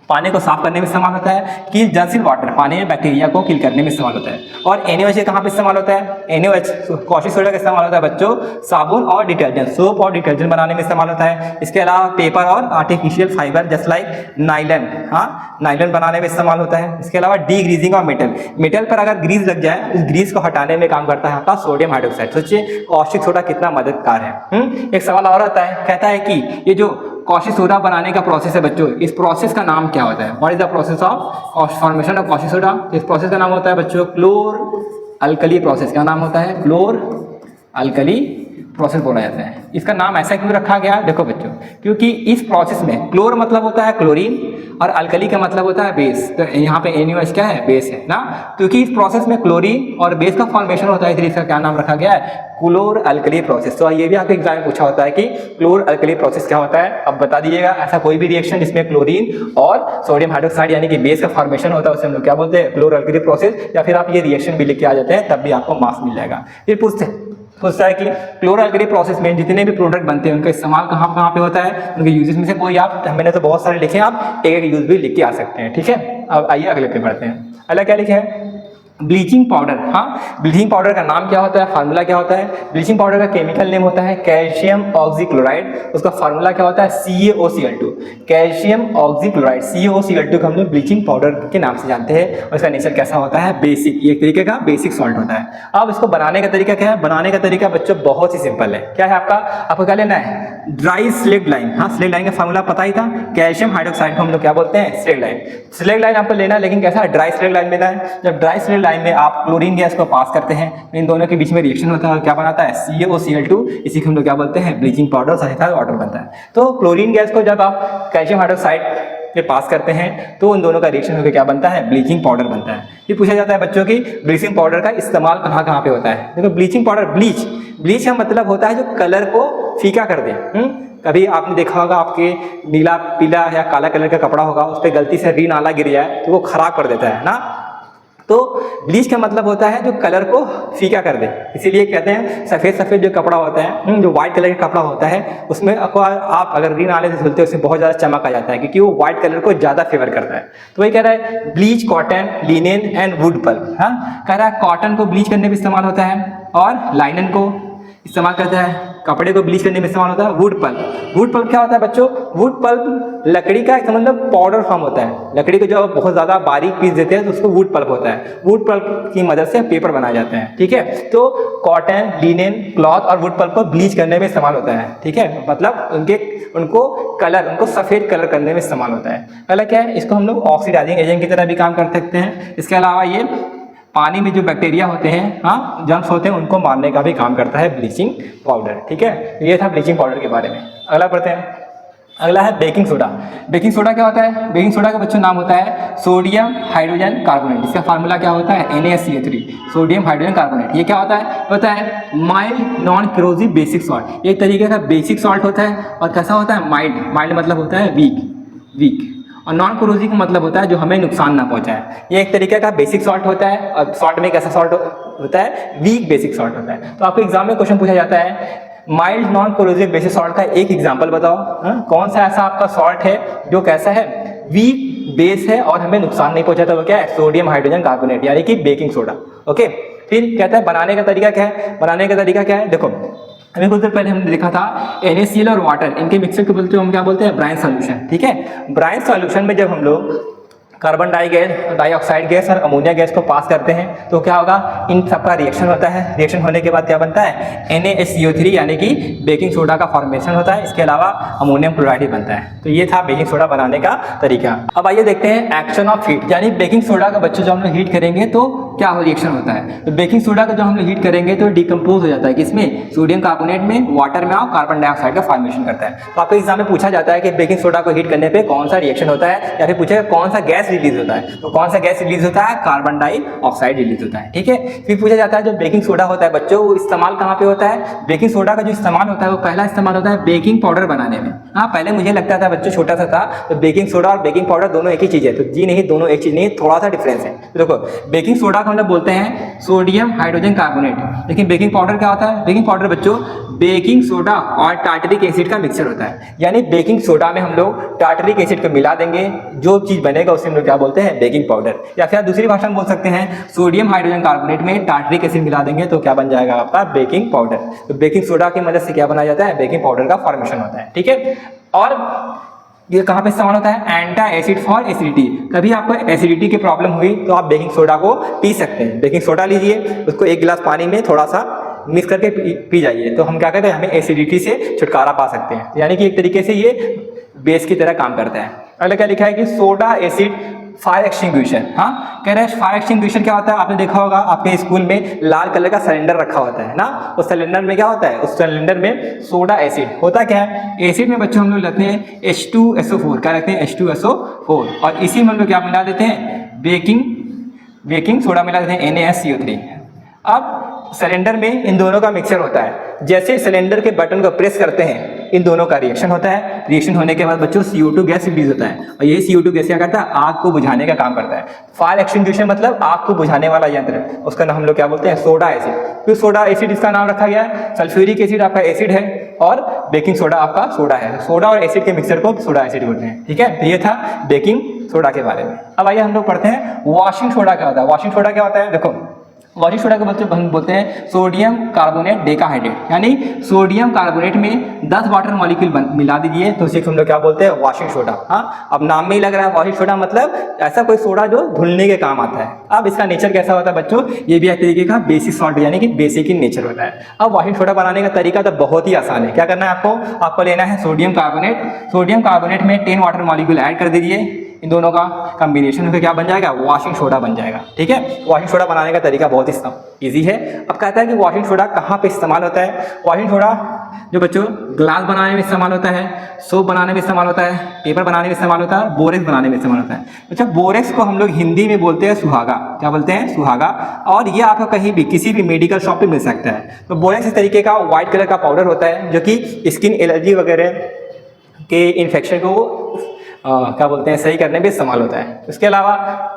पानी को साफ करने में इस्तेमाल होता है। किल जंसिल वाटर, पानी में बैक्टीरिया को किल करने में इस्तेमाल होता है। और NaOH कहाँ पे इस्तेमाल होता है? NaOH कॉस्टिक सोडा का इस्तेमाल होता है बच्चों साबुन और डिटर्जेंट, सोप और डिटर्जेंट बनाने में इस्तेमाल होता है। इसके अलावा पेपर और artificial fibre just like nylon, हाँ, नाइलन बनाने में इस्तेमाल होता है। इसके अलावा डीग्रीजिंग और मेटल पर अगर ग्रीस लग जाए उस ग्रीस को हटाने में काम करता है आपका सोडियम हाइड्रोक्साइड। सोचिए कॉस्टिक सोडा कितना मददगार है। एक सवाल और आता है, कहता है कि ये जो कॉस्टिक सोडा बनाने का प्रोसेस है बच्चों, इस प्रोसेस का नाम क्या होता है? What is the process of formation of caustic soda? इस प्रोसेस का नाम होता है बच्चों क्लोर अल्कली प्रोसेस। क्या नाम होता है? क्लोर अल्कली प्रोसेस बोला जाता है। इसका नाम ऐसा क्यों रखा गया? देखो बच्चों, क्योंकि इस प्रोसेस में क्लोर मतलब होता है क्लोरीन और अल्कली का मतलब होता है बेस। तो यहाँ पे NaOH क्या है? बेस है ना। क्योंकि इस प्रोसेस में क्लोरीन और बेस का फॉर्मेशन होता है, इसलिए इसका क्या नाम रखा गया है? क्लोर अल्कली प्रोसेस। तो ये भी आपके एग्जाम में पूछा होता है कि क्लोर अल्कली प्रोसेस क्या होता है। अब बता दीजिएगा ऐसा कोई भी रिएक्शन जिसमें क्लोरीन और सोडियम हाइड्रोक्साइड यानी कि बेस का फॉर्मेशन होता है उसे हम लोग क्या बोलते हैं? क्लोर अल्कली प्रोसेस। या फिर आप ये रिएक्शन भी लिख के आ जाते हैं तब भी आपको मार्क्स मिल जाएगा। फिर पूछता है कि क्लोर अल्कली प्रोसेस में जितने भी प्रोडक्ट बनते हैं उनका इस्तेमाल कहाँ पे होता है? उनके यूजेस में से कोई आप, मैंने तो बहुत सारे लिखे हैं, आप एक यूज भी लिख के आ सकते हैं, ठीक है। अब आइए अगले पे बढ़ते हैं। अगला क्या लिखे है? ब्लीचिंग पाउडर, हाँ ब्लीचिंग पाउडर का नाम क्या होता है, फार्मूला क्या होता है? ब्लीचिंग पाउडर का केमिकल नेम होता है कैल्शियम ऑक्सीक्लोराइड, उसका फार्मूला क्या होता है? CaOCl2, calcium oxychloride. CaOCl2 को हम लोग ब्लीचिंग पाउडर के नाम से जानते हैं और इसका नेचर कैसा होता है? बेसिक, ये एक तरीके का बेसिक सॉल्ट होता है। अब इसको बनाने का तरीका क्या है? बनाने का तरीका बच्चों बहुत ही सिंपल है। क्या है आपको क्या लेना है? ड्राई स्लेक्ट लाइन, हाँ स्लेक्ट लाइन का फार्मूला पता ही था, कैल्शियम हाइड्रोक्साइड को हम लोग क्या बोलते हैं? Select line. स्लेक्ट लाइन आपको लेना है, लेकिन कैसा? ड्राई स्लेक्ट लाइन लेना है। जब ड्राई स्लेक्ट लाइन में आप क्लोरीन गैस को पास करते हैं, इन दोनों के बीच में रिएक्शन होता है और क्या बनाता है? CaOCl2, इसी को हम लोग क्या बोलते हैं? ब्लीचिंग पाउडर, साथ ही वाटर बनता है। तो क्लोरीन गैस को जब आप कैल्शियम हाइड्रोक्साइड पे पास करते हैं तो उन दोनों का रिएक्शन होकर क्या बनता है? ब्लीचिंग पाउडर बनता है। ये पूछा जाता है बच्चों की ब्लीचिंग पाउडर का इस्तेमाल कहाँ कहाँ पे होता है? देखो ब्लीचिंग पाउडर, ब्लीच का मतलब होता है जो कलर को फीका कर दे। कभी आपने देखा होगा आपके नीला पीला या काला कलर का कपड़ा होगा, उस पर गलती से री नाला गिर जाए तो वो खराब कर देता है ना। तो ब्लीच का मतलब होता है जो कलर को फीका कर दे, इसीलिए कहते हैं सफ़ेद जो कपड़ा होता है, जो व्हाइट कलर का कपड़ा होता है, उसमें आप अगर री नाले से धुलते हो उसमें बहुत ज़्यादा चमक आ जाता है क्योंकि वो व्हाइट कलर को ज़्यादा फेवर करता है। तो वही कह रहा है bleach cotton, linen and wood pulp. हाँ कह रहा है कॉटन को ब्लीच करने में इस्तेमाल होता है और लाइनन को इस्तेमाल करता है, कपड़े को ब्लीच करने में इस्तेमाल होता है वुड पल्प। वुड पल्प क्या होता है बच्चों? वुड पल्प लकड़ी का एक मतलब पाउडर फॉर्म होता है। लकड़ी को जब बहुत ज़्यादा बारीक पीस देते हैं तो उसको वुड पल्प होता है। वुड पल्प की मदद से पेपर बनाए जाते हैं, ठीक है। तो कॉटन, लिनेन, क्लॉथ और वुड पल्प को ब्लीच करने में इस्तेमाल होता है, ठीक है। मतलब उनको सफ़ेद कलर करने में इस्तेमाल होता है। पहला क्या है? इसको हम लोग ऑक्सीडाइजिंग एजेंट की तरह भी काम कर सकते हैं। इसके अलावा ये पानी में जो बैक्टीरिया होते हैं, हाँ जर्म्स होते हैं, उनको मारने का भी काम करता है ब्लीचिंग पाउडर, ठीक है। ये था ब्लीचिंग पाउडर के बारे में। अगला पढ़ते हैं। अगला है बेकिंग सोडा। बेकिंग सोडा क्या होता है? बेकिंग सोडा का बच्चों नाम होता है सोडियम हाइड्रोजन कार्बोनेट। इसका फार्मूला क्या होता है? NaCO3, sodium hydrogen carbonate. ये क्या होता है mild non corrosive basic salt. एक तरीके का बेसिक सॉल्ट होता है और कैसा होता है? माइल्ड मतलब होता है वीक और नॉन कोरोसिव का मतलब होता है जो हमें नुकसान ना पहुंचाए। ये एक तरीके का बेसिक सॉल्ट होता है और सॉल्ट में कैसा सॉल्ट होता है? वीक बेसिक सॉल्ट होता है। तो आपको एग्जाम में क्वेश्चन पूछा जाता है mild non corrosive basic salt का एक एग्जाम्पल बताओ। कौन सा ऐसा आपका सॉल्ट है जो कैसा है? वीक बेस है और हमें नुकसान नहीं पहुंचाता। वो क्या है? सोडियम हाइड्रोजन कार्बोनेट यानी कि बेकिंग सोडा। ओके, फिर कहता है बनाने का तरीका क्या है? बनाने का तरीका क्या है? देखो अभी कुछ देर पहले हमने देखा था NaCl और वाटर, इनके मिक्सर को बोलते हैं हम क्या बोलते हैं? ब्राइन सॉल्यूशन, ठीक है। ब्राइन सॉल्यूशन में जब हम लोग कार्बन डाइऑक्साइड गैस और अमोनिया गैस को पास करते हैं तो क्या होगा? इन सबका रिएक्शन होता है। रिएक्शन होने के बाद क्या बनता है? NaHCO3 यानी कि बेकिंग सोडा का फॉर्मेशन होता है। इसके अलावा अमोनियम क्लोराइड भी बनता है। तो ये था बेकिंग सोडा बनाने का तरीका। अब आइए देखते हैं एक्शन ऑफ हीट, यानी बेकिंग सोडा का बच्चों जब हम लोग हीट करेंगे तो क्या रिएक्शन होता है? तो बेकिंग सोडा का जब हम लोग हीट करेंगे तो डिकम्पोज हो जाता है किसमें? सोडियम कार्बोनेट में, वाटर में और कार्बन डाइऑक्साइड का फॉर्मेशन करता है। तो आपको एग्जाम में पूछा जाता है कि बेकिंग सोडा को हीट करने पे कौन सा रिएक्शन होता है, या फिर पूछेगा कौन सा गैस रिलीज होता है। तो कौन सा गैस रिलीज होता है? कार्बन डाइऑक्साइड रिलीज होता है, ठीक है। फिर पूछा जाता है जो बेकिंग सोडा होता है बच्चों वो इस्तेमाल कहाँ पे होता है? बेकिंग सोडा का जो इस्तेमाल होता है वो पहला इस्तेमाल होता है बेकिंग पाउडर बनाने में। हाँ पहले मुझे लगता था बच्चों छोटा सा था तो बेकिंग सोडा और बेकिंग पाउडर दोनों एक ही चीज़ है, तो जी नहीं, दोनों एक चीज़ नहीं, थोड़ा सा डिफरेंस है। तो देखो बेकिंग सोडा को हम लोग बोलते हैं सोडियम हाइड्रोजन कार्बोनेट, लेकिन बेकिंग पाउडर क्या होता है? बेकिंग पाउडर बच्चों बेकिंग सोडा और टार्टरिक एसिड का मिक्सचर होता है। यानी बेकिंग सोडा में हम लोग टार्टरिक एसिड को मिला देंगे, जो चीज़ बनेगा उसे हम लोग क्या बोलते हैं? Baking powder. या फिर दूसरी भाषा में बोल सकते हैं सोडियम हाइड्रोजन कार्बोनेट में टार्टरिक एसिड मिला देंगे तो क्या बन जाएगा आपका? Baking powder. तो बेकिंग सोडा की मदद से क्या बनाया जाता है? बेकिंग पाउडर का फॉर्मेशन होता है, ठीक है। और ये कहाँ पे इस्तेमाल होता है? एंटा एसिड फॉर एसिडिटी। कभी आपको एसिडिटी की प्रॉब्लम हुई तो आप बेकिंग सोडा को पी सकते हैं। बेकिंग सोडा लीजिए, उसको एक गिलास पानी में थोड़ा सा मिक्स करके पी जाइए, तो हम क्या कहते हैं? हमें एसिडिटी से छुटकारा पा सकते हैं। यानी कि एक तरीके से ये बेस की तरह काम करता है। अगला क्या लिखा है कि सोडा एसिड फायर एक्सटिंग्विशर। हाँ कह रहे हैं फायर एक्सटिंग्विशर क्या होता है? आपने देखा होगा आपके स्कूल में लाल कलर का सिलेंडर रखा होता है ना, उस सिलेंडर में क्या होता है? उस सिलेंडर में सोडा एसिड होता क्या है? एसिड में बच्चों हम लोग लेते हैं H2SO4, क्या रखते हैं? H2SO4, और इसी में हम लोग क्या मिला देते हैं? बेकिंग सोडा मिला देते हैं NaCO3। अब सिलेंडर में इन दोनों का मिक्सचर होता है। जैसे सिलेंडर के बटन को प्रेस करते हैं इन दोनों का रिएक्शन होता है। रिएक्शन होने के बाद बच्चों CO2 गैस रिलीज होता है और यही CO2 गैस क्या करता है? आग को बुझाने का काम करता है। फायर एक्सटिंग्विशर मतलब आग को बुझाने वाला यंत्र, उसका नाम हम लोग क्या बोलते हैं? Soda acid. फिर सोडा एसिड इसका नाम रखा गया है। सल्फ्यूरिक एसिड आपका एसिड है और बेकिंग सोडा आपका सोडा है। सोडा और एसिड के मिक्सचर को सोडा एसिड बोलते हैं, ठीक है। तो ये था बेकिंग सोडा के बारे में। अब आइए हम लोग पढ़ते हैं वॉशिंग सोडा क्या होता है। वॉशिंग सोडा क्या होता है, देखो वॉशिंग सोडा के बच्चे हम बोलते हैं सोडियम कार्बोनेट डेकाहाइड्रेट, यानी सोडियम कार्बोनेट में 10 वाटर मॉलिक्यूल मिला दीजिए तो उसे हम लोग क्या बोलते हैं, वॉशिंग सोडा। हाँ, अब नाम में ही लग रहा है वॉशिंग सोडा, मतलब ऐसा कोई सोडा जो धुलने के काम आता है। अब इसका नेचर कैसा होता है बच्चों, ये भी एक तरीके का बेसिक सॉल्ट यानी कि बेसिक इन नेचर होता है। अब वॉशिंग सोडा बनाने का तरीका तो बहुत ही आसान है। क्या करना है आपको लेना है सोडियम कार्बोनेट में 10 वाटर मॉलिक्यूल ऐड कर दीजिए। इन दोनों का कॉम्बिनेशन होकर क्या बन जाएगा, वॉशिंग सोडा बन जाएगा। ठीक है, वॉशिंग सोडा बनाने का तरीका बहुत ही ईजी है। अब कहता है कि वॉशिंग सोडा कहाँ पे इस्तेमाल होता है। वॉशिंग सोडा जो बच्चों ग्लास बनाने में इस्तेमाल होता है, सोप बनाने में इस्तेमाल होता है, पेपर बनाने में इस्तेमाल होता है, बोरेक्स बनाने में इस्तेमाल होता है। अच्छा, बोरेक्स को हम लोग हिंदी में बोलते हैं सुहागा। क्या बोलते हैं, सुहागा। और ये आपको कहीं भी किसी भी मेडिकल शॉप पे मिल सकता है। तो बोरेक्स इस तरीके का व्हाइट कलर का पाउडर होता है जो कि स्किन एलर्जी वगैरह के इन्फेक्शन को क्या बोलते हैं सही करने में इस्तेमाल होता है। उसके अलावा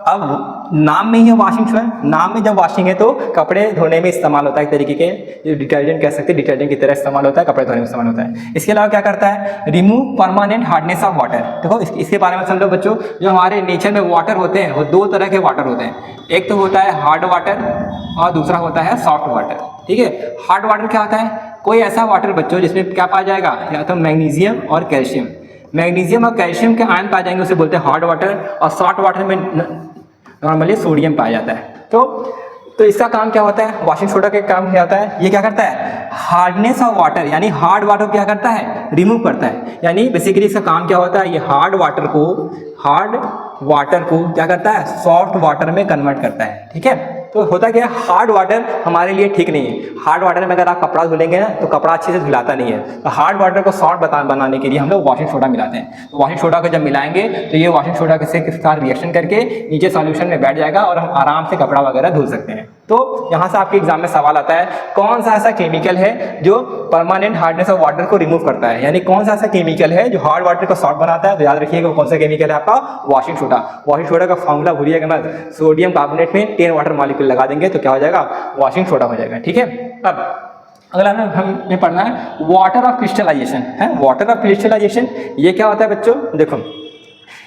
अब नाम में ही है वॉशिंग सोडा, नाम में जब वॉशिंग है तो कपड़े धोने में इस्तेमाल होता है। एक तरीके के डिटर्जेंट कह सकते हैं, डिटर्जेंट की तरह इस्तेमाल होता है, कपड़े धोने में इस्तेमाल होता है। इसके अलावा क्या करता है, remove permanent hardness of water. देखो इसके बारे में समझो बच्चों, जो हमारे नेचर में वाटर होते हैं वो 2 तरह के वाटर होते हैं। एक तो होता है हार्ड वाटर और दूसरा होता है सॉफ्ट वाटर। ठीक है, हार्ड वाटर क्या होता है, कोई ऐसा वाटर बच्चों जिसमें क्या पाया जाएगा, या तो मैग्नीशियम और कैल्शियम। मैग्नीशियम और कैल्शियम के आयन पाए जाएंगे, उसे बोलते हैं हार्ड वाटर। और सॉल्ट वाटर में नॉर्मली सोडियम पाया जाता है। तो इसका काम क्या होता है, वॉशिंग सोडा का काम क्या होता है, ये क्या करता है, हार्डनेस ऑफ वाटर यानी हार्ड वाटर क्या करता है, रिमूव करता है। यानी बेसिकली इसका काम क्या होता है, ये हार्ड वाटर को क्या करता है, सॉफ्ट वाटर में कन्वर्ट करता है। ठीक है, तो होता क्या है, हार्ड वाटर हमारे लिए ठीक नहीं है। हार्ड वाटर में अगर आप कपड़ा धुलेंगे ना तो कपड़ा अच्छे से धुलाता नहीं है। तो हार्ड वाटर को सॉफ्ट बनाने के लिए हम लोग वॉशिंग सोडा मिलाते हैं। तो वॉशिंग सोडा को जब मिलाएंगे तो ये वॉशिंग सोडा के साथ रिएक्शन करके नीचे सॉल्यूशन में बैठ जाएगा और हम आराम से कपड़ा वगैरह धुल सकते हैं। तो यहाँ से आपके एग्जाम में सवाल आता है, कौन सा ऐसा केमिकल है जो परमानेंट हार्डनेस ऑफ वाटर को रिमूव करता है, यानी कौन सा ऐसा केमिकल है जो हार्ड वाटर को सॉफ्ट बनाता है। तो याद रखिएगा कौन सा केमिकल है आपका, वॉशिंग सोडा। वॉशिंग सोडा का फॉर्मूला भूलिएगा मत, सोडियम कार्बोनेट में 10 वाटर मॉलिक्यूल लगा देंगे तो क्या हो जाएगा, वॉशिंग सोडा हो जाएगा। ठीक है, अब अगला हमें पढ़ना है वाटर ऑफ क्रिस्टलाइजेशन है। वाटर ऑफ क्रिस्टलाइजेशन ये क्या होता है बच्चों, देखो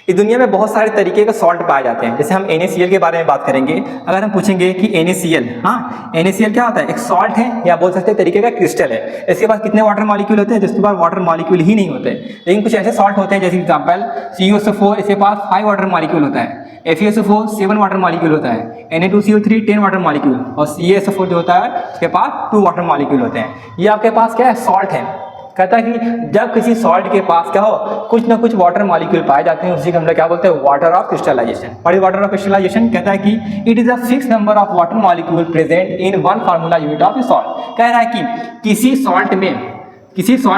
इस दुनिया में बहुत सारे तरीके के सॉल्ट पाए जाते हैं। जैसे हम NaCl के बारे में बात करेंगे, अगर हम पूछेंगे कि NaCl, हाँ NaCl क्या होता है, एक सॉल्ट है या बोल सकते हैं तरीके का क्रिस्टल है। इसके पास कितने वाटर मॉलिक्यूल होते हैं, जिसके पास वाटर मॉलिक्यूल ही नहीं होते। लेकिन कुछ ऐसे सॉल्ट होते हैं, जैसे एग्जाम्पल CuSO4, इसके पास 5 वाटर मॉलिक्यूल होता है। FeSO4 7 वाटर मॉलिक्यूल होता है। Na2CO3 10 वाटर मॉलिक्यूल, और CaSO4 जो होता है उसके पास 2 वाटर मॉलिक्यूल होते हैं। ये आपके पास क्या है, सॉल्ट है। कहता है कि जब किसी सॉल्ट के पास क्या हो, कुछ ना कुछ वाटर मॉलिक्यूल पाए जाते हैं, उसी को हम लोग क्या बोलते हैं, वाटर ऑफ क्रिस्टलाइजेशन। और वाटर ऑफ क्रिस्टलाइजेशन कहता है कि it is a fix number of water molecule present in one formula unit of salt. कह रहा है कि किसी सॉल्ट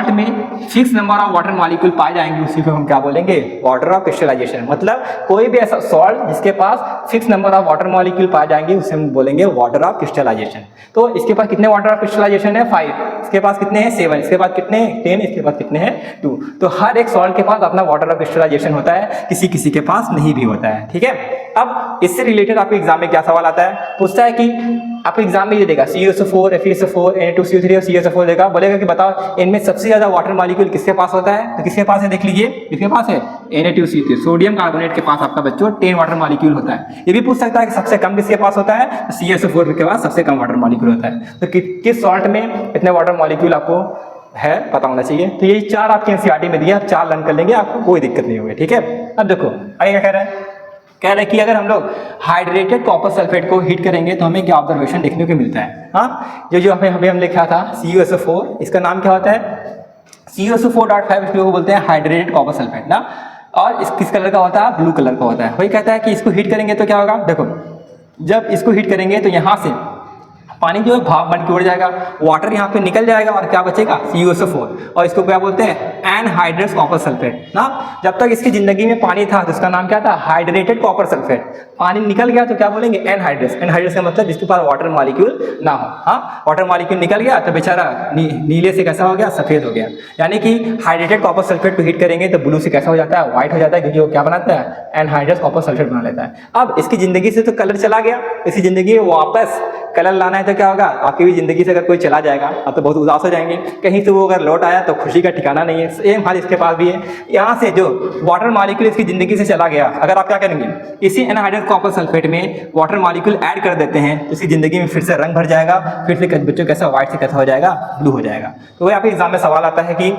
में fix number of water molecule पाए जाएंगे, उसी को हम क्या बोलेंगे, वाटर ऑफ क्रिस्टलाइजेशन। मतलब कोई भी ऐसा सॉल्ट जिसके पास fix number of water molecule पाए जाएंगे उसे हम बोलेंगे वाटर ऑफ क्रिस्टलाइजेशन। तो इसके पास कितने वाटर ऑफ क्रिस्टलाइजेशन है, 5। इसके पास कितने हैं, 7। इसके पास कितने हैं, 10। इसके पास कितने हैं, 2। तो हर एक सॉल्ट के पास अपना वाटर ऑफ क्रिस्टलाइजेशन होता है, किसी के पास नहीं भी होता है। ठीक है, अब इससे रिलेटेड आपके एग्जाम में क्या सवाल आता है, पूछता है कि आपके एग्जाम में ये देगा CuSO4, FeSO4, Na2CO3 और CaSO4 देगा, बोलेगा कि बताओ इनमें सबसे ज्यादा वाटर मॉलिक्यूल किसके पास होता है। तो किसके पास है, देख लीजिए किसके पास है, Na2CO3 सोडियम कार्बोनेट के पास आपका बच्चों 10 वाटर मॉलिक्यूल होता है। ये भी पूछ सकता है कि सबसे कम किसके पास होता है, तो CaSO4 के पास सबसे कम वाटर मॉलिक्यूल होता है। तो किस सॉल्ट में इतने वाटर मॉलिक्यूल आपको है पता होना चाहिए। तो ये 4 आपके NCERT में दिया, आप 4 लर्न कर लेंगे, आपको कोई दिक्कत नहीं होगी। ठीक है, अब देखो आगे क्या कह रहा है, कह रहा है कि अगर हम लोग हाइड्रेटेड कॉपर सल्फेट को हीट करेंगे तो हमें क्या ऑब्जर्वेशन देखने को मिलता है। हाँ, जो हमें लिखा था CuSO4, इसका नाम क्या होता है, CuSO4.5, इसको बोलते हैं हाइड्रेटेड कॉपर सल्फेट ना। और इस किस कलर का होता है, ब्लू कलर का होता है। वही कहता है कि इसको हीट करेंगे तो क्या होगा, देखो जब इसको हीट करेंगे तो यहाँ से पानी जो है भाप बन के उड़ जाएगा, वाटर यहाँ पे निकल जाएगा और क्या बचेगा, CuSO4। और इसको क्या बोलते हैं, एनहाइड्रस कॉपर सल्फेट ना। जब तक इसकी जिंदगी में पानी था तो इसका नाम क्या था, हाइड्रेटेड कॉपर सल्फेट। पानी निकल गया तो क्या बोलेंगे, एनहाइड्रस। एनहाइड्रस का मतलब जिसके पास वाटर मॉलिक्यूल ना हो। हाँ, वाटर मॉलिक्यूल निकल गया तो बेचारा नीले से कैसा हो गया, सफेद हो गया। यानी कि हाइड्रेटेड कॉपर सल्फेट को हीट करेंगे तो ब्लू से कैसा हो जाता है, व्हाइट हो जाता है, क्योंकि वो क्या बनाता है, एनहाइड्रस कॉपर सल्फेट बना लेता है। अब इसकी जिंदगी से तो कलर चला गया, इसकी जिंदगी में वापस कलर लाना है तो क्या होगा, आपकी भी जिंदगी से अगर कोई चला जाएगा आप तो बहुत उदास हो जाएंगे। कहीं से वो अगर लौट आया तो खुशी का ठिकाना नहीं है, सेम हाल इसके पास भी है। यहाँ से जो वाटर मॉलिक्यूल इसकी ज़िंदगी से चला गया, अगर आप क्या करेंगे इसी एनहाइड्रेट कॉपर सल्फेट में वाटर मॉलिक्यूल ऐड कर देते हैं तो इसकी ज़िंदगी में फिर से रंग भर जाएगा, फिर से बच्चों कैसा व्हाइट से कैसा हो जाएगा, ब्लू हो जाएगा। तो वही आपके एग्जाम में सवाल आता है कि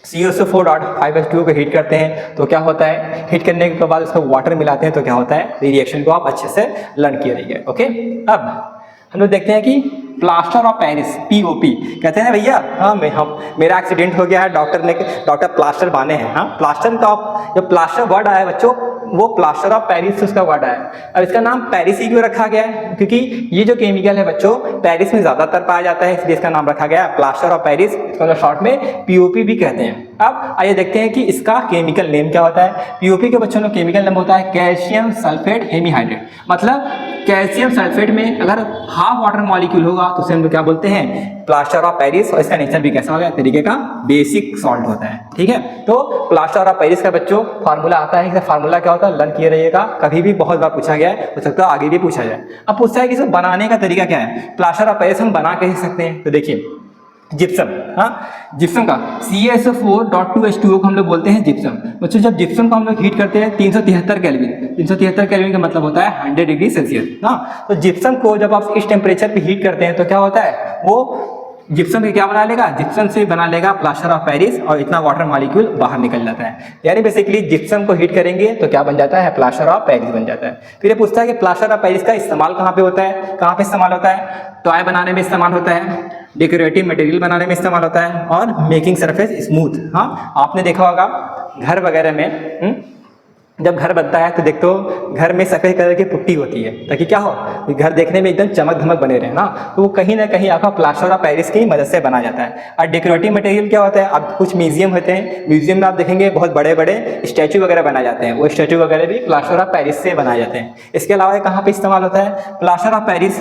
COSO4.5H2O को हीट करते हैं तो क्या होता है, हीट करने के बाद उसको वाटर मिलाते हैं तो क्या होता है, रिएक्शन को आप अच्छे से लर्न किए रहिए। ओके, अब हम लोग देखते हैं कि प्लास्टर ऑफ पेरिस POP कहते हैं भैया, हाँ मेरा एक्सीडेंट हो गया है, डॉक्टर प्लास्टर बांधे हैं। हाँ, प्लास्टर का जो प्लास्टर वर्ड आया है बच्चों, वो प्लास्टर ऑफ पेरिस उसका वर्ड आया। अब इसका नाम पेरिस ही क्यों रखा गया है, क्योंकि ये जो केमिकल है बच्चों पेरिस में ज़्यादातर पाया जाता है, इसलिए इसका नाम रखा गया है प्लास्टर ऑफ पेरिस, इसको शॉर्ट में POP भी कहते हैं। अब आइए देखते हैं कि इसका केमिकल नेम क्या होता है। POP के बच्चों का केमिकल नेम होता है कैल्शियम सल्फेट हेमीहाइड्रेट। मतलब कैल्शियम सल्फेट में अगर हाफ वाटर मॉलिक्यूल होगा तो उसे हम लोग क्या बोलते हैं, प्लास्टर ऑफ पेरिस। और इसका नेचर भी कैसा होगा, तरीके का बेसिक सॉल्ट होता है। ठीक है, तो प्लास्टर ऑफ पेरिस का बच्चों फार्मूला आता है, इसका फार्मूला क्या होता है लर्न किए रहिएगा, कभी भी बहुत बार पूछा गया है, हो सकता है आगे भी पूछा जाए। अब पूछता है कि इसे बनाने का तरीका क्या है, प्लास्टर ऑफ पेरिस हम बना कैसे सकते हैं। तो देखिए जिप्सम, हाँ जिप्सम का CaSO4.2H2O को हम लोग बोलते हैं जिप्सम। बच्चों जब जिप्सम को हम लोग हीट करते हैं 373 केल्विन, 373 केल्विन का मतलब होता है 100 डिग्री सेल्सियस। हाँ, तो जिप्सम को जब आप इस टेम्परेचर पे हीट करते हैं तो क्या होता है, वो जिप्सम से क्या बना लेगा, जिप्सम से बना लेगा प्लास्टर ऑफ पेरिस और इतना वाटर मॉलिक्यूल बाहर निकल जाता है। यानी बेसिकली जिप्सम को हीट करेंगे तो क्या बन जाता है, प्लास्टर ऑफ पेरिस बन जाता है। फिर ये पूछता है कि प्लास्टर ऑफ पेरिस का इस्तेमाल कहाँ पे होता है, कहाँ पे इस्तेमाल होता है, टॉय बनाने में इस्तेमाल होता है, डेकोरेटिव मटेरियल बनाने में इस्तेमाल होता है और मेकिंग सरफेस स्मूथ। हाँ, आपने देखा होगा घर वगैरह में जब घर बनता है तो देखते हो घर में सफेद कलर की पुट्टी होती है ताकि क्या हो, घर देखने में एकदम चमक धमक बने रहे ना, तो वो कहीं ना कहीं आपका प्लास्टर ऑफ पेरिस की मदद से बना जाता है। और डेकोरेटिव मटेरियल क्या होता है, अब कुछ म्यूजियम होते हैं, म्यूजियम में आप देखेंगे बहुत बड़े बड़े स्टैचू वगैरह बनाए जाते हैं, वो स्टैचू वगैरह भी प्लास्टर ऑफ पेरिस से बनाए जाते हैं। इसके अलावा कहाँ पर इस्तेमाल होता है plaster of Paris,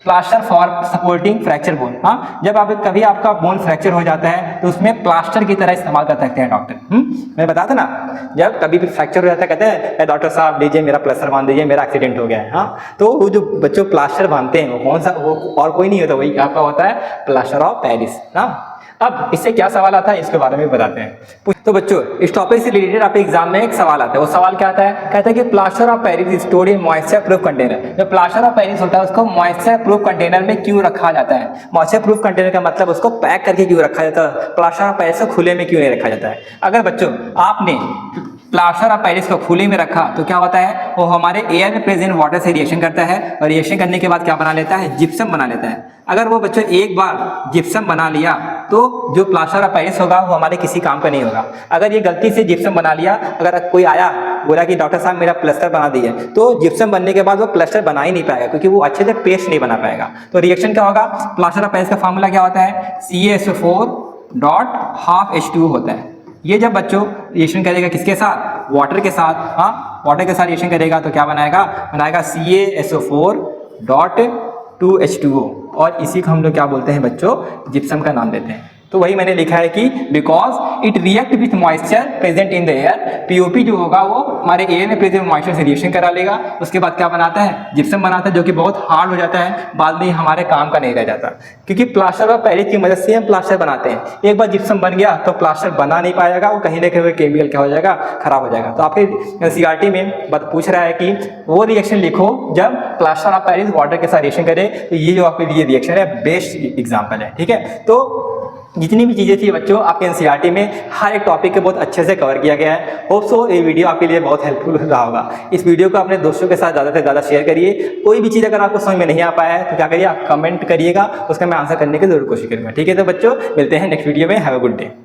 plaster for supporting fracture bone. हाँ, जब आप कभी आपका बोन फ्रैक्चर हो जाता है तो उसमें प्लास्टर की तरह इस्तेमाल कर सकते हैं डॉक्टर। मैं बताता ना, जब कभी भी फ्रैक्चर हो जाता है कहते हैं डॉक्टर साहब लीजिए मेरा प्लास्टर बांध दीजिए, मेरा एक्सीडेंट हो गया है। हाँ, तो वो जो बच्चों प्लास्टर बांधते हैं वो कौन सा, वो और कोई नहीं होता, वही आपका होता है प्लास्टर ऑफ पेरिस। हाँ, अब इससे क्या सवाल आता है इसके बारे में बताते हैं। तो बच्चों इस टॉपिक से रिलेटेड आपके एग्जाम में एक सवाल आता है, वो सवाल क्या आता है, कहता है कि plaster of Paris is stored in moisture proof container. जो प्लास्टर ऑफ पेरिस होता है उसको मॉइस्चर प्रूफ कंटेनर में क्यों रखा जाता है। मॉइस्चर प्रूफ कंटेनर का मतलब उसको पैक करके क्यों रखा जाता है, प्लास्टर ऑफ पेरिस को खुले में क्यों नहीं रखा जाता है। अगर बच्चों आपने प्लास्टर ऑफ पेरिस को खुले में रखा तो क्या होता है, वो हमारे एयर में प्रेजेंट वाटर से रिएक्शन करता है और रिएक्शन करने के बाद क्या बना लेता है, जिप्सम बना लेता है। अगर वो बच्चों एक बार जिप्सम बना लिया तो जो प्लास्टर ऑफ पेरिस होगा वो हमारे किसी काम का नहीं होगा। अगर ये गलती से जिप्सम बना लिया, अगर कोई आया बोला कि डॉक्टर साहब मेरा प्लास्टर बना दिए, तो जिप्सम बनने के बाद वो प्लास्टर बना ही नहीं पाएगा क्योंकि वो अच्छे से पेस्ट नहीं बना पाएगा। तो रिएक्शन क्या होगा, प्लास्टर ऑफ पेरिस का फार्मूला क्या होता है, CaSO4.5H2O होता है। ये जब बच्चों रिएक्शन करेगा किसके साथ, वाटर के साथ। हाँ, वाटर के साथ रिएक्शन करेगा तो क्या बनाएगा, CaSO4.2H2O और इसी को हम लोग क्या बोलते हैं बच्चों, जिप्सम का नाम देते हैं। तो वही मैंने लिखा है कि because it react with moisture present in the air. POP जो होगा वो हमारे एयर में प्रेजेंट मॉइस्चर से रिएक्शन करा लेगा, उसके बाद क्या बनाता है, जिप्सम बनाता है, जो कि बहुत हार्ड हो जाता है, बाद में हमारे काम का नहीं रह जाता। क्योंकि प्लास्टर ऑफ पेरिस की मदद से हम प्लास्टर बनाते हैं, एक बार जिप्सम बन गया तो प्लास्टर बना नहीं पाएगा, वो कहीं ना कहीं केमिकल क्या हो जाएगा, खराब हो जाएगा। तो आपके NCERT में बात पूछ रहा है कि वो रिएक्शन लिखो जब प्लास्टर ऑफ पेरिस वाटर के साथ रिएक्शन करे, तो ये जो आपके लिए रिएक्शन है बेस्ट एग्जाम्पल है। ठीक है, तो जितनी भी चीज़ें थी बच्चों आपके NCERT में हर एक टॉपिक के बहुत अच्छे से कवर किया गया है। होप सो ये वीडियो आपके लिए बहुत हेल्पफुल रहा होगा। इस वीडियो को अपने दोस्तों के साथ ज़्यादा से ज़्यादा शेयर करिए। कोई भी चीज़ अगर आपको समझ में नहीं आ पाया है तो क्या करिए, आप कमेंट करिएगा, उसका मैं आंसर करने की जरूर कोशिश करूँगा। ठीक है, तो बच्चों मिलते हैं नेक्स्ट वीडियो में। Have a good day.